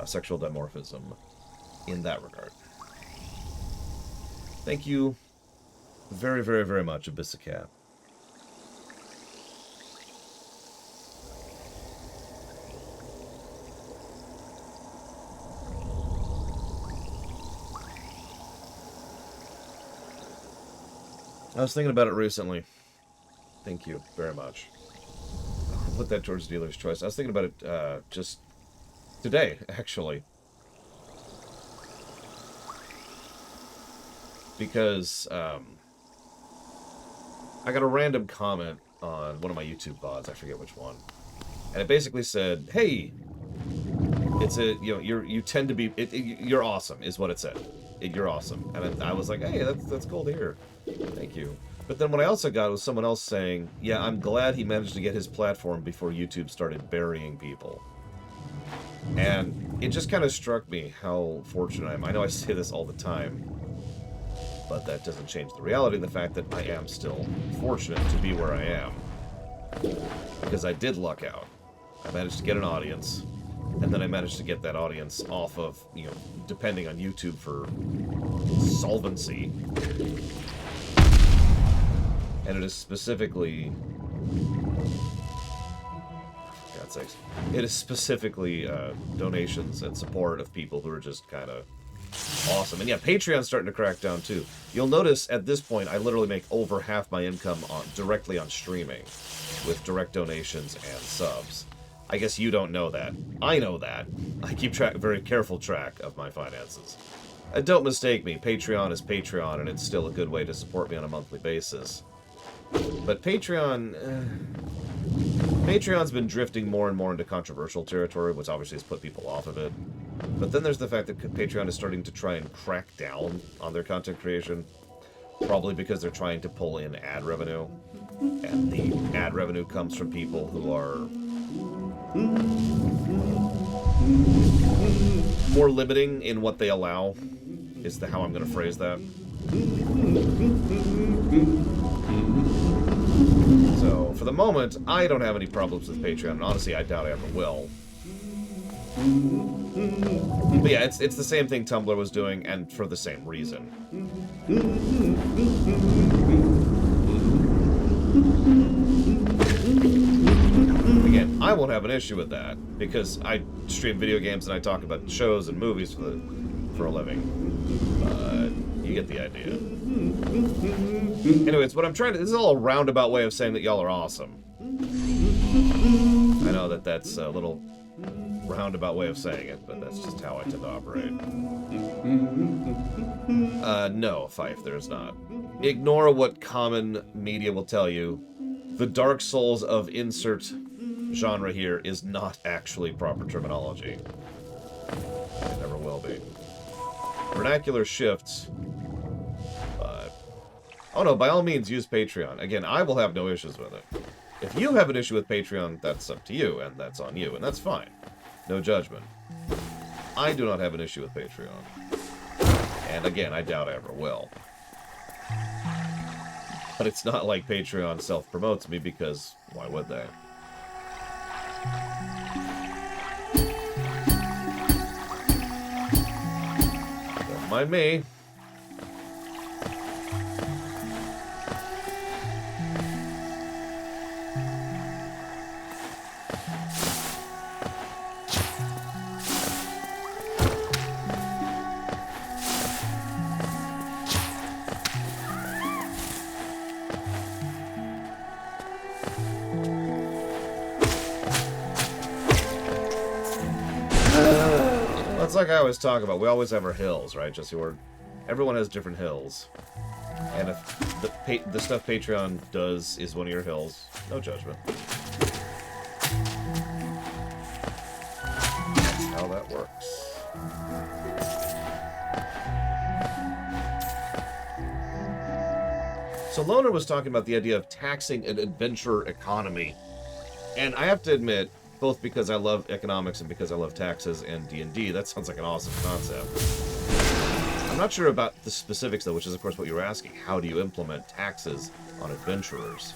S1: sexual dimorphism in that regard. Thank you very, very, very much, Abyssacat. I was thinking about it recently. Thank you very much. I'll put that towards dealer's choice. I was thinking about it just today, actually. Because I got a random comment on one of my YouTube VODs, I forget which one. And it basically said, hey, it's a, you know, you tend to be, you're awesome, is what it said. You're awesome. And I was like, hey, that's cool to hear. Thank you. But then what I also got was someone else saying, yeah, I'm glad he managed to get his platform before YouTube started burying people. And it just kind of struck me how fortunate I am. I know I say this all the time, but that doesn't change the reality of the fact that I am still fortunate to be where I am. Because I did luck out. I managed to get an audience, and then I managed to get that audience off of, you know, depending on YouTube for solvency. And it is specifically... for God's sakes. It is specifically donations and support of people who are just kind of awesome. And yeah, Patreon's starting to crack down too. You'll notice at this point, I literally make over half my income directly on streaming, with direct donations and subs. I guess you don't know that. I know that. I keep very careful track of my finances. And don't mistake me, Patreon is Patreon, and it's still a good way to support me on a monthly basis. But Patreon's been drifting more and more into controversial territory, which obviously has put people off of it. But then there's the fact that Patreon is starting to try and crack down on their content creation, probably because they're trying to pull in ad revenue. And the ad revenue comes from people who are more limiting in what they allow, is how I'm going to phrase that. So, for the moment, I don't have any problems with Patreon, and honestly, I doubt I ever will. But yeah, it's the same thing Tumblr was doing, and for the same reason. Again, I won't have an issue with that, because I stream video games and I talk about shows and movies for a living. But you get the idea. Anyways, what I'm trying to... This is all a roundabout way of saying that y'all are awesome. I know that that's a little roundabout way of saying it, but that's just how I tend to operate. No, Fife, there's not. Ignore what common media will tell you. The Dark Souls of insert genre here is not actually proper terminology. It never will be. Vernacular shifts, but... Oh no, by all means use Patreon. Again, I will have no issues with it. If you have an issue with Patreon, that's up to you, and that's on you, and that's fine. No judgment. I do not have an issue with Patreon. And again, I doubt I ever will. But it's not like Patreon self-promotes me, because why would they? Don't mind me. It's like I always talk about, we always have our hills, right? Just everyone has different hills. And if the stuff Patreon does is one of your hills, no judgment. That's how that works. So Loner was talking about the idea of taxing an adventure economy. And I have to admit, both because I love economics and because I love taxes and D&D, that sounds like an awesome concept. I'm not sure about the specifics, though, which is, of course, what you were asking. How do you implement taxes on adventurers?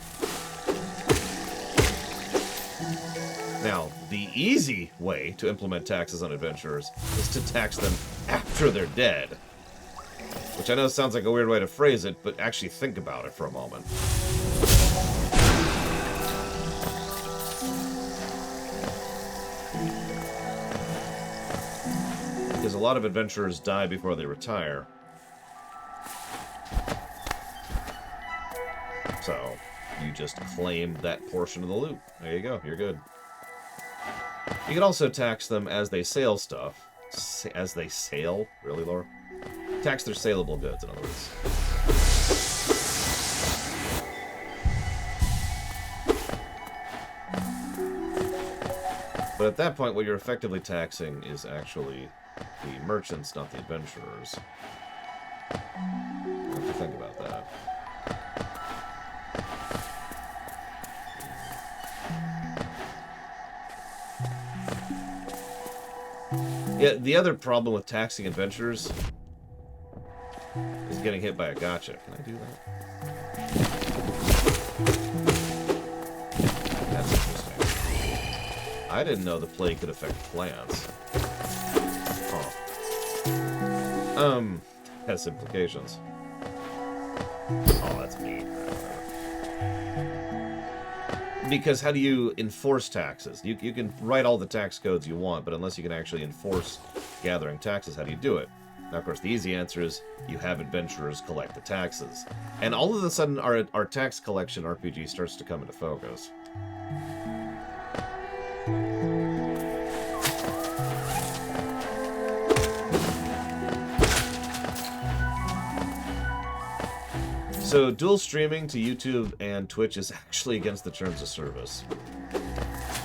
S1: Now, the easy way to implement taxes on adventurers is to tax them after they're dead. Which I know sounds like a weird way to phrase it, but actually think about it for a moment. Because a lot of adventurers die before they retire. you just claim that portion of the loot. There you go. You're good. You can also tax them as they sell stuff. As they sale? Really, Laura? Tax their saleable goods, in other words. But at that point, what you're effectively taxing is actually the merchants, not the adventurers. You have to think about that. Yeah, the other problem with taxing adventurers is getting hit by a gotcha. Can I do that? That's interesting. I didn't know the plague could affect plants. Huh. Has implications. Oh, that's mean. Because how do you enforce taxes? You can write all the tax codes you want, but unless you can actually enforce gathering taxes, how do you do it? Now, of course, the easy answer is you have adventurers collect the taxes. And all of a sudden, our tax collection RPG starts to come into focus. So, dual streaming to YouTube and Twitch is actually against the terms of service.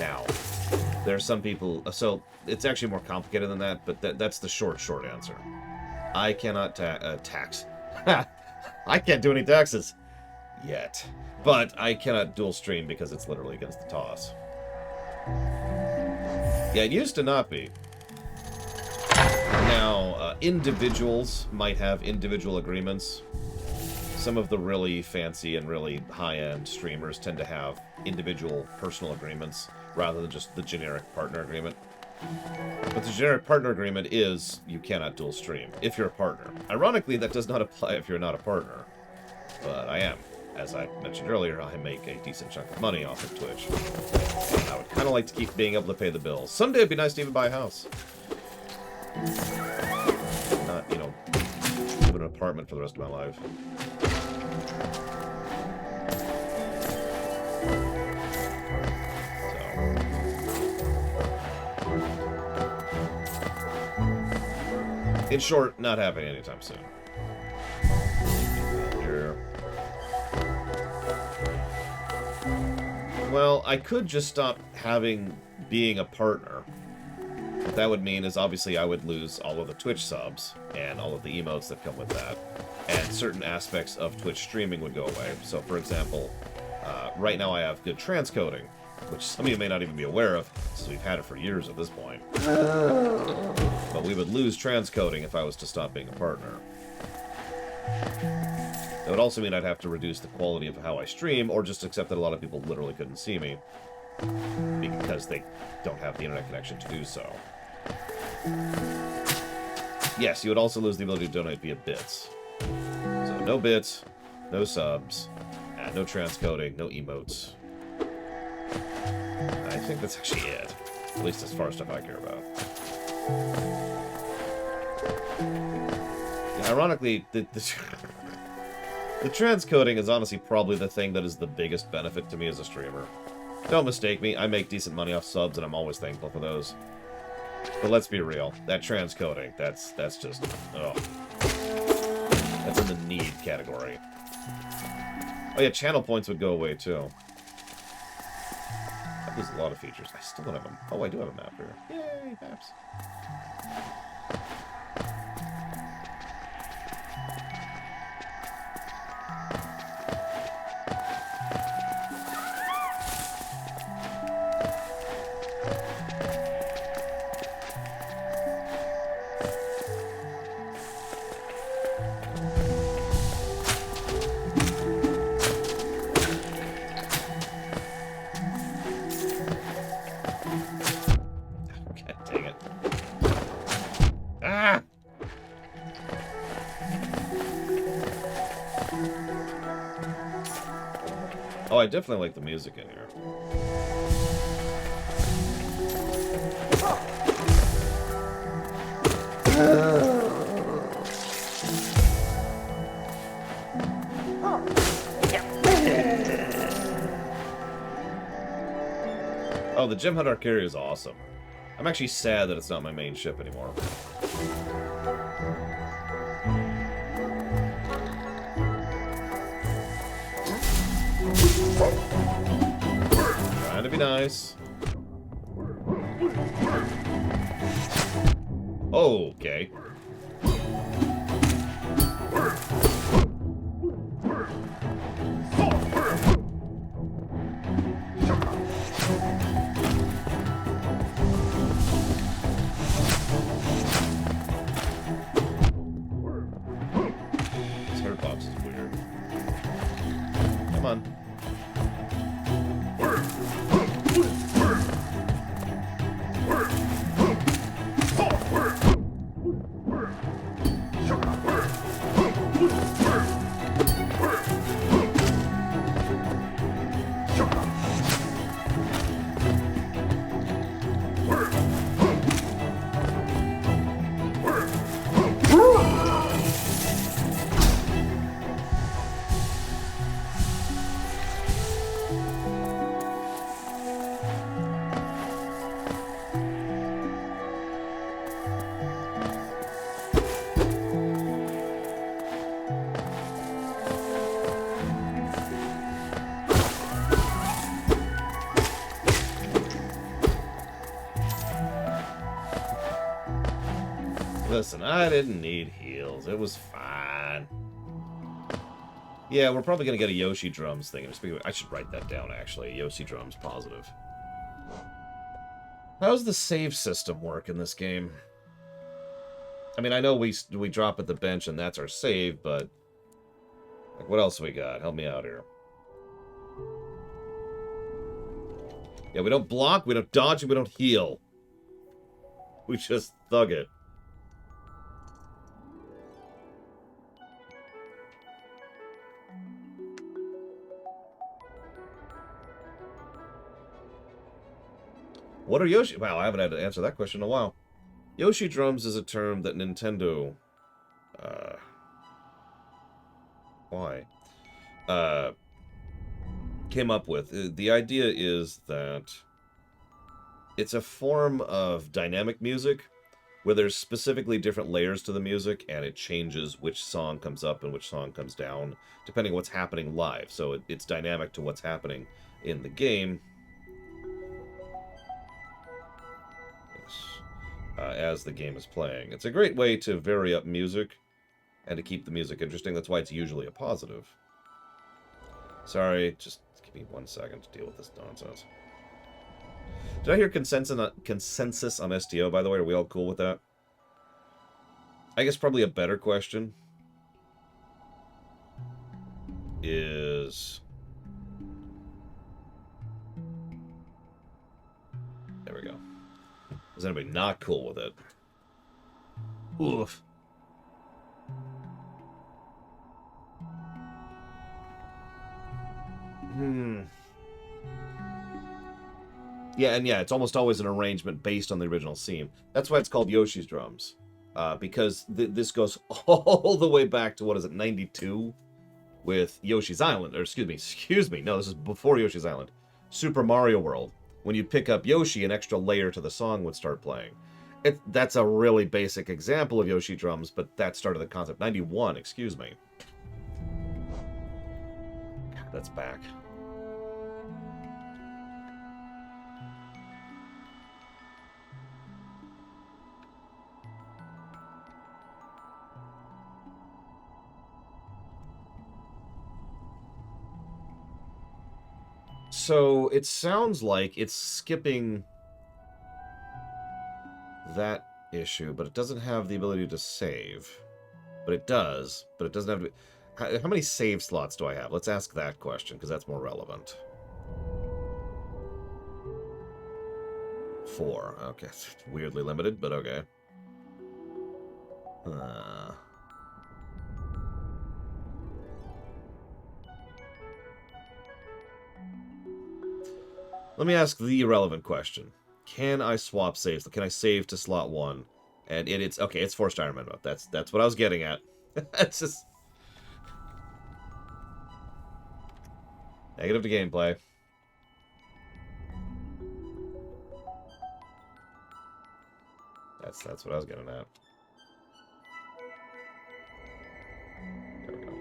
S1: Now, there are some people... So, it's actually more complicated than that, but that's the short answer. I cannot tax. I can't do any taxes. Yet. But I cannot dual stream because it's literally against the toss. Yeah, it used to not be. Now, individuals might have individual agreements. Some of the really fancy and really high-end streamers tend to have individual personal agreements rather than just the generic partner agreement. But the generic partner agreement is you cannot dual stream if you're a partner. Ironically, that does not apply if you're not a partner. But I am. As I mentioned earlier, I make a decent chunk of money off of Twitch. And I would kind of like to keep being able to pay the bills. Someday it'd be nice to even buy a house. Not, you know, live in an apartment for the rest of my life. In short, not happening anytime soon. Here. Well, I could just stop being a partner. What that would mean is obviously I would lose all of the Twitch subs and all of the emotes that come with that. And certain aspects of Twitch streaming would go away. So, for example, right now I have good transcoding, which some of you may not even be aware of, since we've had it for years at this point. But we would lose transcoding if I was to stop being a partner. That would also mean I'd have to reduce the quality of how I stream, or just accept that a lot of people literally couldn't see me, because they don't have the internet connection to do so. Yes, you would also lose the ability to donate via bits. So no bits, no subs, no transcoding, no emotes. I think that's actually it. At least as far as stuff I care about. Yeah, ironically, the transcoding is honestly probably the thing that is the biggest benefit to me as a streamer. Don't mistake me, I make decent money off subs and I'm always thankful for those. But let's be real, that transcoding, that's just, ugh. That's in the need category. Oh yeah, channel points would go away too. There's a lot of features. I still don't have them. Oh, I do have a map here. Yay, maps. Oh, I definitely like the music in here. Oh, the Gem Hunter carrier is awesome. I'm actually sad that it's not my main ship anymore. Trying to be nice. Okay. This hurt box is weird. Come on. Listen, I didn't need heals. It was fine. Yeah, we're probably going to get a Yoshi drums thing. I should write that down, actually. Yoshi drums positive. How's the save system work in this game? I mean, I know we drop at the bench and that's our save, but... like, what else we got? Help me out here. Yeah, we don't block, we don't dodge, and we don't heal. We just thug it. What are Yoshi... wow, I haven't had to answer that question in a while. Yoshi drums is a term that Nintendo... why? Came up with. The idea is that it's a form of dynamic music where there's specifically different layers to the music, and it changes which song comes up and which song comes down, depending on what's happening live. So it's dynamic to what's happening in the game. As the game is playing. It's a great way to vary up music and to keep the music interesting. That's why it's usually a positive. Sorry, just give me 1 second to deal with this nonsense. Did I hear consensus on STO, by the way? Are we all cool with that? I guess probably a better question is... there we go. Is anybody not cool with it? Oof. Yeah, and yeah, it's almost always an arrangement based on the original theme. That's why it's called Yoshi's Drums. Because this goes all the way back to, what is it, 92? With Yoshi's Island. Or excuse me. No, this is before Yoshi's Island. Super Mario World. When you'd pick up Yoshi, an extra layer to the song would start playing. That's a really basic example of Yoshi drums, but that started the concept. 91, excuse me. God, that's back. So it sounds like it's skipping that issue, but it doesn't have the ability to save. But it does, but it doesn't have to... How many save slots do I have? Let's ask that question, because that's more relevant. 4. Okay, it's weirdly limited, but okay. Let me ask the relevant question. Can I swap saves? Can I save to slot 1? And it's... okay, it's forced Iron Man mode. That's what I was getting at. It's just... negative to gameplay. That's what I was getting at. There we go.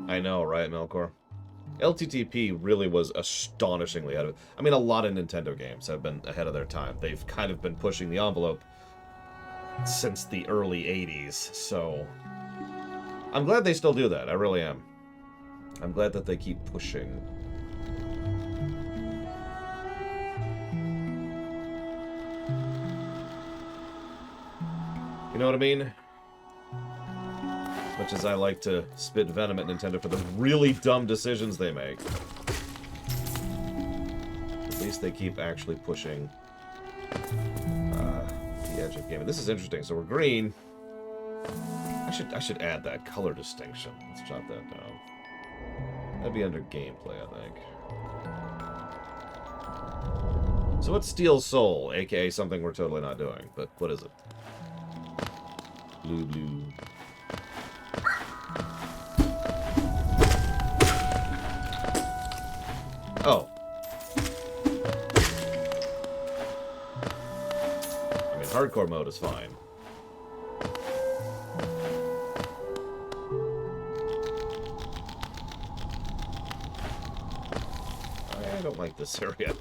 S1: I know, right, Melkor? LTTP really was astonishingly ahead of it. I mean, a lot of Nintendo games have been ahead of their time. They've kind of been pushing the envelope since the early 80s, so I'm glad they still do that. I really am. I'm glad that they keep pushing. You know what I mean? As much as I like to spit venom at Nintendo for the really dumb decisions they make, at least they keep actually pushing the edge of gaming. This is interesting. So we're green. I should add that color distinction. Let's jot that down. That'd be under gameplay, I think. So what's Steel Soul, aka something we're totally not doing? But what is it? Blue, blue. Oh. I mean, hardcore mode is fine. I don't like this area.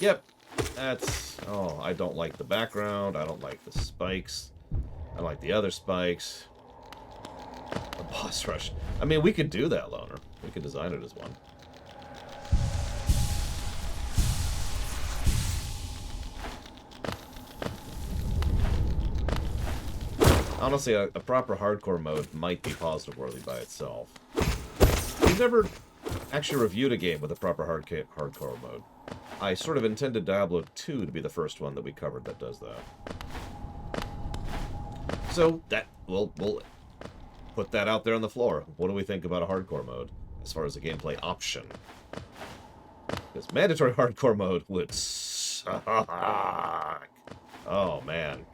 S1: Yep. That's... Oh, I don't like the background. I don't like the spikes. I don't like the other spikes. The boss rush. I mean, we could do that, Loner. We could design it as one. Honestly, a proper hardcore mode might be positive worthy by itself. We've never actually reviewed a game with a proper hardcore mode. I sort of intended Diablo 2 to be the first one that we covered that does that. So, that we'll put that out there on the floor. What do we think about a hardcore mode as far as a gameplay option? Because mandatory hardcore mode would suck. Oh, man.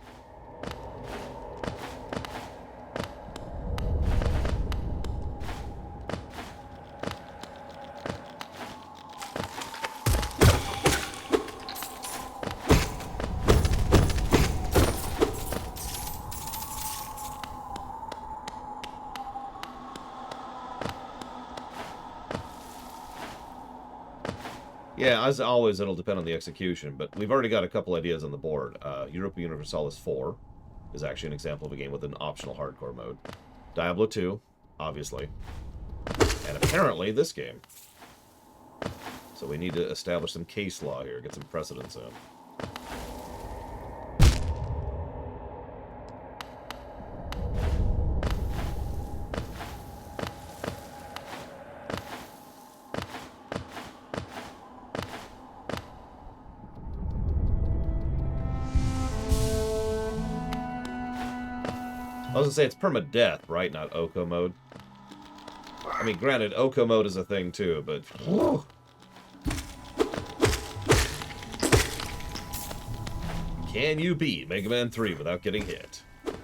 S1: Yeah, as always, it'll depend on the execution, but we've already got a couple ideas on the board. Europa Universalis 4 is actually an example of a game with an optional hardcore mode. Diablo 2, obviously. And apparently this game. So we need to establish some case law here, get some precedents in. I was gonna say it's permadeath, right? Not Oko mode. I mean, granted, Oko mode is a thing too, but... Whew. Can you beat Mega Man 3 without getting hit? You should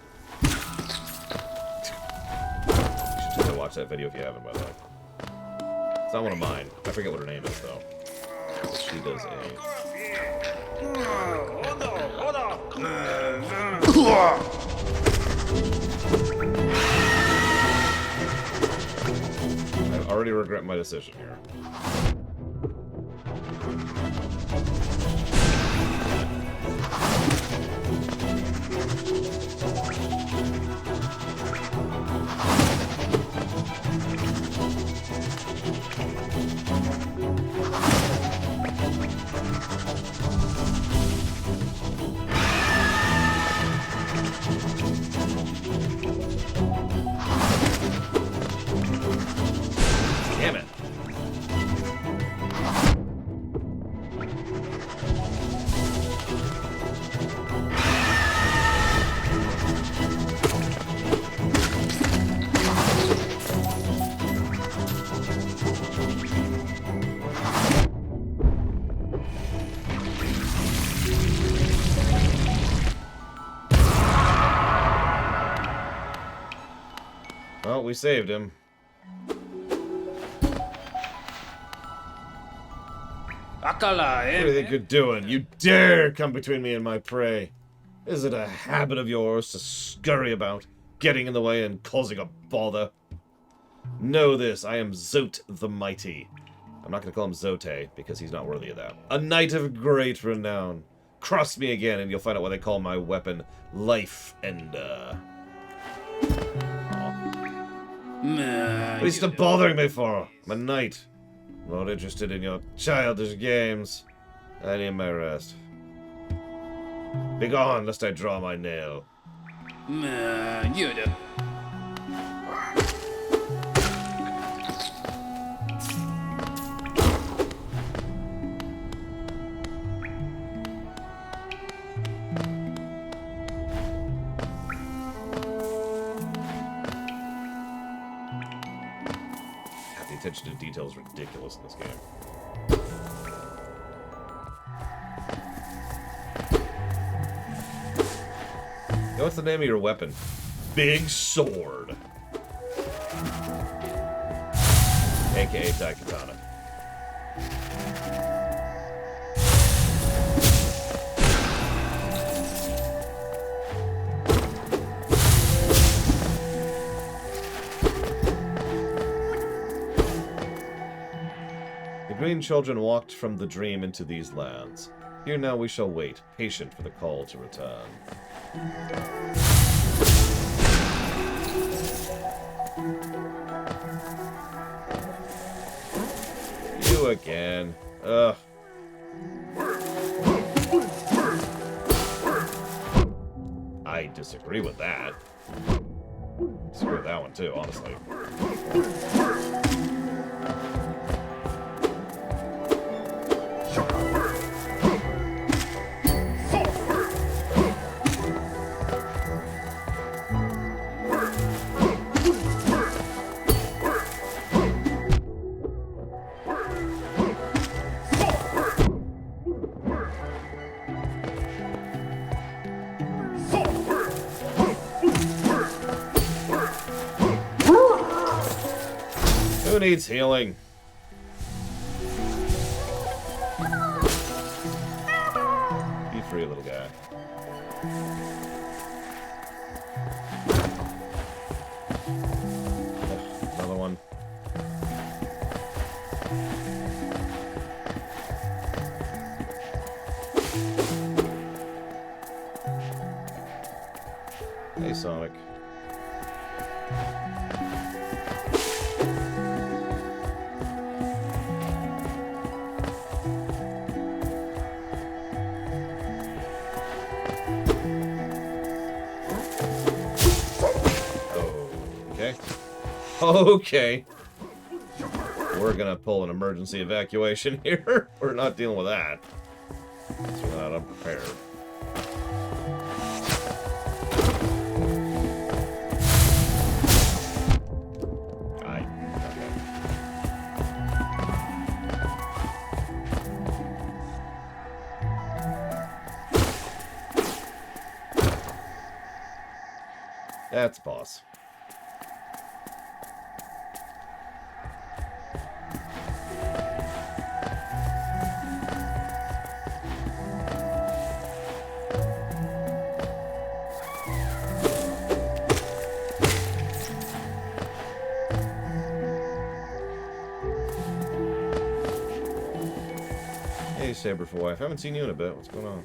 S1: totally watch that video if you haven't, by the way. It's not one of mine. I forget what her name is, though. She does a... I already regret my decision here. Well, we saved him. What do you think you're doing? You dare come between me and my prey. Is it a habit of yours to scurry about, getting in the way and causing a bother? Know this, I am Zote the Mighty. I'm not going to call him Zote, because he's not worthy of that. A knight of great renown. Cross me again, and you'll find out what they call my weapon. Life Ender. What are you still bothering me for? I'm a knight. Not interested in your childish games. I need my rest. Begone, lest I draw my nail. Attention to detail is ridiculous in this game. What's the name of your weapon? Big Sword. AKA Daikatana. The green children walked from the dream into these lands. Here now we shall wait, patient for the call to return. You again. Ugh. I disagree with that. Disagree with that one too, honestly. Who needs healing? Be free, little guy. Another one. Hey, Sonic. Okay. We're gonna pull an emergency evacuation here. We're not dealing with that. We're not unprepared. Okay. That's boss. Saber for wife. I haven't seen you in a bit. What's going on?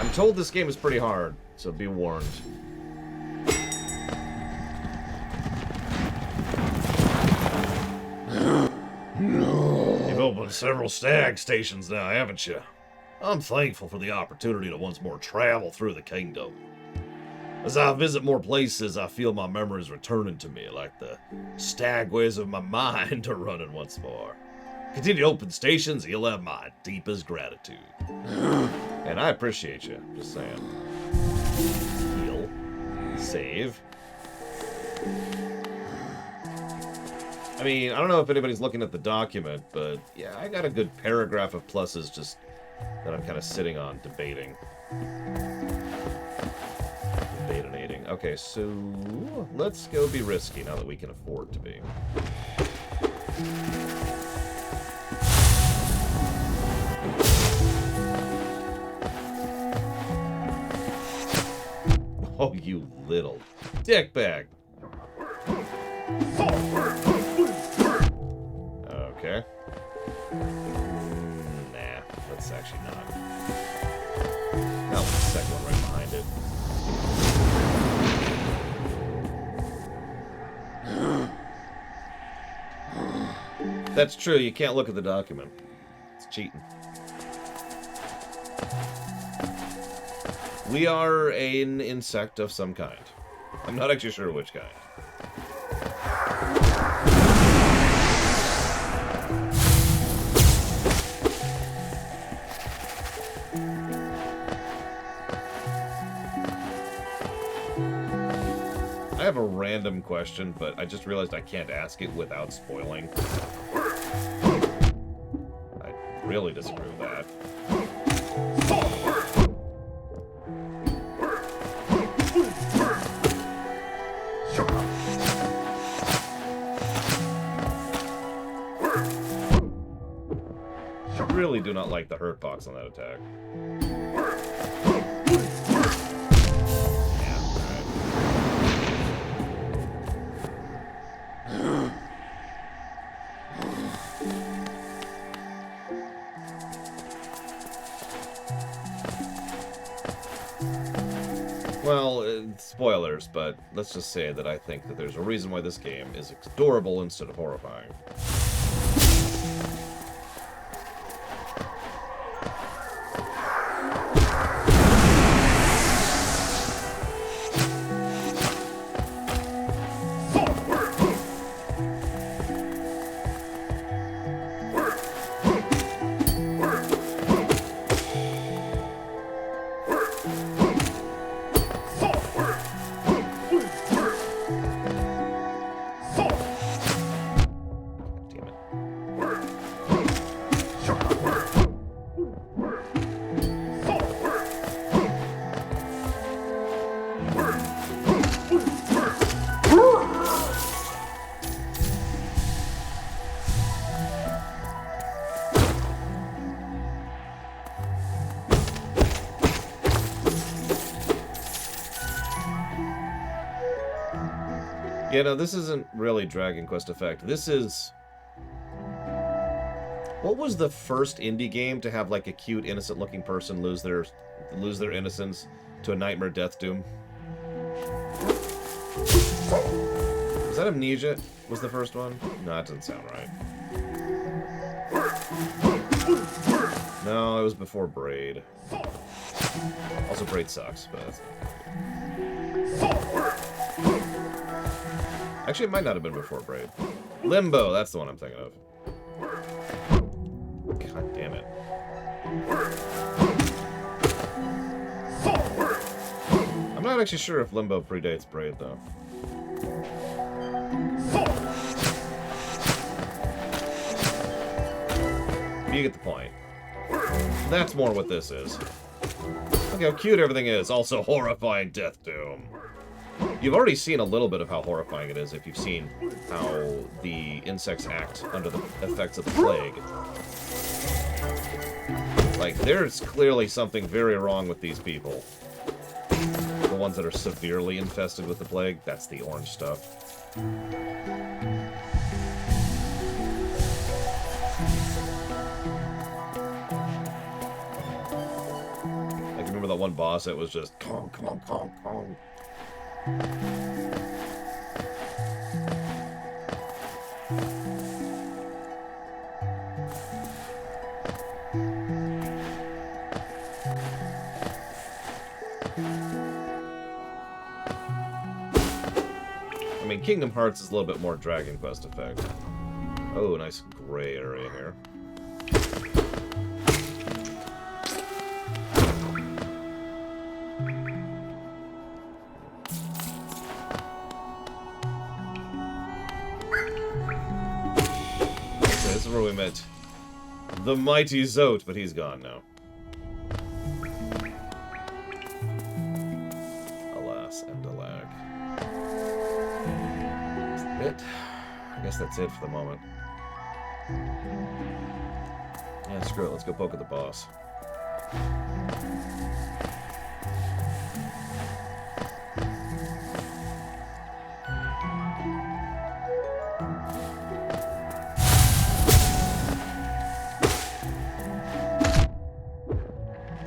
S1: I'm told this game is pretty hard, so be warned. Opened several Stag stations now, haven't you? I'm thankful for the opportunity to once more travel through the kingdom. As I visit more places, I feel my memories returning to me, like the stag ways of my mind are running once more. Continue to open stations, you'll have my deepest gratitude. And I appreciate you, just saying. Heal. Save. I mean, I don't know if anybody's looking at the document, but yeah, I got a good paragraph of pluses just that I'm kind of sitting on, debating. Debatinating. Okay, so let's go be risky now that we can afford to be. Oh, you little dickbag. Okay. Nah, let's actually not. I'll put the second one right behind it. That's true, you can't look at the document. It's cheating. We are an insect of some kind. I'm not actually sure which kind. I have a random question, but I just realized I can't ask it without spoiling. I really disagree with that. I really do not like the hurt box on that attack. Well, spoilers, but let's just say that I think that there's a reason why this game is adorable instead of horrifying. Yeah, no, this isn't really Dragon Quest Effect. This is... What was the first indie game to have, like, a cute, innocent-looking person lose their innocence to a nightmare death doom? Was that Amnesia? Was the first one? No, that doesn't sound right. No, it was before Braid. Also, Braid sucks, but that's not... Actually, it might not have been before Braid. Limbo, that's the one I'm thinking of. God damn it. I'm not actually sure if Limbo predates Braid, though. You get the point. That's more what this is. Look how cute everything is. Also horrifying Death Doom. You've already seen a little bit of how horrifying it is if you've seen how the insects act under the effects of the plague. Like, there's clearly something very wrong with these people. The ones that are severely infested with the plague, that's the orange stuff. I can remember that one boss that was just Kong, Kong, Kong, Kong. I mean, Kingdom Hearts is a little bit more Dragon Quest effect. Oh, nice gray area here. is where we met the mighty Zote, but he's gone now. Alas and alack. Is that it? I guess that's it for the moment. Yeah, screw it. Let's go poke at the boss.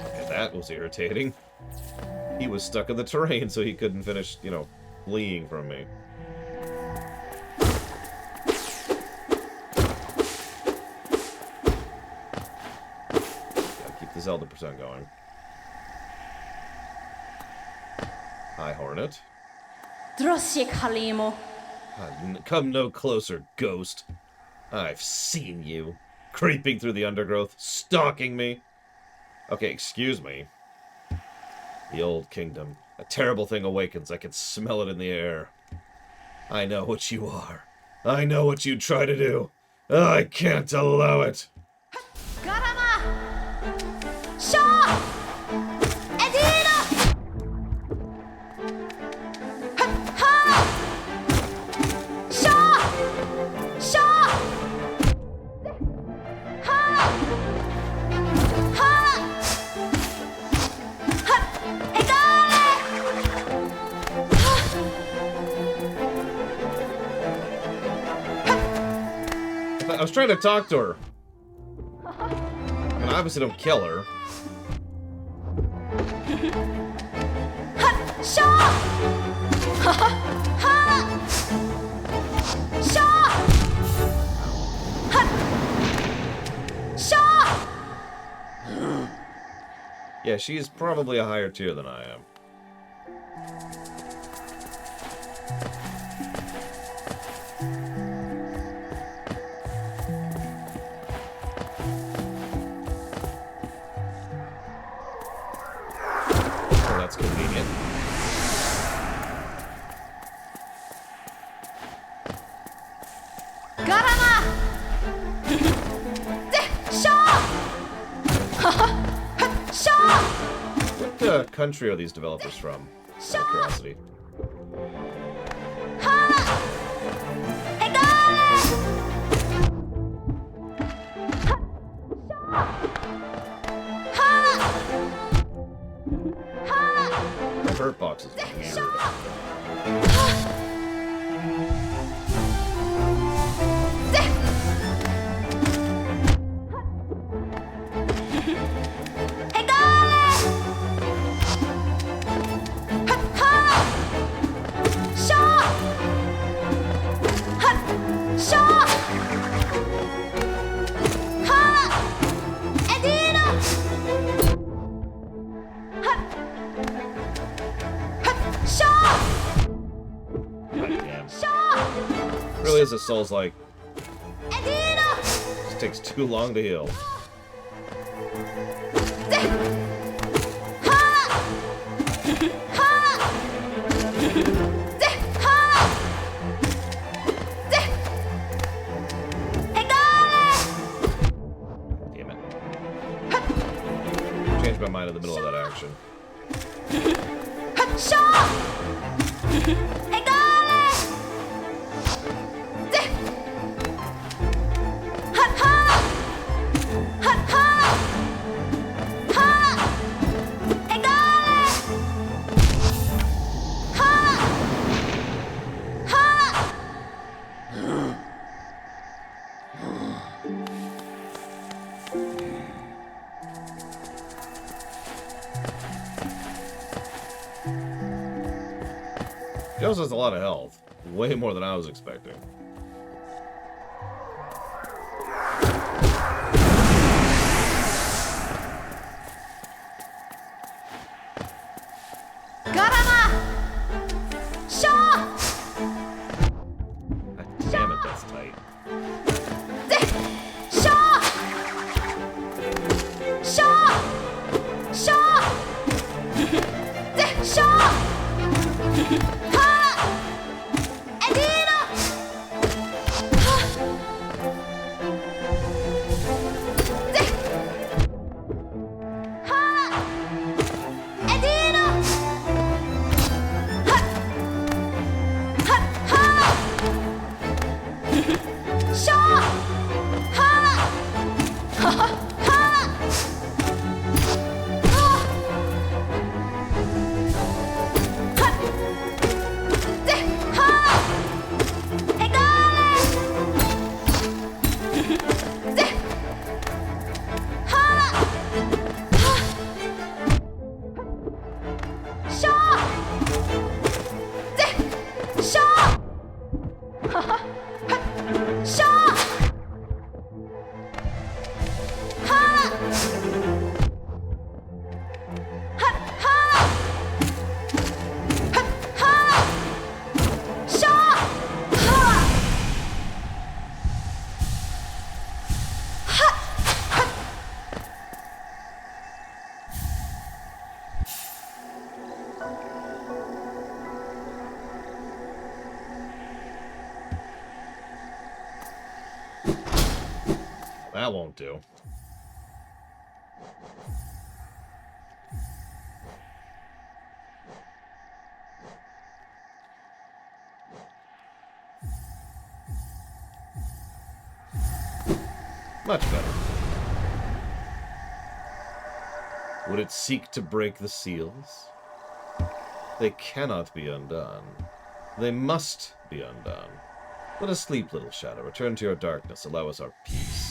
S1: Okay, that was irritating. He was stuck in the terrain, so he couldn't finish, you know, fleeing from me. The Zelda percent going. Hi, Hornet. Come no closer, ghost. I've seen you. Creeping through the undergrowth, stalking me. Okay, excuse me. The old kingdom. A terrible thing awakens. I can smell it in the air. I know what you are. I know what you try to do. I can't allow it. I was trying to talk to her. And I obviously don't kill her. Yeah, she's probably a higher tier than I am. Oh, that's convenient. What country are these developers from? Out of curiosity. The hurt box is weird. Really is a Souls like. Just takes too long to heal. Damn it. Changed my mind in the middle of that action. He also has a lot of health. Way more than I was expecting. Damn it, that's tight. That won't do. Much better. Would it seek to break the seals? They cannot be undone. They must be undone. Let us sleep, little shadow. Return to your darkness. Allow us our peace.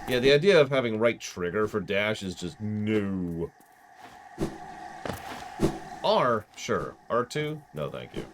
S1: Yeah, the idea of having right trigger for dash is just no. R, sure. R2? No, thank you.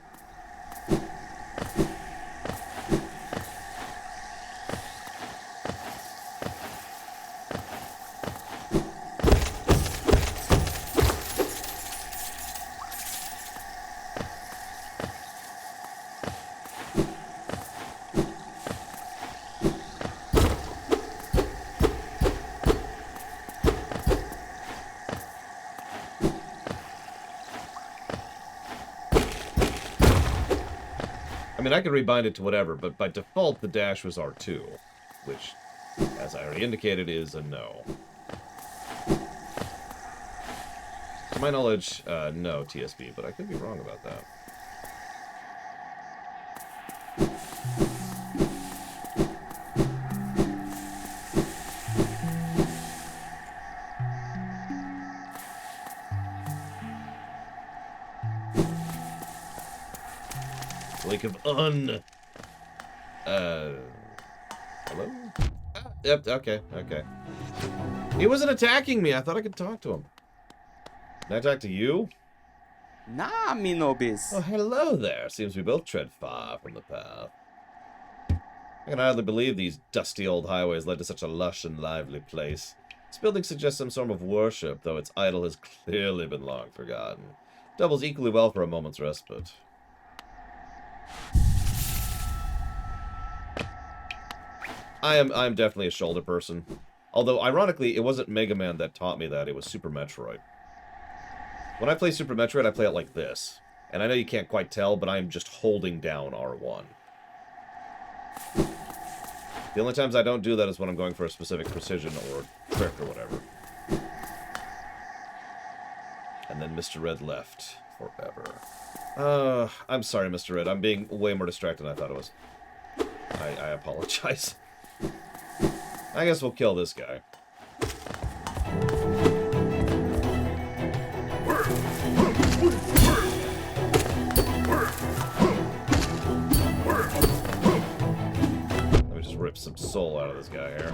S1: I mean, I could rebind it to whatever, but by default, the dash was R2, which, as I already indicated, is a no. To my knowledge, no TSB, but I could be wrong about that. Lake of hello? Ah, yep, okay. He wasn't attacking me. I thought I could talk to him. Can I talk to you?
S6: Nah, me no biz.
S1: Oh, hello there. Seems we both tread far from the path. I can hardly believe these dusty old highways led to such a lush and lively place. This building suggests some sort of worship, though its idol has clearly been long forgotten. Doubles equally well for a moment's respite. I'm definitely a shoulder person. Although, ironically, it wasn't Mega Man that taught me that, it was Super Metroid. When I play Super Metroid, I play it like this. And I know you can't quite tell, but I'm just holding down R1. The only times I don't do that is when I'm going for a specific precision or trick or whatever. And then Mr. Red left forever. I'm sorry, Mr. Red. I'm being way more distracted than I thought it was. I apologize. I guess we'll kill this guy. Let me just rip some soul out of this guy here.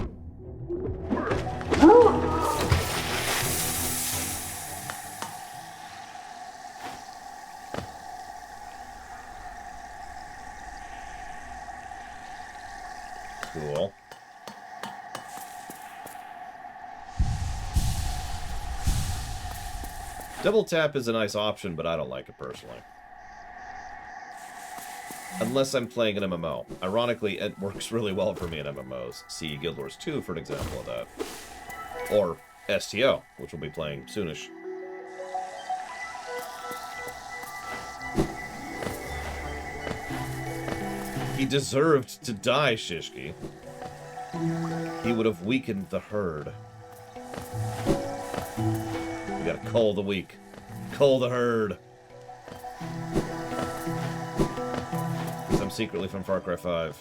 S1: Cool. Double tap is a nice option, but I don't like it personally. Unless I'm playing an MMO. Ironically, it works really well for me in MMOs. See Guild Wars 2 for an example of that. Or STO, which we'll be playing soonish. He deserved to die, Shishki. He would have weakened the herd. We gotta cull the weak. Cull the herd. Because I'm secretly from Far Cry 5.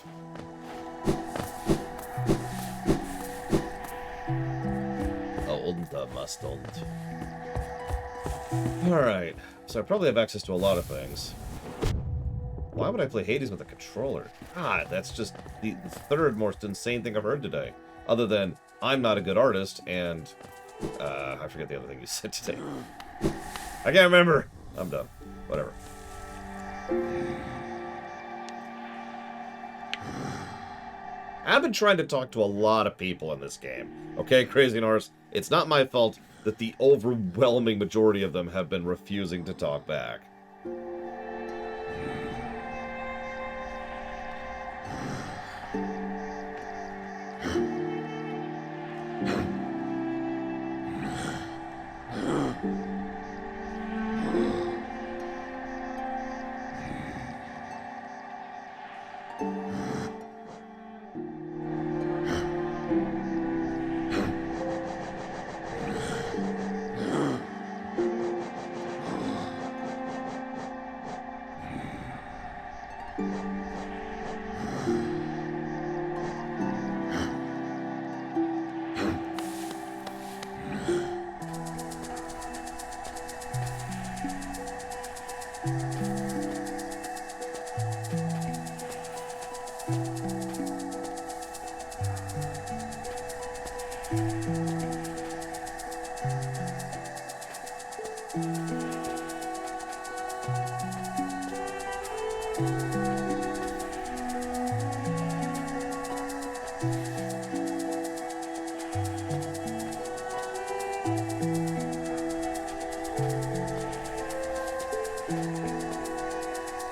S1: Und must und. Alright. So I probably have access to a lot of things. Why would I play Hades with a controller? God, that's just the third most insane thing I've heard today. Other than, I'm not a good artist, and... I forget the other thing you said today. I can't remember. I'm done. Whatever. I've been trying to talk to a lot of people in this game. Okay, Crazy Norse? It's not my fault that the overwhelming majority of them have been refusing to talk back.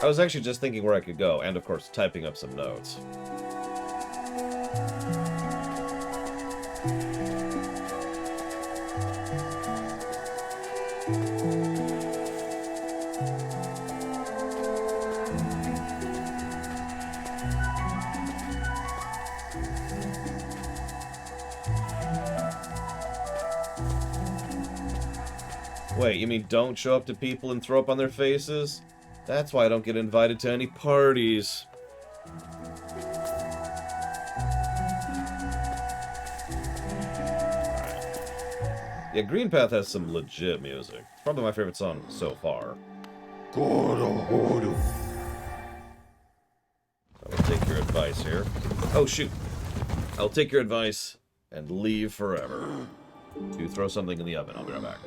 S1: I was actually just thinking where I could go, and of course, typing up some notes. Wait, you mean don't show up to people and throw up on their faces? That's why I don't get invited to any parties. Yeah, Green Path has some legit music. It's probably my favorite song so far. I will take your advice here. Oh, shoot. I'll take your advice and leave forever. To throw something in the oven. I'll be right back.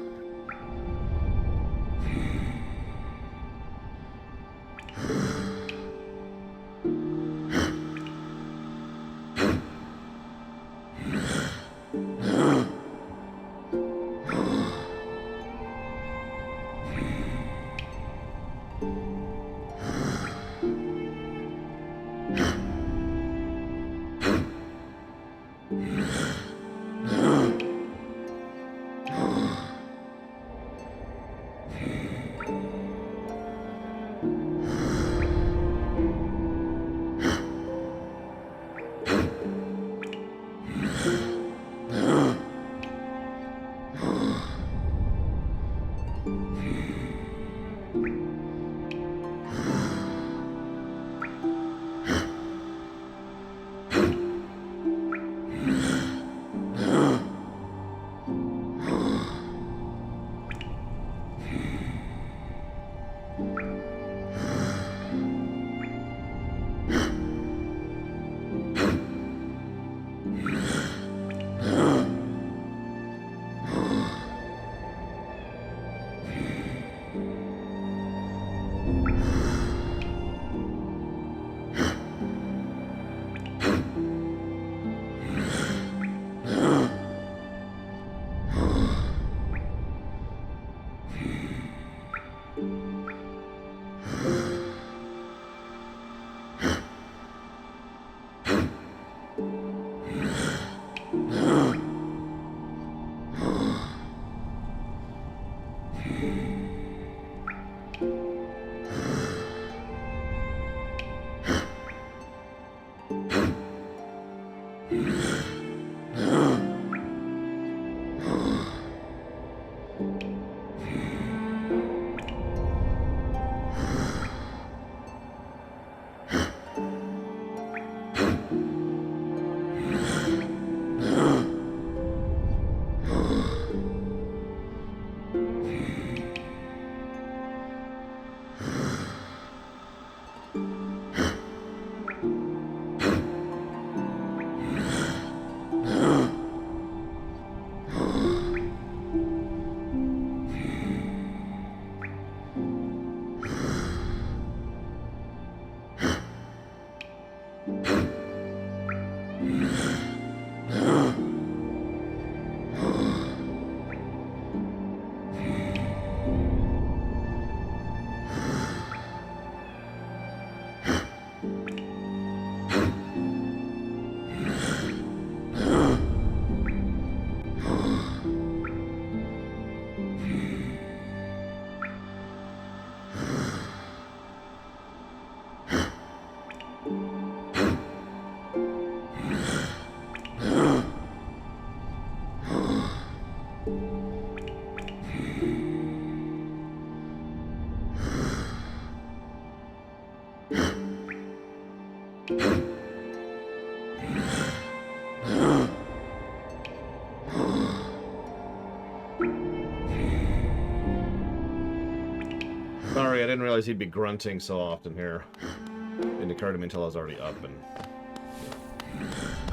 S1: didn't realize he'd be grunting so often here. It didn't occur to me until I was already up and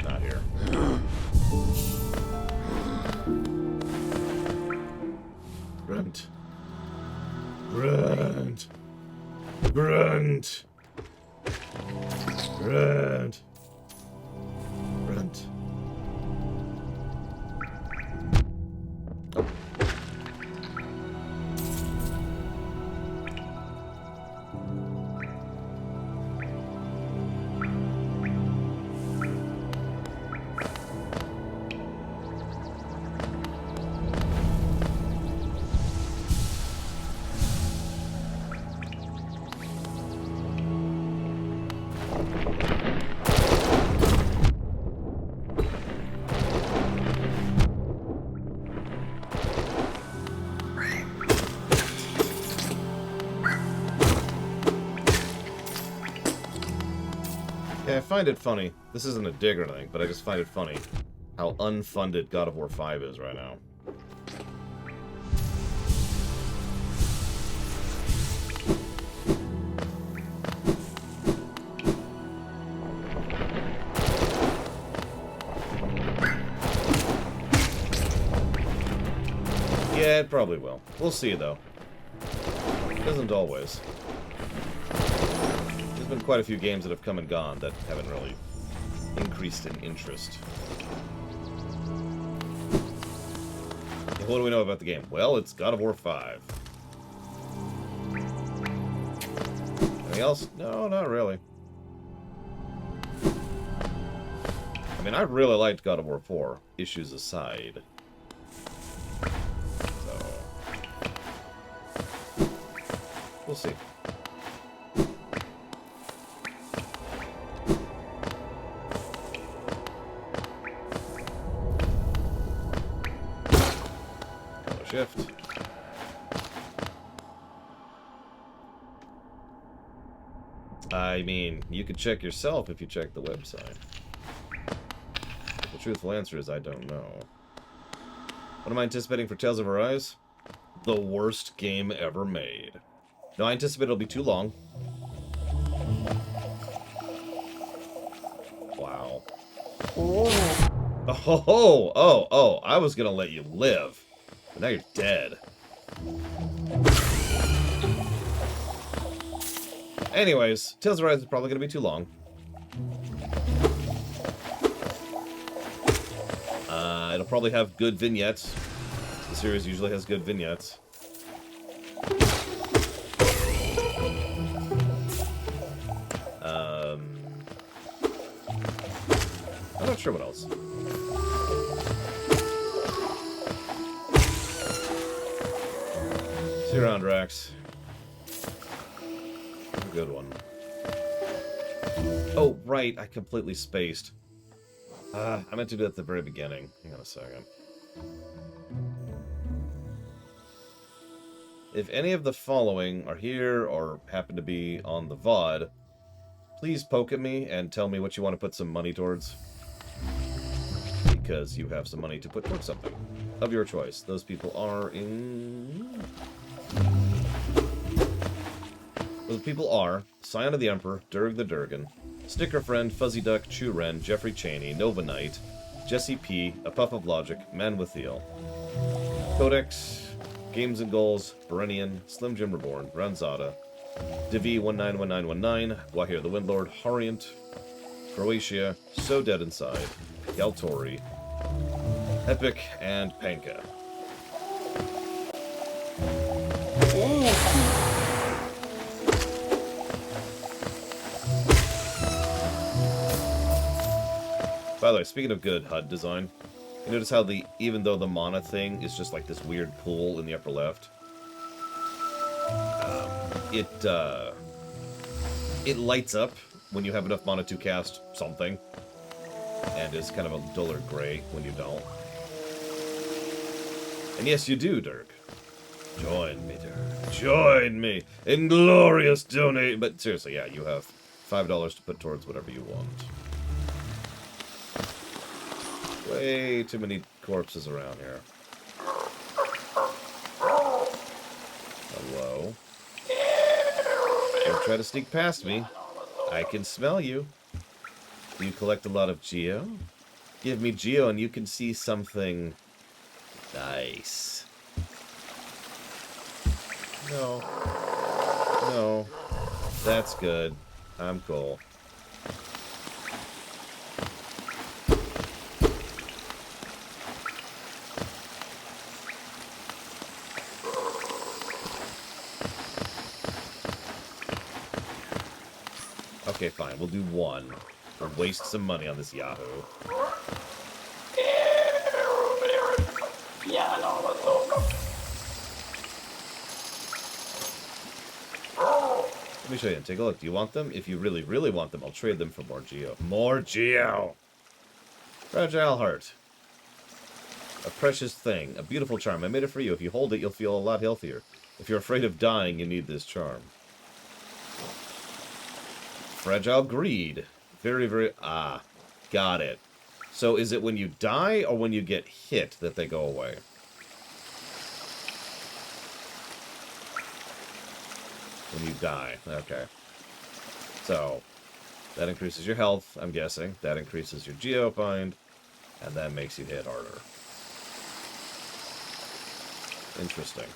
S1: not here. Grunt. Grunt. Grunt. Grunt. Grunt. Oh. Yeah, I find it funny. This isn't a dig or anything, but I just find it funny how unfunded God of War 5 is right now. Yeah, it probably will. We'll see, though. It doesn't always. There's been quite a few games that have come and gone that haven't really increased in interest. And what do we know about the game? Well, it's God of War 5. Anything else? No, not really. I mean, I really liked God of War 4, issues aside. We'll see. Color shift. I mean, you could check yourself if you check the website. The truthful answer is I don't know. What am I anticipating for Tales of Arise? The worst game ever made. No, I anticipate it'll be too long. Wow. Oh, I was gonna let you live. But now you're dead. Anyways, Tales of Arise is probably gonna be too long. It'll probably have good vignettes. The series usually has good vignettes. I'm not sure what else. See you around, Drax. Good one. Oh, right, I completely spaced. I meant to do it at the very beginning. Hang on a second. If any of the following are here or happen to be on the VOD, please poke at me and tell me what you want to put some money towards. Because you have some money to put towards something of your choice. Those people are in... Those people are Scion of the Emperor, Durg the Durgan, Sticker Friend, Fuzzy Duck, Chu Ren, Jeffrey Cheney, Nova Knight, Jesse P, A Puff of Logic, Man with Theo, Codex, Games and Goals, Berenian, Slim Jim Reborn, Ranzada, Divi 191919, Wahir the Windlord, Harient, Croatia, So Dead Inside, Galtori, Epic, and Panka. By the way, speaking of good HUD design, you notice how even though the mana thing is just like this weird pool in the upper left, it lights up when you have enough mana to cast something, and is kind of a duller gray when you don't. And yes, you do, Dirk. Join me, Dirk. Join me in glorious donate. But seriously, yeah, you have $5 to put towards whatever you want. Way too many corpses around here. Hello. Don't try to sneak past me. I can smell you. Do you collect a lot of Geo? Give me Geo and you can see something nice. No. No. That's good. I'm cool. Okay, fine. We'll do one. We'll waste some money on this Yahoo. Let me show you. Take a look. Do you want them? If you really, really want them, I'll trade them for more Geo. More Geo! Fragile heart. A precious thing. A beautiful charm. I made it for you. If you hold it, you'll feel a lot healthier. If you're afraid of dying, you need this charm. Fragile greed. Very, very... Ah. Got it. So is it when you die or when you get hit that they go away? When you die. Okay. So, that increases your health, I'm guessing. That increases your geofind. And that makes you hit harder. Interesting.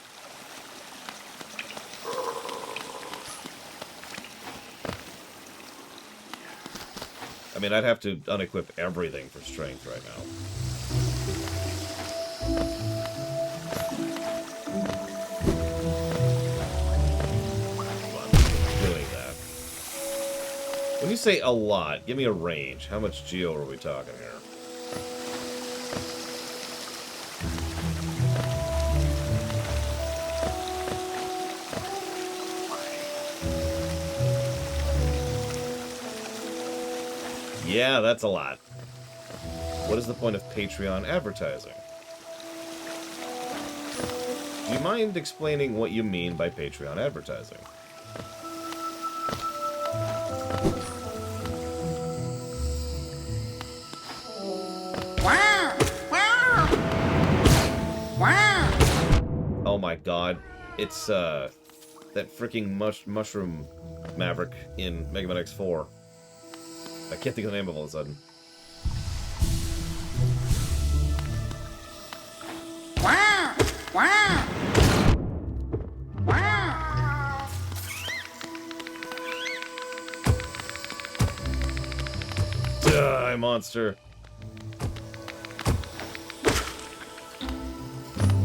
S1: I mean, I'd have to unequip everything for strength right now. Doing that. When you say a lot, give me a range. How much Geo are we talking here? Yeah, that's a lot. What is the point of Patreon advertising? Do you mind explaining what you mean by Patreon advertising? Oh my god. It's, that freaking mushroom maverick in Mega Man X4. I can't think of the name of it all of a sudden. Die, monster!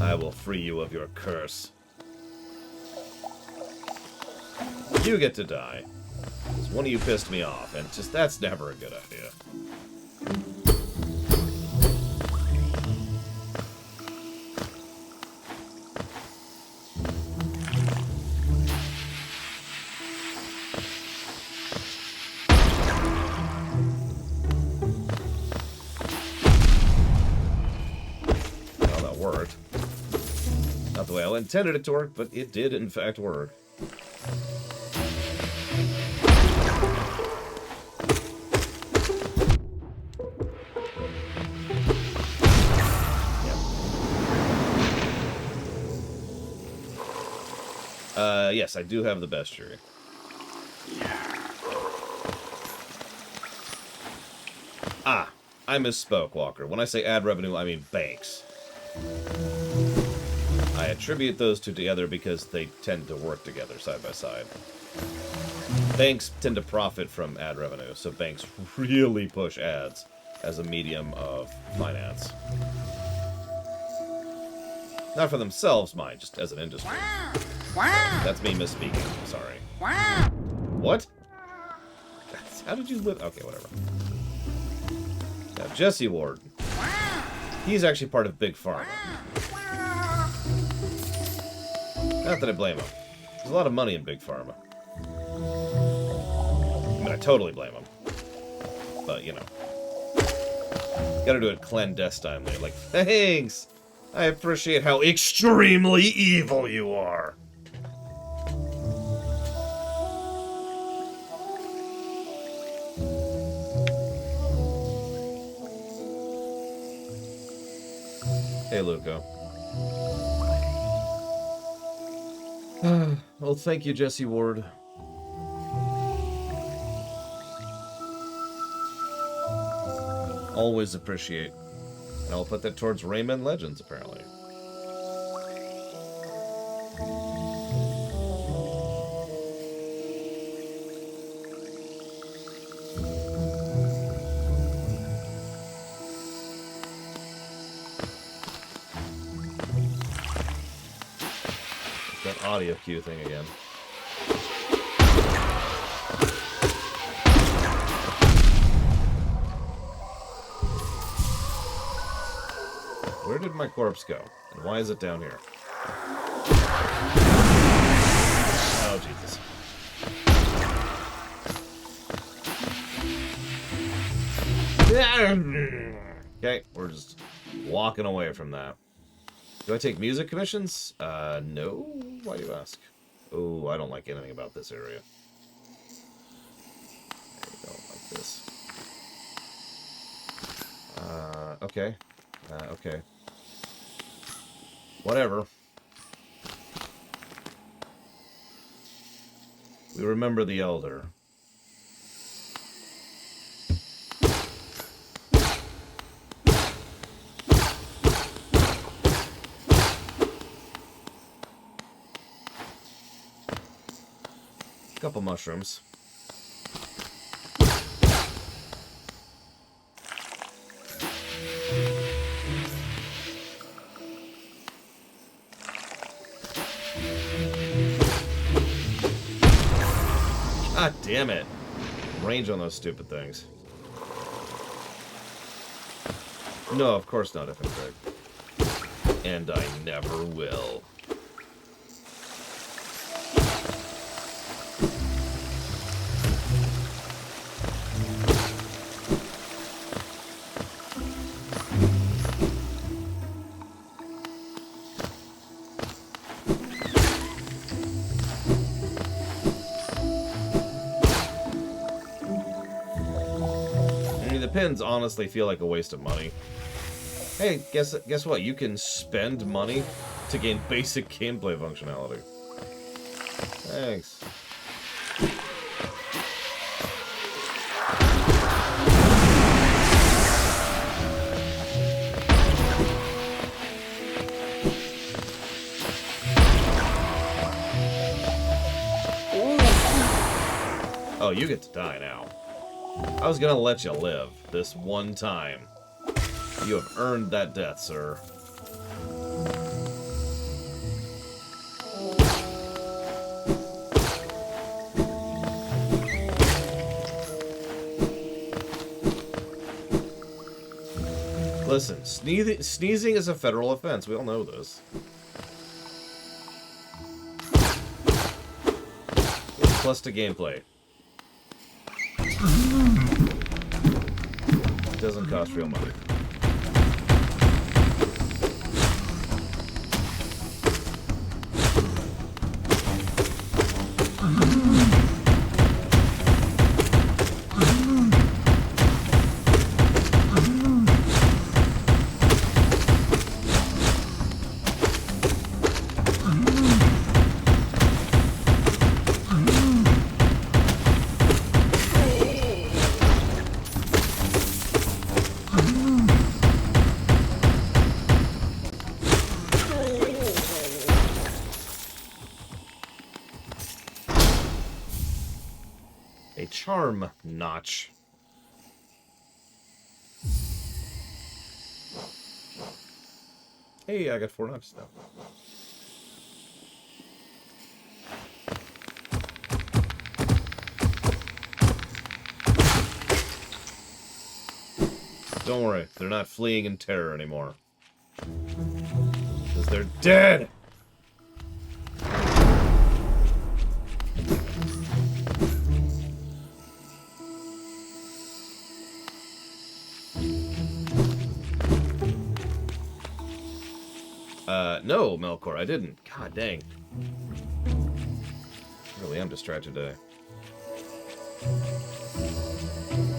S1: I will free you of your curse. You get to die. Because one of you pissed me off, and just that's never a good idea. Well, that worked. Not the way I intended it to work, but it did in fact work. Yes, I do have the bestiary. Ah, I misspoke, Walker. When I say ad revenue, I mean banks. I attribute those two together because they tend to work together side by side. Banks tend to profit from ad revenue, so banks really push ads as a medium of finance. Not for themselves, mind, just as an industry. That's me misspeaking. I'm sorry. What? How did you live? Okay, whatever. Now, Jesse Ward. He's actually part of Big Pharma. Not that I blame him. There's a lot of money in Big Pharma. I mean, I totally blame him. But, you know. Gotta do it clandestinely. Like, thanks! I appreciate how extremely evil you are. Hey, Luco. Well, thank you, Jesse Ward. always appreciate. And I'll put that towards Rayman Legends, apparently. That audio cue thing again. Where did my corpse go? And why is it down here? Oh, Jesus. Okay, we're just walking away from that. Do I take music commissions? No. Why do you ask? Oh, I don't like anything about this area. I don't like this. Okay. Okay. Whatever. We remember the Elder. Couple mushrooms. God damn it. Range on those stupid things. No, of course not, if I'm correct. And I never will. Pins honestly feel like a waste of money. Hey, guess what? You can spend money to gain basic gameplay functionality. Thanks. Oh, you get to die now. I was gonna let you live this one time. You have earned that death, sir. Listen, sneezing is a federal offense. We all know this. Plus to gameplay. It doesn't cost real money. Charm notch. Hey, I got 4 notches now. Don't worry, they're not fleeing in terror anymore. Because they're dead! No, Melkor, I didn't. God dang. Really am distracted today.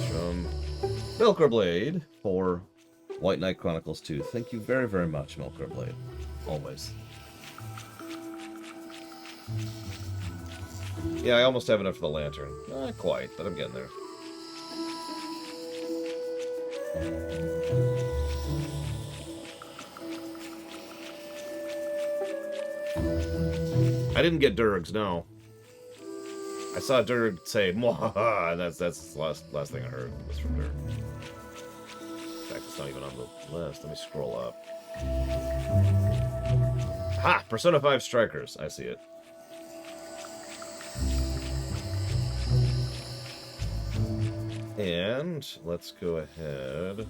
S1: From Melkor Blade for White Knight Chronicles 2. Thank you very, very much, Melkor Blade. Always. Yeah, I almost have enough for the lantern. Not quite, but I'm getting there. I didn't get Durgs, no. I saw Durg say, "Mwahaha," and that's the last thing I heard was from Durg. In fact, it's not even on the list. Let me scroll up. Ha! Persona 5 Strikers. I see it. And let's go ahead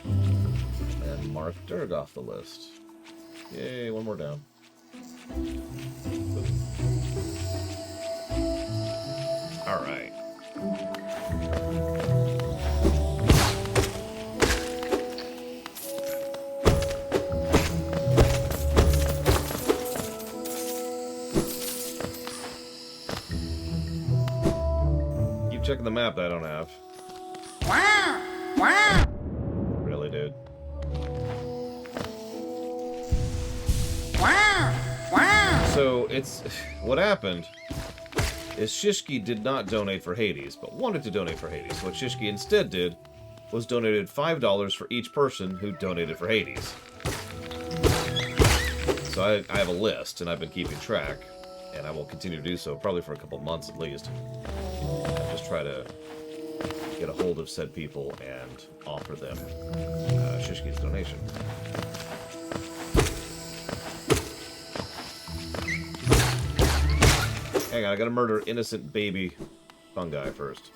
S1: and mark Durg off the list. Yay, one more down. All right. Keep checking the map that I don't have. Really, dude? So, it's... What happened is Shishki did not donate for Hades, but wanted to donate for Hades. So what Shishki instead did was donated $5 for each person who donated for Hades. So I have a list, and I've been keeping track, and I will continue to do so, probably for a couple months at least. I'll just try to get a hold of said people and offer them Shishki's donation. Hang on, I gotta murder innocent baby fungi first.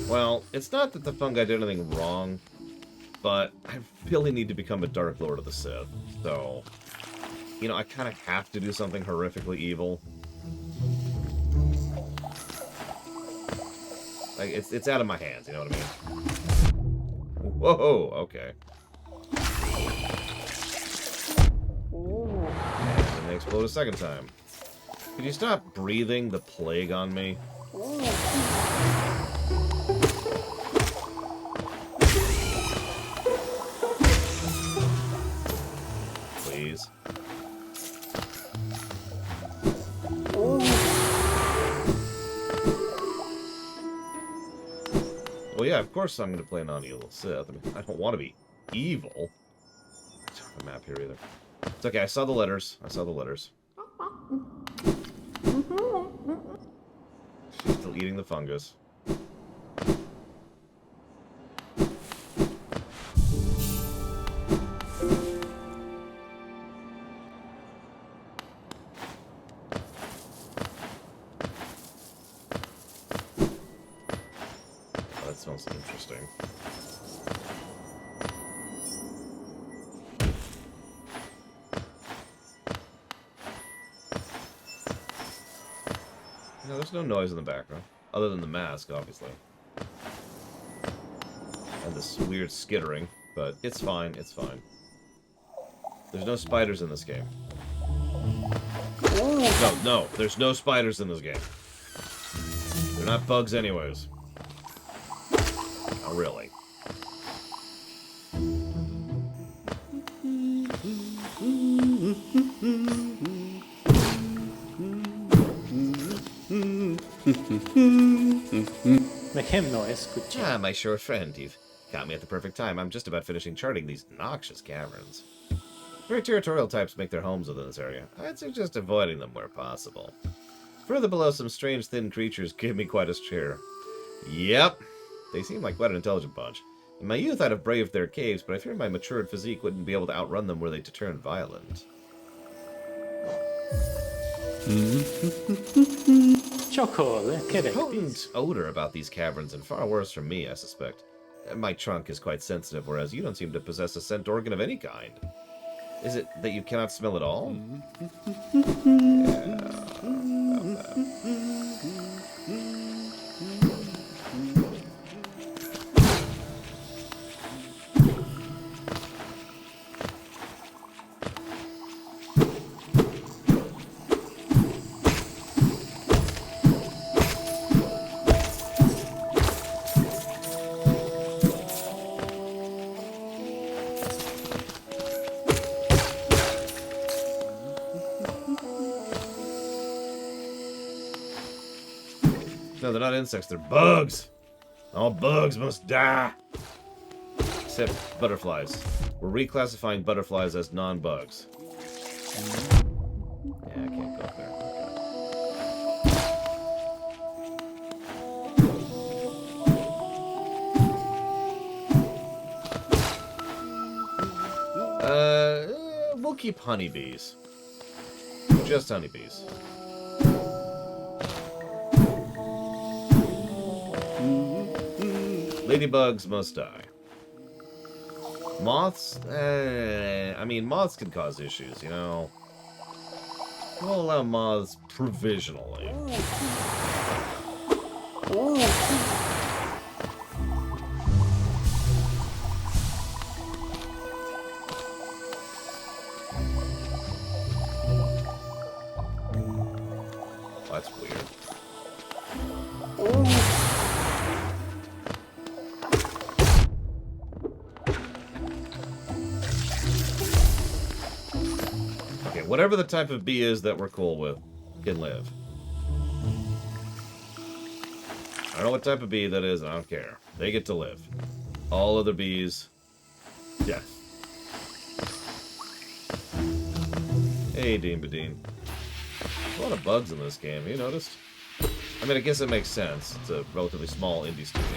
S1: Well, it's not that the fungi did anything wrong, but I really need to become a Dark Lord of the Sith. So, you know, I kind of have to do something horrifically evil. Like, it's out of my hands, you know what I mean? Whoa, okay. And they explode a second time. Could you stop breathing the plague on me? Please. Well, yeah, of course I'm going to play a non-evil Sith. I mean, I don't want to be evil. I don't have a map here either. It's okay, I saw the letters. I saw the letters. She's still eating the fungus. That smells interesting. You know, there's no noise in the background, other than the mask, obviously. And this weird skittering, but it's fine, it's fine. There's no spiders in this game. No, there's no spiders in this game. They're not bugs anyways. Not really.
S2: Make him noise, good job.
S1: Ah, my short friend, you've caught me at the perfect time. I'm just about finishing charting these noxious caverns. Very territorial types make their homes within this area. I'd suggest avoiding them where possible. Further below, some strange thin creatures give me quite a cheer. Yep, they seem like quite an intelligent bunch. In my youth, I'd have braved their caves, but I fear my matured physique wouldn't be able to outrun them were they to turn violent.
S2: Chocolate,
S1: There's a
S2: correct.
S1: potent odor about these caverns, and far worse from me, I suspect. My trunk is quite sensitive, whereas you don't seem to possess a scent organ of any kind. Is it that you cannot smell at all? Yeah. not insects, they're bugs. All bugs must die. Except butterflies. We're reclassifying butterflies as non-bugs. Yeah, I can't go up there. We'll keep honeybees. Just honeybees. Ladybugs must die. Moths? I mean, moths can cause issues, you know. We'll allow moths provisionally. That's weird. Okay, whatever the type of bee is that we're cool with can live. I don't know what type of bee that is, I don't care. They get to live. All other bees, death. Hey, Dean Badeen. A lot of bugs in this game, you noticed? I mean, I guess it makes sense. It's a relatively small indie studio.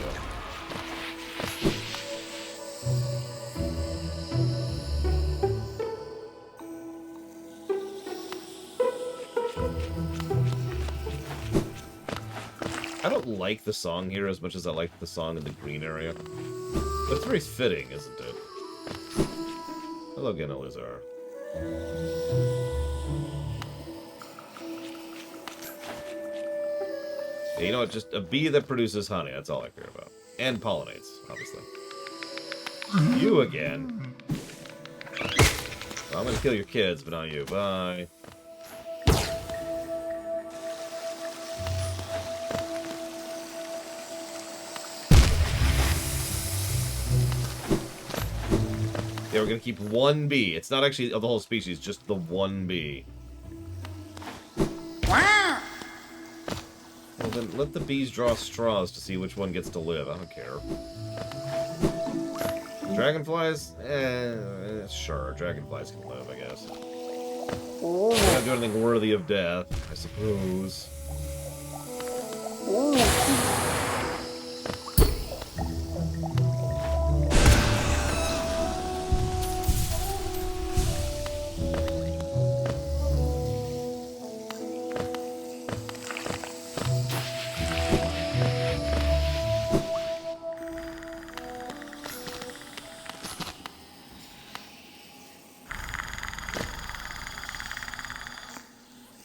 S1: I don't like the song here as much as I like the song in the green area. But it's very fitting, isn't it? Hello again, Elizar. Yeah, you know what? Just a bee that produces honey. That's all I care about. And pollinates, obviously. You again. Well, I'm gonna kill your kids, but not you. Bye. Yeah, we're gonna keep one bee. It's not actually of the whole species, just the one bee. Well, then let the bees draw straws to see which one gets to live. I don't care. Dragonflies? Sure. Dragonflies can live, I guess. They don't do anything worthy of death, I suppose.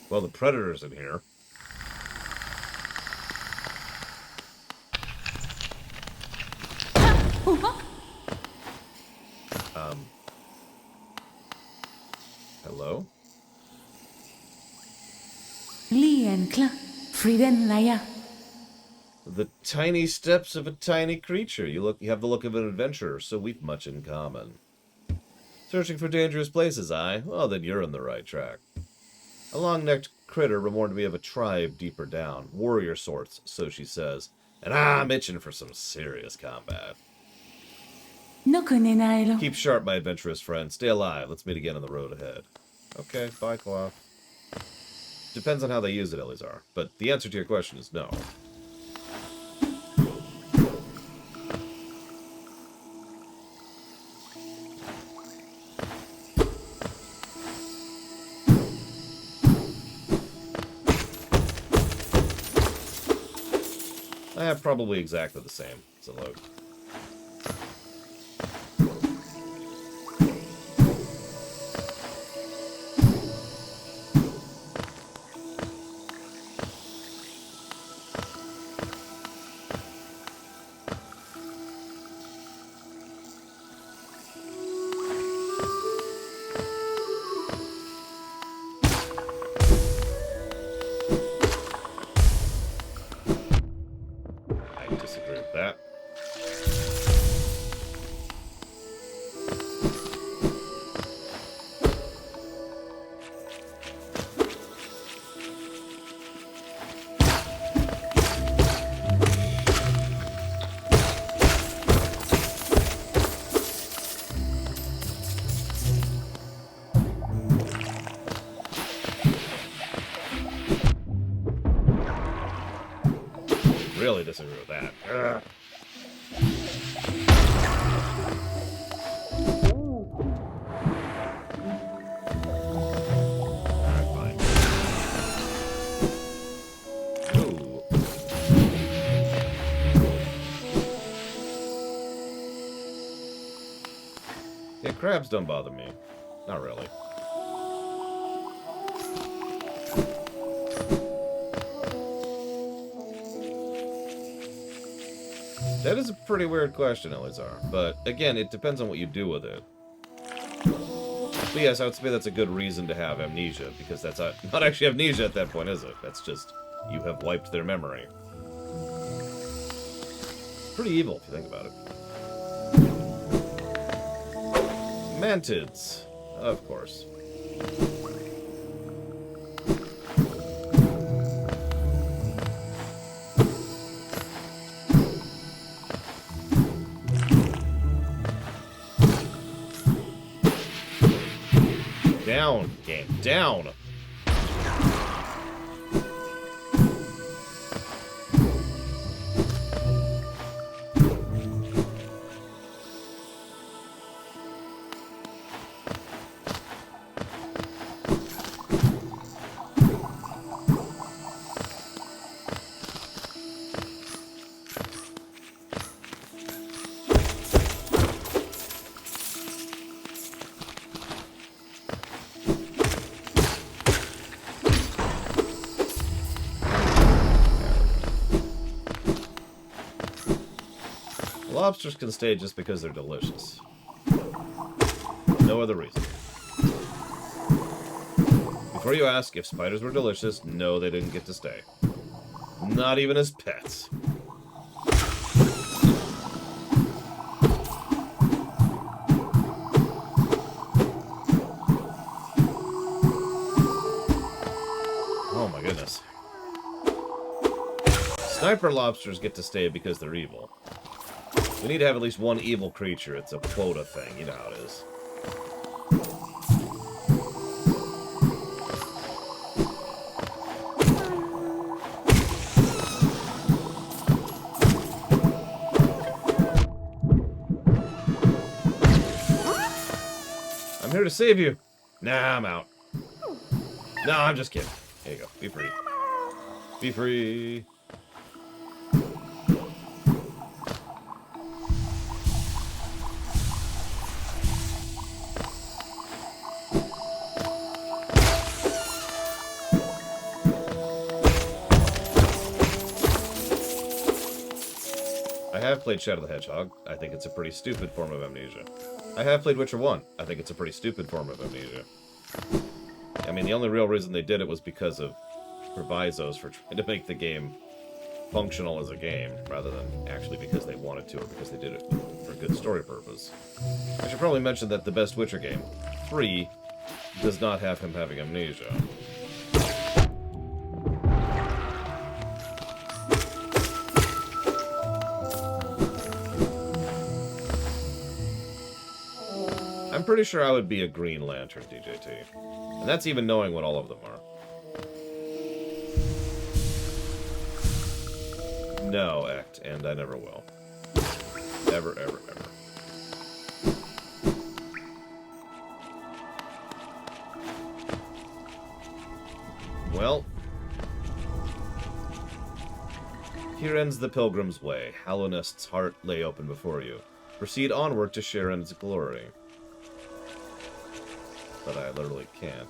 S1: Well, the predator's in here. Hello? The tiny steps of a tiny creature. You have the look of an adventurer, so we've much in common. Searching for dangerous places, aye? Well, then you're on the right track. A long-necked critter reminded me of a tribe deeper down. Warrior sorts, so she says. And I'm itching for some serious combat. Keep sharp, my adventurous friend. Stay alive. Let's meet again on the road ahead. Okay, bye, Cloth. Depends on how they use it, Elizar. But the answer to your question is no. Probably exactly the same. So load. really disagree with that. Ugh. Alright, fine. Ooh. Yeah, crabs don't bother me. Not really. That is a pretty weird question, Elizar. But, again, it depends on what you do with it. But yes, I would say that's a good reason to have amnesia, because that's not actually amnesia at that point, is it? That's just, you have wiped their memory. Pretty evil, if you think about it. Mantids. Of course. Down, game, down! Lobsters can stay just because they're delicious. No other reason. Before you ask if spiders were delicious, no, they didn't get to stay. Not even as pets. Oh my goodness. Sniper lobsters get to stay because they're evil. We need to have at least one evil creature. It's a quota thing. You know how it is. I'm here to save you. Nah, I'm out. No, I'm just kidding. Here you go. Be free. Be free. I have played Shadow the Hedgehog. I think it's a pretty stupid form of amnesia. I have played Witcher 1. I think it's a pretty stupid form of amnesia. I mean, the only real reason they did it was because of provisos for trying to make the game functional as a game, rather than actually because they wanted to or because they did it for good story purpose. I should probably mention that the best Witcher game, 3, does not have him having amnesia. I'm pretty sure I would be a Green Lantern, DJT. And that's even knowing what all of them are. No, Act, and I never will. Ever, ever, ever. Well, here ends the pilgrim's way. Hallownest's heart lay open before you. Proceed onward to share in its glory. But I literally can't.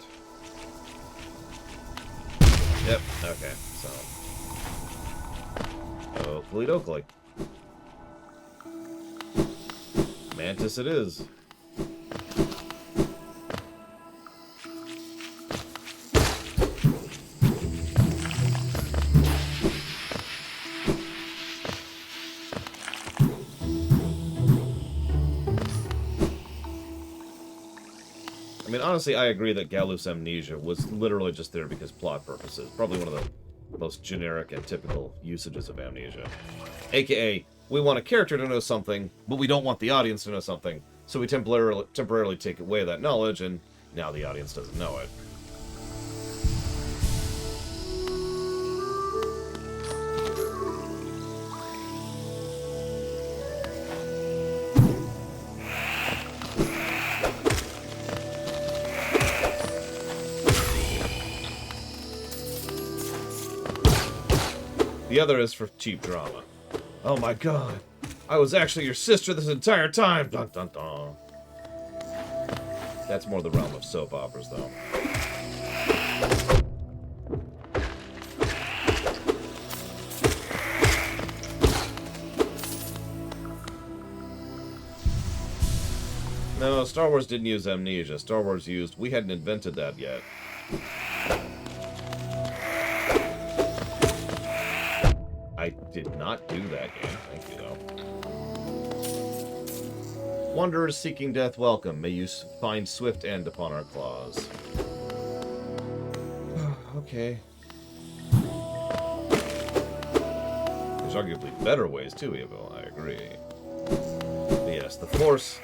S1: Yep, okay, so. Oakley dokley. Mantis it is. I mean, honestly, I agree that Galuf's amnesia was literally just there because plot purposes. Probably one of the most generic and typical usages of amnesia. AKA, we want a character to know something, but we don't want the audience to know something, so we temporarily take away that knowledge, and now the audience doesn't know it. The other is for cheap drama. Oh my god. I was actually your sister this entire time! Dun dun dun. That's more the realm of soap operas, though. No, Star Wars didn't use Amnesia. Star Wars used... We hadn't invented that yet. I did not do that game. Thank you, though. Wanderers seeking death, welcome. May you find swift end upon our claws. Okay. There's arguably better ways, too, Evo. I agree. But yes, the Force...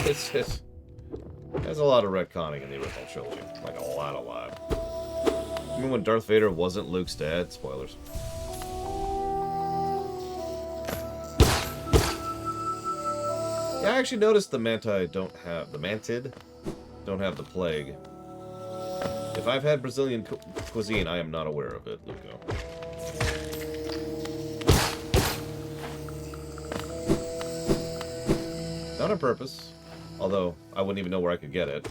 S1: There's a lot of retconning in the original trilogy. Like, a lot. Even when Darth Vader wasn't Luke's dad? Spoilers. Yeah, I actually noticed the Mantid don't have the plague. If I've had Brazilian cuisine, I am not aware of it, Luco. Not on purpose. Although, I wouldn't even know where I could get it.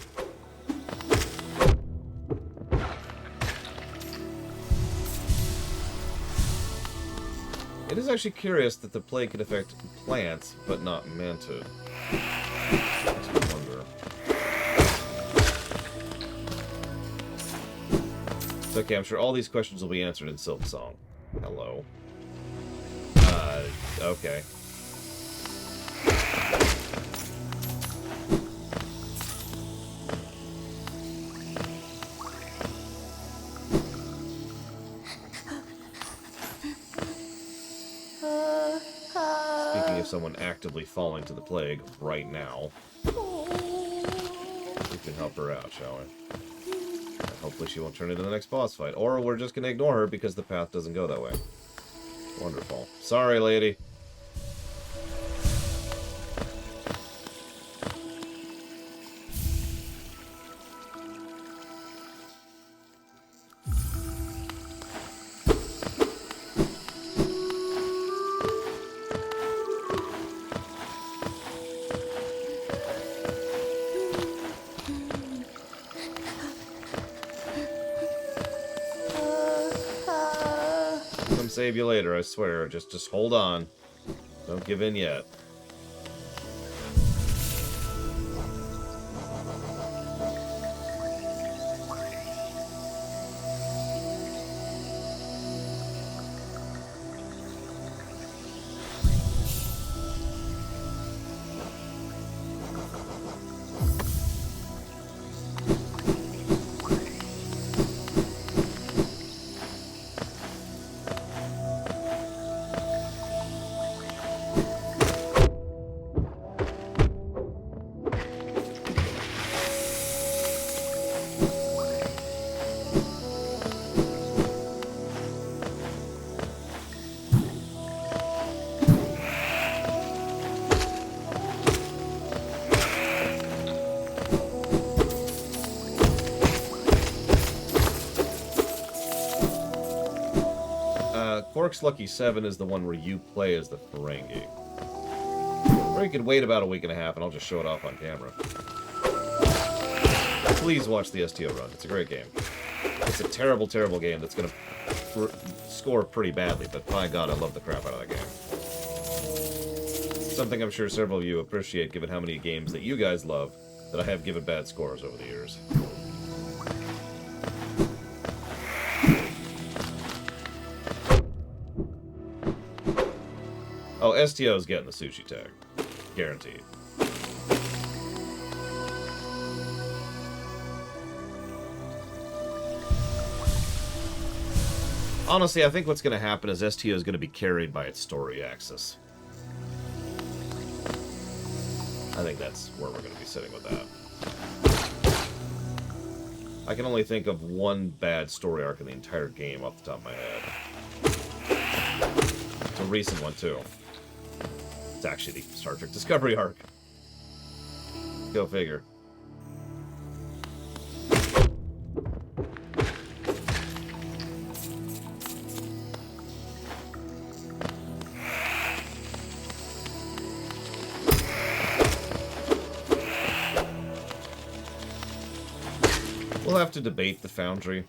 S1: It is actually curious that the plague can affect plants, but not mantid. Makes me wonder. It's okay, I'm sure all these questions will be answered in Silk Song. Hello. Okay. Someone actively falling to the plague right now. We can help her out, shall we? And hopefully she won't turn into the next boss fight. Or we're just going to ignore her because the path doesn't go that way. Wonderful. Sorry, lady. Save you later, I swear. Just hold on. Don't give in yet. Quark's Lucky 7 is the one where you play as the Ferengi. Or you could wait about a week and a half and I'll just show it off on camera. Please watch the STO run. It's a great game. It's a terrible, terrible game that's going to score pretty badly, but by God, I love the crap out of that game. Something I'm sure several of you appreciate given how many games that you guys love that I have given bad scores over the years. Oh, STO's getting the sushi tag. Guaranteed. Honestly, I think what's going to happen is STO is going to be carried by its story axis. I think that's where we're going to be sitting with that. I can only think of one bad story arc in the entire game off the top of my head. It's a recent one, too. It's actually the Star Trek Discovery arc. Go figure. We'll have to debate the Foundry.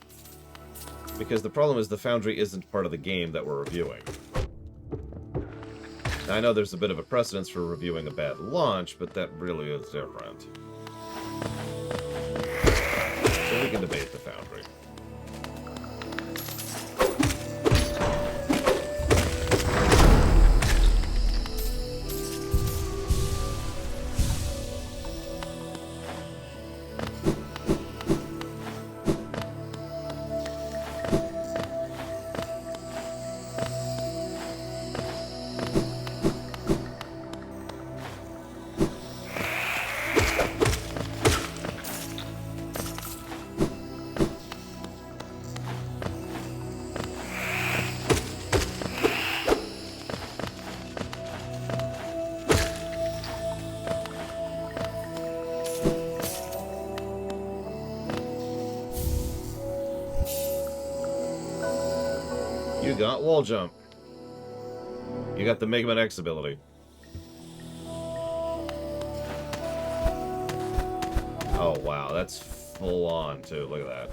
S1: Because the problem is the Foundry isn't part of the game that we're reviewing. Now, I know there's a bit of a precedence for reviewing a bad launch, but that really is different. So we can debate the Foundry. You got wall jump. You got the Mega Man X ability. Oh wow, that's full on too. Look at that.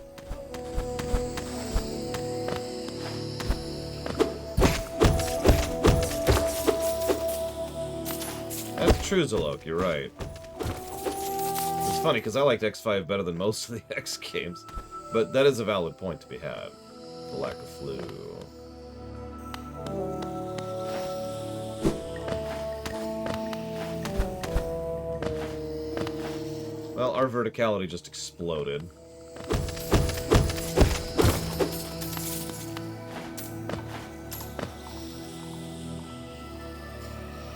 S1: That's true, Zalok, you're right. It's funny because I liked X5 better than most of the X games, but that is a valid point to be had. The lack of flu. Well, our verticality just exploded.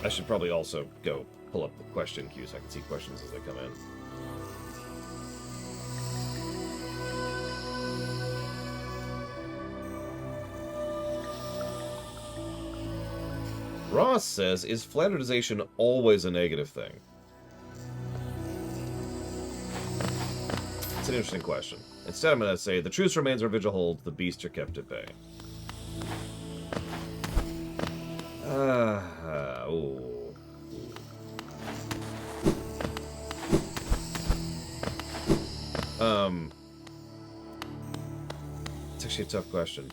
S1: I should probably also go pull up the question queue so I can see questions as they come in. Ross says, is flanderization always a negative thing? It's an interesting question. Instead, I'm going to say, the truce remains where vigil holds, the beasts are kept at bay. Ooh. It's actually a tough question.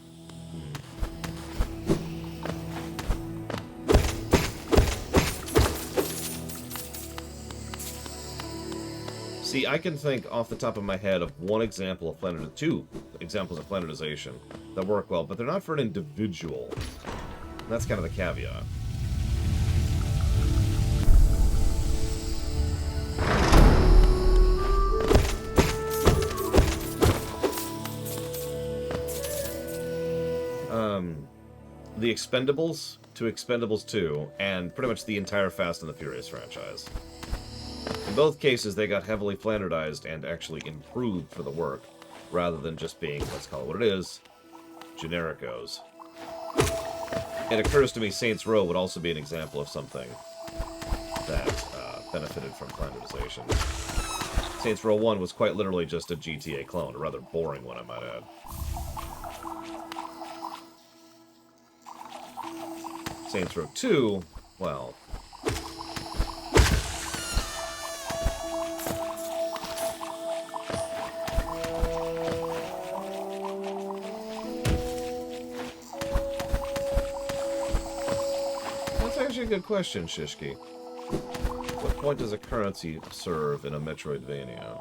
S1: See, I can think off the top of my head of two examples of flanderization that work well, but they're not for an individual. That's kind of the caveat. The Expendables to Expendables 2, and pretty much the entire Fast and the Furious franchise. In both cases, they got heavily flanderized and actually improved for the work, rather than just being, let's call it what it is, genericos. It occurs to me Saints Row would also be an example of something that benefited from flanderization. Saints Row 1 was quite literally just a GTA clone, a rather boring one, I might add. Saints Row 2, well... That's actually a good question, Shishki. What point does a currency serve in a Metroidvania?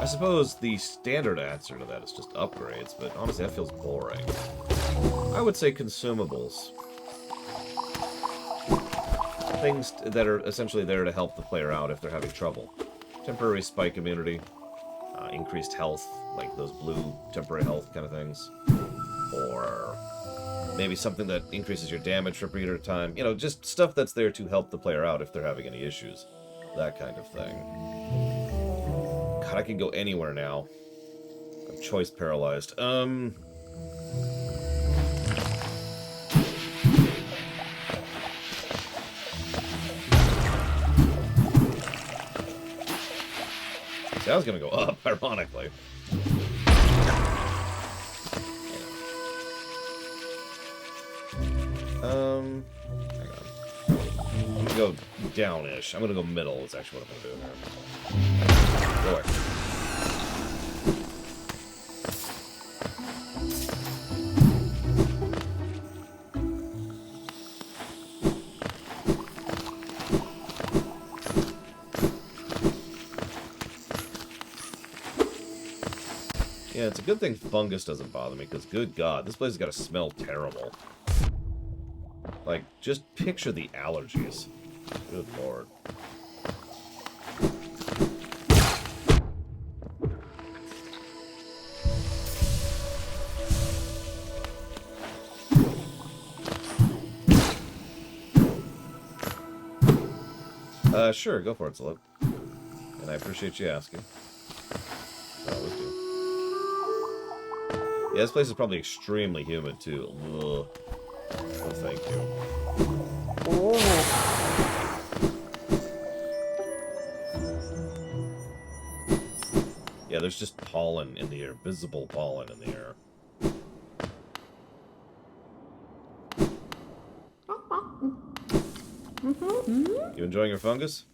S1: I suppose the standard answer to that is just upgrades, but honestly, that feels boring. I would say consumables. Things that are essentially there to help the player out if they're having trouble. Temporary spike immunity, increased health, like those blue temporary health kind of things. Or maybe something that increases your damage for a period of time. You know, just stuff that's there to help the player out if they're having any issues. That kind of thing. God, I can go anywhere now. I'm choice paralyzed. I was gonna go up, ironically. Hang on. I'm gonna go downish. I'm gonna go middle, is actually what I'm gonna do here. Go away. Yeah, it's a good thing fungus doesn't bother me, because good God, this place has got to smell terrible. Like, just picture the allergies. Good Lord. Sure, go for it, Celeb. And I appreciate you asking. I always do. Yeah, this place is probably extremely humid, too. Ugh. Oh, thank you. Yeah, there's just pollen in the air. Visible pollen in the air. You enjoying your fungus?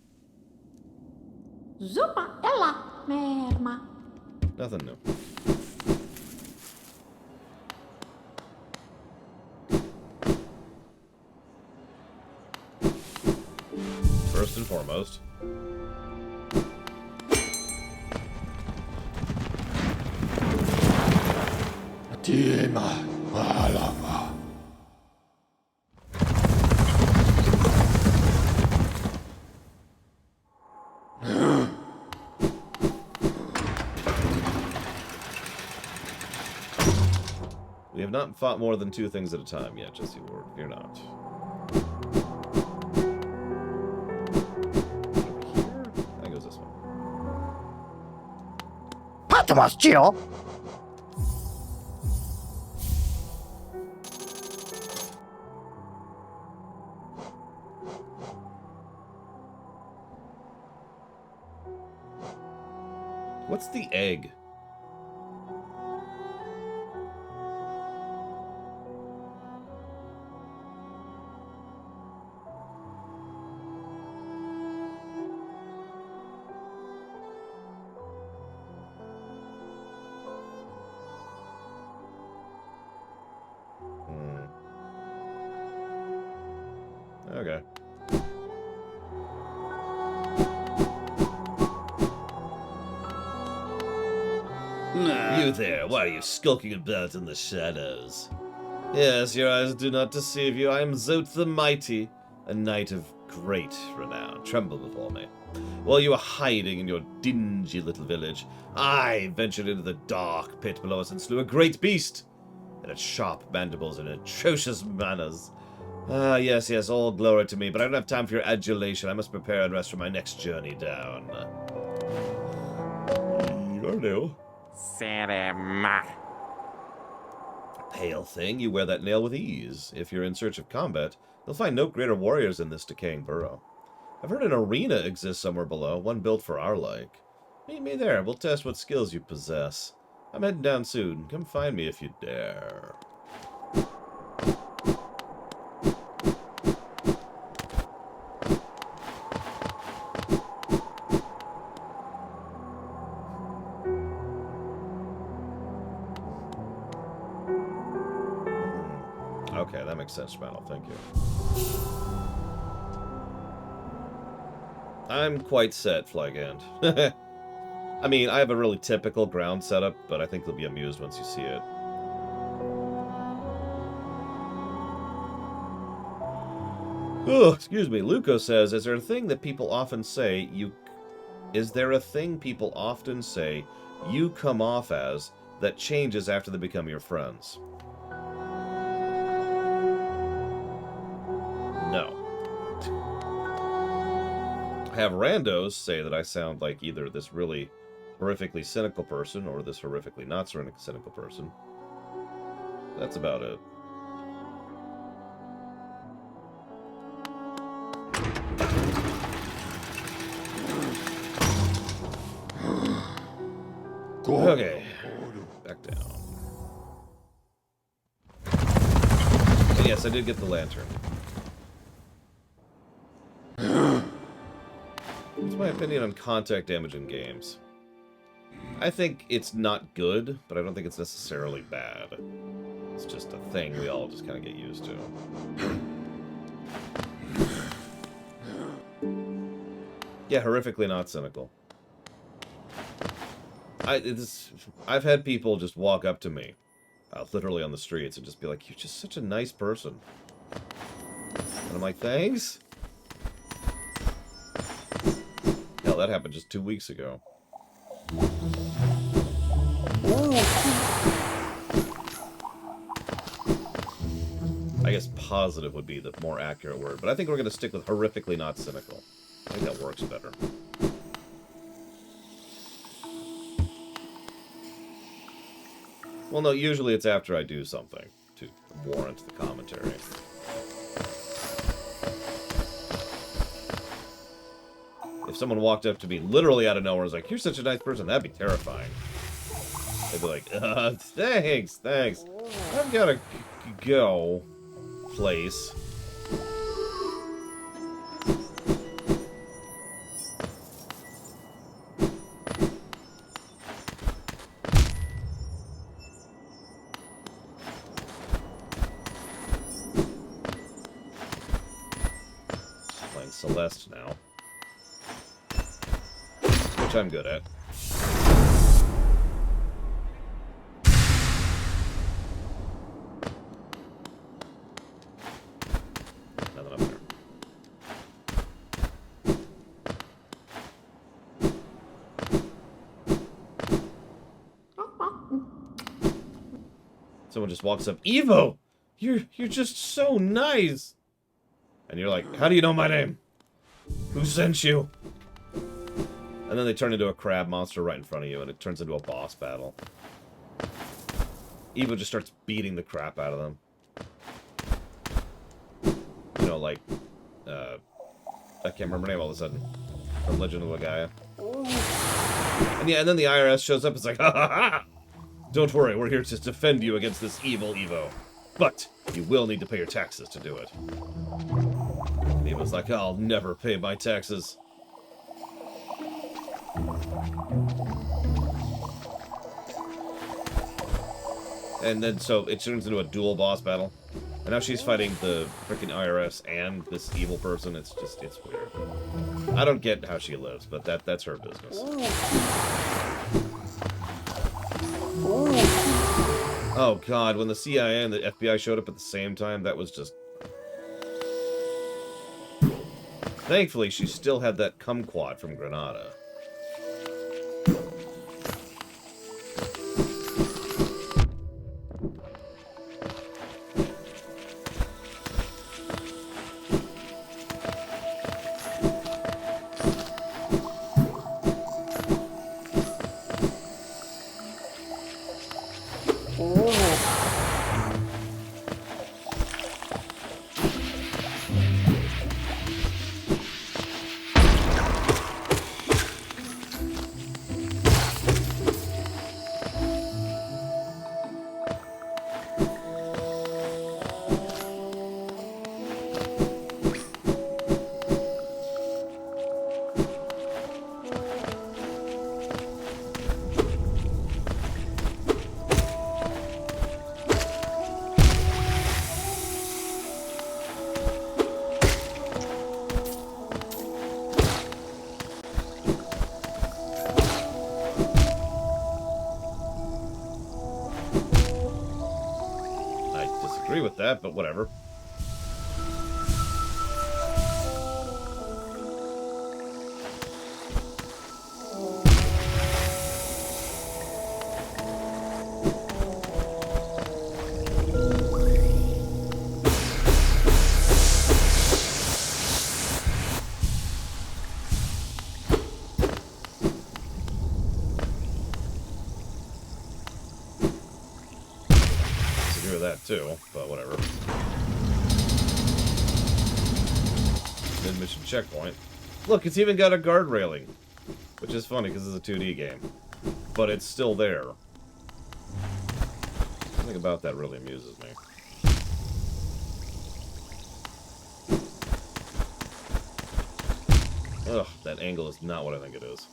S5: Zupa ella merma.
S1: Nothing new. First and foremost.
S4: Tiema Alama.
S1: We have not fought more than 2 things at a time yet, Jesse Ward. Fear not. I think it was this one.
S7: Patmos, Gio!
S1: What's the egg? Okay. You there, why are you skulking about in the shadows? Yes, your eyes do not deceive you. I am Zote the Mighty, a knight of great renown. Tremble before me. While you are hiding in your dingy little village, I ventured into the dark pit below us and slew a great beast. It had sharp mandibles and atrocious manners. Ah, yes, all glory to me, but I don't have time for your adulation. I must prepare and rest for my next journey down. You're new. Pale thing, you wear that nail with ease. If you're in search of combat, you'll find no greater warriors in this decaying burrow. I've heard an arena exists somewhere below, one built for our like. Meet me there, we'll test what skills you possess. I'm heading down soon. Come find me if you dare. Okay, that makes sense, Spanel. Thank you. I'm quite set, Flygand. I mean, I have a really typical ground setup, but I think you'll be amused once you see it. Oh, excuse me. Luco says, is there a thing that people often say you come off as that changes after they become your friends? No. I have randos say that I sound like either this really horrifically cynical person or this horrifically not cynical person. That's about it. Okay. Back down. And yes, I did get the lantern. What's my opinion on contact damage in games? I think it's not good, but I don't think it's necessarily bad. It's just a thing we all just kind of get used to. Yeah, horrifically not cynical. I've had people just walk up to me, literally on the streets, and just be like, "You're just such a nice person." And I'm like, "Thanks." Hell, that happened just 2 weeks ago. I guess positive would be the more accurate word, but I think we're going to stick with horrifically not cynical. I think that works better. Well, no, usually it's after I do something to warrant the commentary. If someone walked up to me literally out of nowhere and was like, "You're such a nice person," that'd be terrifying. They'd be like, thanks. I've got to go place. Playing Celeste now. Which I'm good at. Nothing up there. Someone just walks up, "Evo, you're just so nice." And you're like, "How do you know my name? Who sent you?" And then they turn into a crab monster right in front of you, and it turns into a boss battle. Evo just starts beating the crap out of them. You know, like, I can't remember her name all of a sudden. From Legend of Legaia. And yeah, and then the IRS shows up, it's like, "Ha ha ha! Don't worry, we're here to defend you against this evil Evo. But you will need to pay your taxes to do it." And Evo's like, "I'll never pay my taxes." And then, so, it turns into a dual boss battle. And now she's fighting the freaking IRS and this evil person. It's weird. I don't get how she lives, but that's her business. Oh god, when the CIA and the FBI showed up at the same time, that was just... Thankfully, she still had that kumquat from Granada. With that, but whatever. Disagree with that too, but whatever. Mid-mission checkpoint. Look, it's even got a guard railing, which is funny because it's a 2D game, but it's still there. Something about that really amuses me. Ugh, that angle is not what I think it is.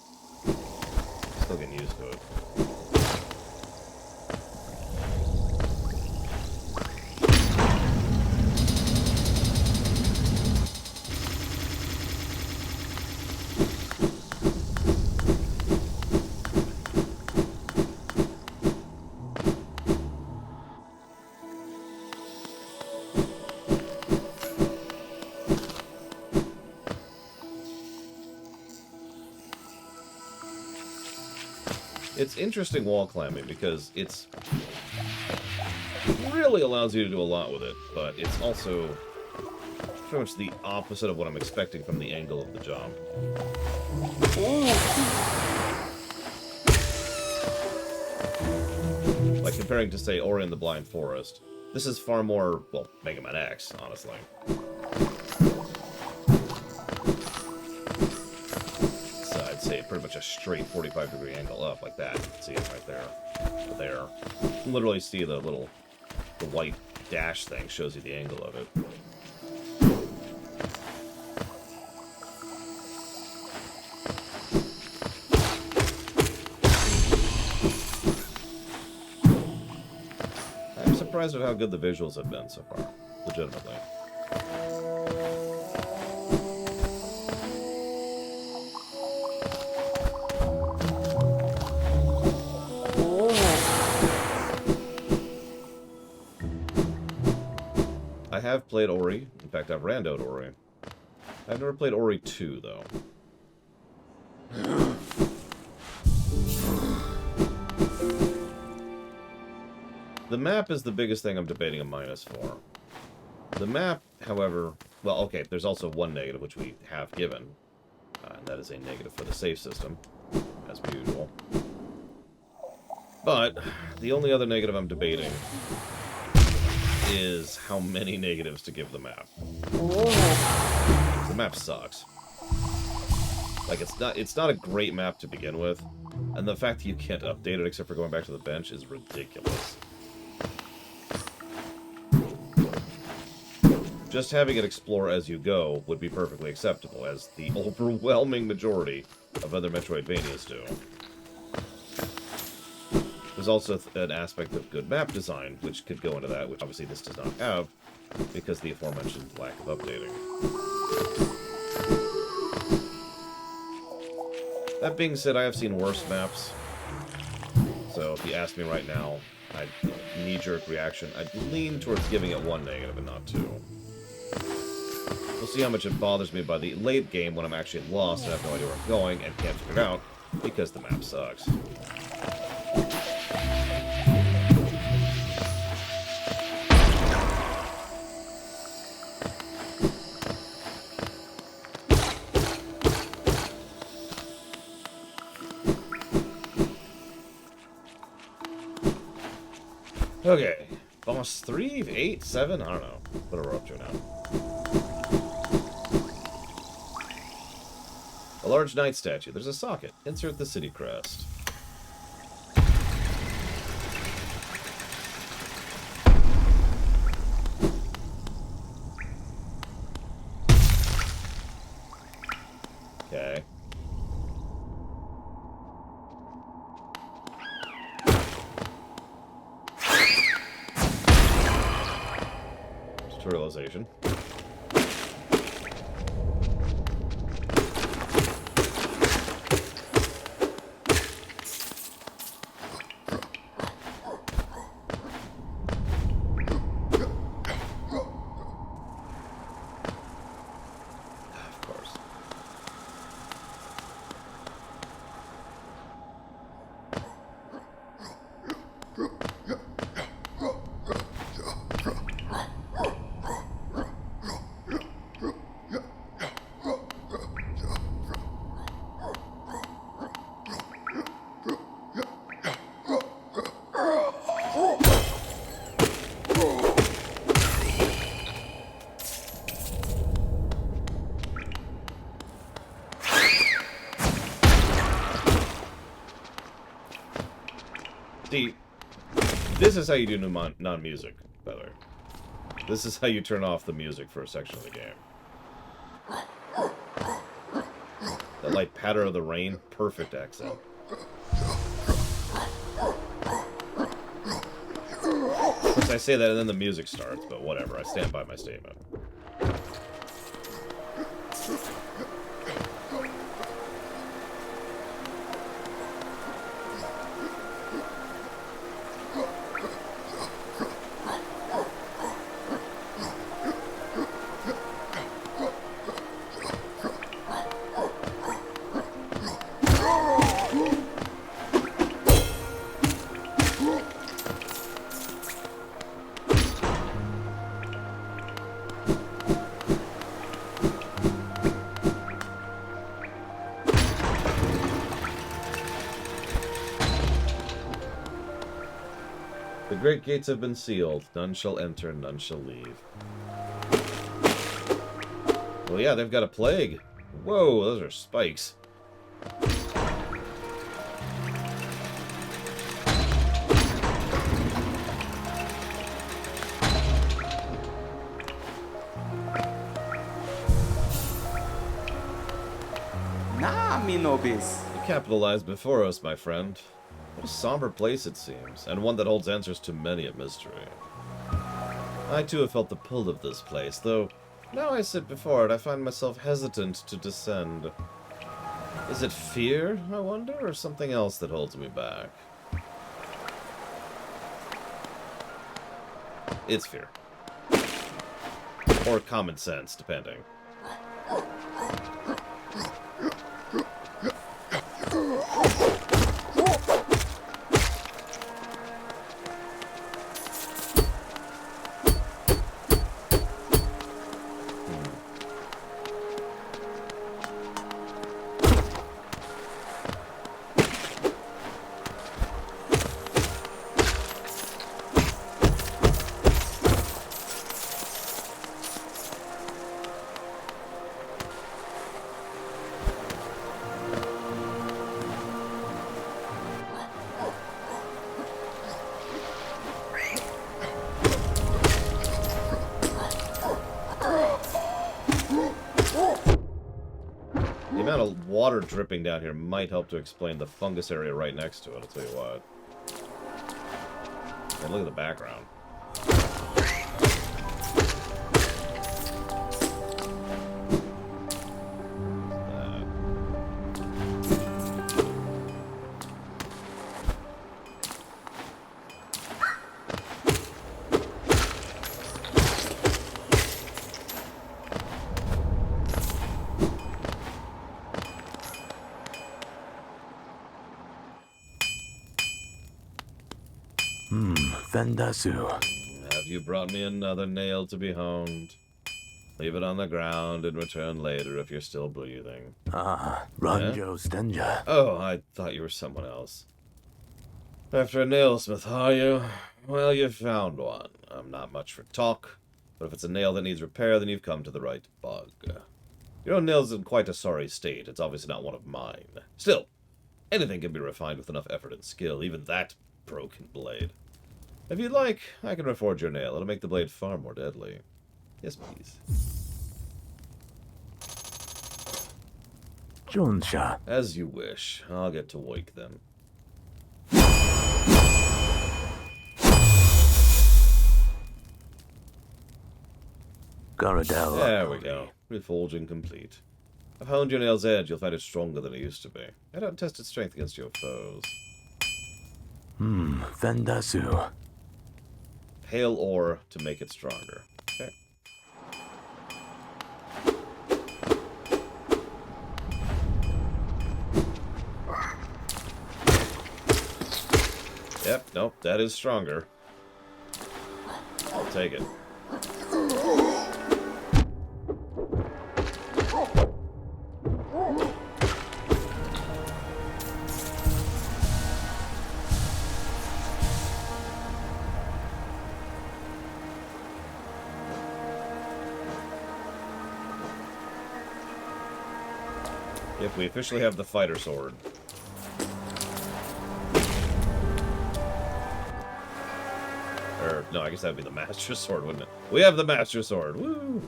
S1: Still getting used to it. It's interesting wall climbing because it really allows you to do a lot with it, but it's also pretty much the opposite of what I'm expecting from the angle of the jump. Like comparing to, say, Ori and the Blind Forest. This is far more, well, Mega Man X, honestly. So I'd say pretty much a straight 45-degree angle up, like that. See it right there. There. You can literally see the white dash thing shows you the angle of it. I'm surprised at how good the visuals have been so far. Legitimately. I have played Ori. In fact, I've randoed Ori. I've never played Ori 2, though. The map is the biggest thing I'm debating a minus for. The map, however... Well, okay, there's also one negative, which we have given. And that is a negative for the save system, as per usual. But, the only other negative I'm debating is how many negatives to give the map. The map sucks. Like, it's not a great map to begin with, and the fact that you can't update it except for going back to the bench is ridiculous. Just having it explore as you go would be perfectly acceptable, as the overwhelming majority of other Metroidvanias do. There's also an aspect of good map design, which could go into that, which obviously this does not have, because of the aforementioned lack of updating. That being said, I have seen worse maps, so if you ask me right now, knee-jerk reaction, I'd lean towards giving it one negative and not two. We'll see how much it bothers me by the late game when I'm actually lost and have no idea where I'm going and can't figure it out, because the map sucks. Okay, boss 3, 8, 7, I don't know. What are we up to now? A large knight statue. There's a socket. Insert the city crest. Okay. Tutorialization. See, this is how you do non-music, by the way. This is how you turn off the music for a section of the game. That light patter of the rain, perfect accent. Of course, I say that and then the music starts, but whatever, I stand by my statement. great gates have been sealed. None shall enter, none shall leave. Well, yeah, they've got a plague. Whoa, those are spikes.
S6: Nami nobis.
S1: The capital lies before us, my friend. What a somber place it seems, and one that holds answers to many a mystery. I too have felt the pull of this place, though now I sit before it, I find myself hesitant to descend. Is it fear, I wonder, or something else that holds me back? It's fear. Or common sense, depending. The amount of water dripping down here might help to explain the fungus area right next to it, I'll tell you what. And look at the background.
S4: Vendasu.
S1: Have you brought me another nail to be honed? Leave it on the ground and return later if you're still breathing.
S4: Ah, Ranjo Stenja.
S1: Oh, I thought you were someone else. After a nailsmith, are you? Well, you found one. I'm not much for talk, but if it's a nail that needs repair, then you've come to the right bug. Your own nail's in quite a sorry state. It's obviously not one of mine. Still, anything can be refined with enough effort and skill, even that broken blade. If you'd like, I can reforge your nail. It'll make the blade far more deadly. Yes, please.
S4: Jonsha.
S1: As you wish. I'll get to work then.
S4: Garadel.
S1: There we go. Reforging complete. I've honed your nail's edge. You'll find it stronger than it used to be. I don't test its strength against your foes.
S4: Vendasu.
S1: Pale ore to make it stronger. Okay. Yep, nope, that is stronger. I'll take it. If we officially have the fighter sword. Or, no, I guess that would be the master sword, wouldn't it? We have the master sword. Woo!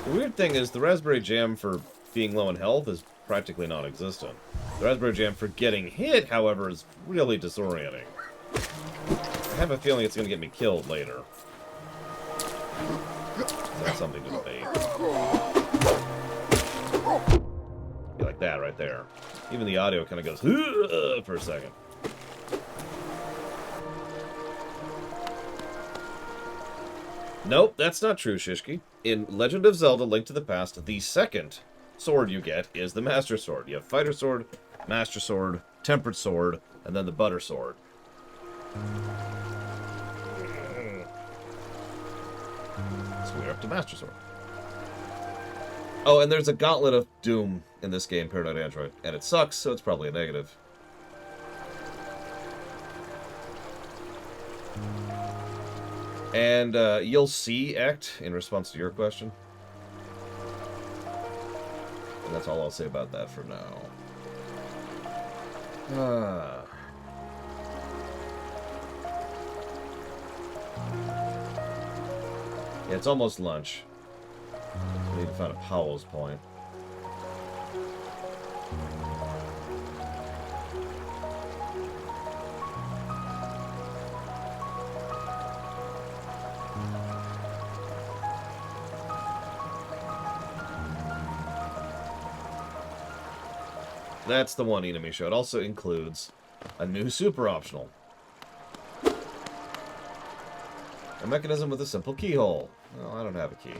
S1: The weird thing is, the raspberry jam for being low in health is practically non-existent. The raspberry jam for getting hit, however, is really disorienting. I have a feeling it's going to get me killed later. That's something to debate. Be like that right there. Even the audio kind of goes for a second. Nope, that's not true, Shishki. In Legend of Zelda: Link to the Past, the second sword you get is the Master Sword. You have Fighter Sword, Master Sword, Tempered Sword, and then the Butter Sword. So we're up to Master Sword. Oh, and there's a Gauntlet of Doom in this game, Paranoid Android. And it sucks, so it's probably a negative. And you'll see Ect in response to your question. And that's all I'll say about that for now. Yeah, it's almost lunch. I need to find a Powell's Point. That's the one enemy show. It also includes a new super optional. A mechanism with a simple keyhole. Well, I don't have a key.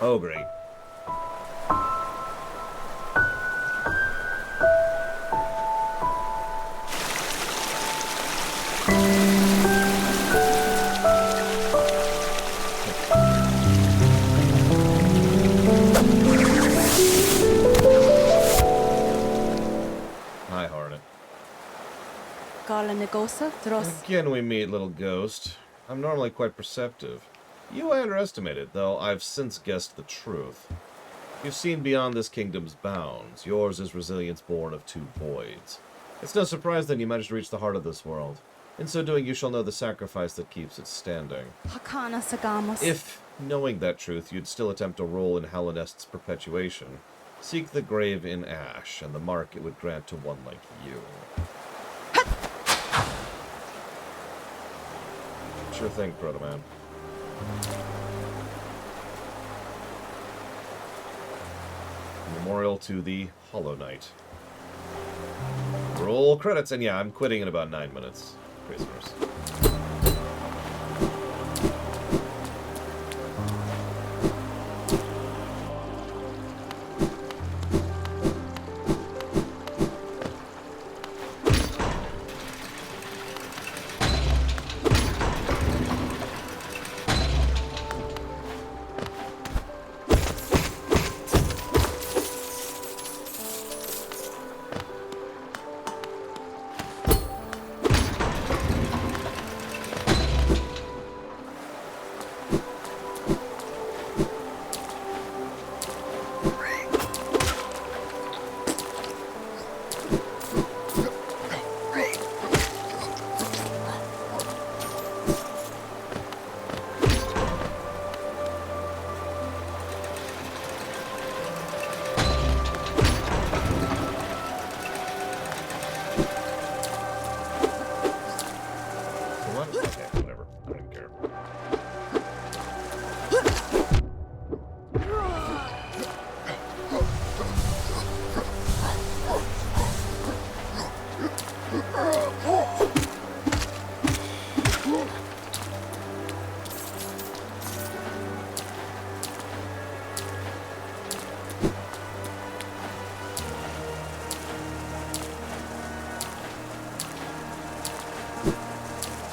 S1: Oh, great. Hi, Hornet. Again we meet, little ghost. I'm normally quite perceptive. You I underestimated, though I've since guessed the truth. You've seen beyond this kingdom's bounds. Yours is resilience born of two voids. It's no surprise then you managed to reach the heart of this world. In so doing, you shall know the sacrifice that keeps it standing. If, knowing that truth, you'd still attempt a role in Hellenest's perpetuation, seek the grave in ash, and the mark it would grant to one like you. Sure thing, Proto-Man. Memorial to the Hollow Knight. Roll credits, and yeah, I'm quitting in about 9 minutes. Prisoners.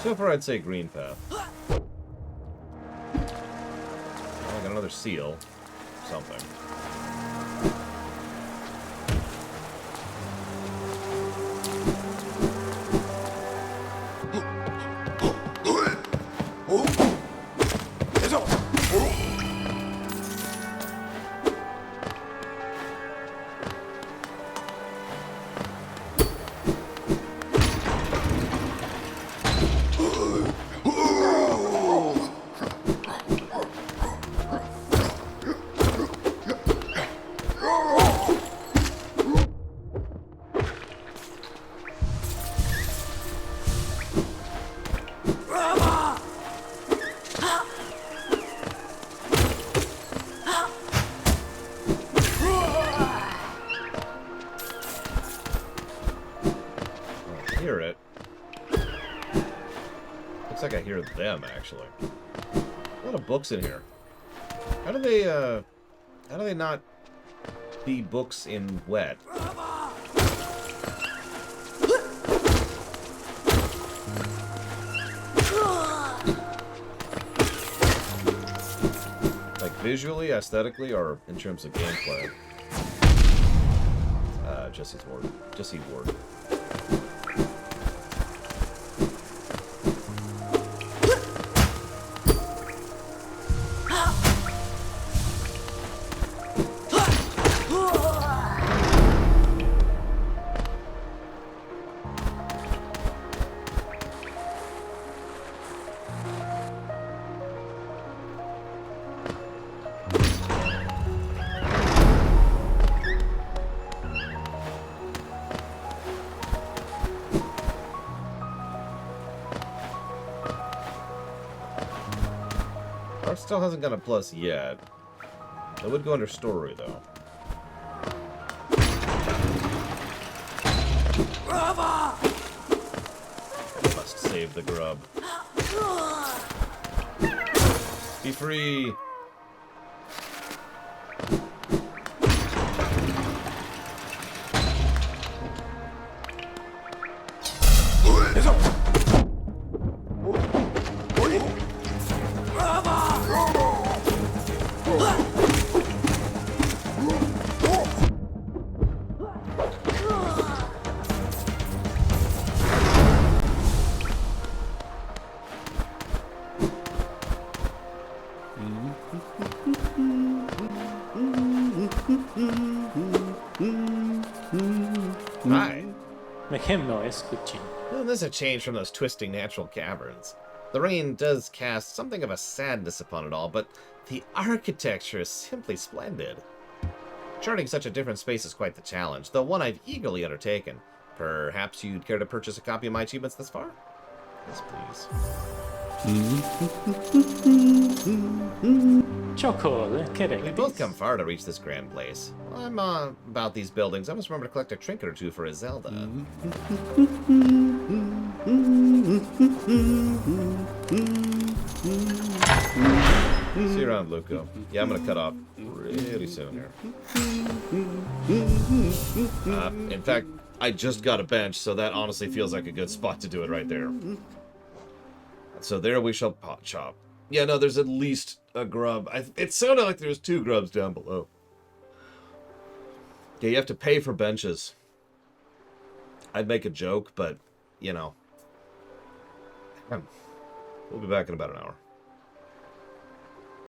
S1: So far, I'd say green path. Oh, I got another seal. Something. Looks like I hear them, actually. A lot of books in here. How do they not be books in wet? Like visually, aesthetically, or in terms of gameplay? Jesse Ward. Still hasn't got a plus yet. It would go under story, though. I must save the grub. Be free! Hi.
S2: Mechemno escuchin.
S1: Well, this is a change from those twisting natural caverns. The rain does cast something of a sadness upon it all, but the architecture is simply splendid. Charting such a different space is quite the challenge, though one I've eagerly undertaken. Perhaps you'd care to purchase a copy of my achievements thus far? Yes, please.
S2: Chocole,
S1: We both come far to reach this grand place. While I'm about these buildings, I must remember to collect a trinket or two for Zelda. See you around, Luco. Yeah, I'm gonna cut off pretty soon here. In fact, I just got a bench, so that honestly feels like a good spot to do it right there. So there we shall pot chop. Yeah, no, there's at least a grub. It sounded like there's 2 grubs down below. Yeah, you have to pay for benches. I'd make a joke, but, you know. We'll be back in about an hour.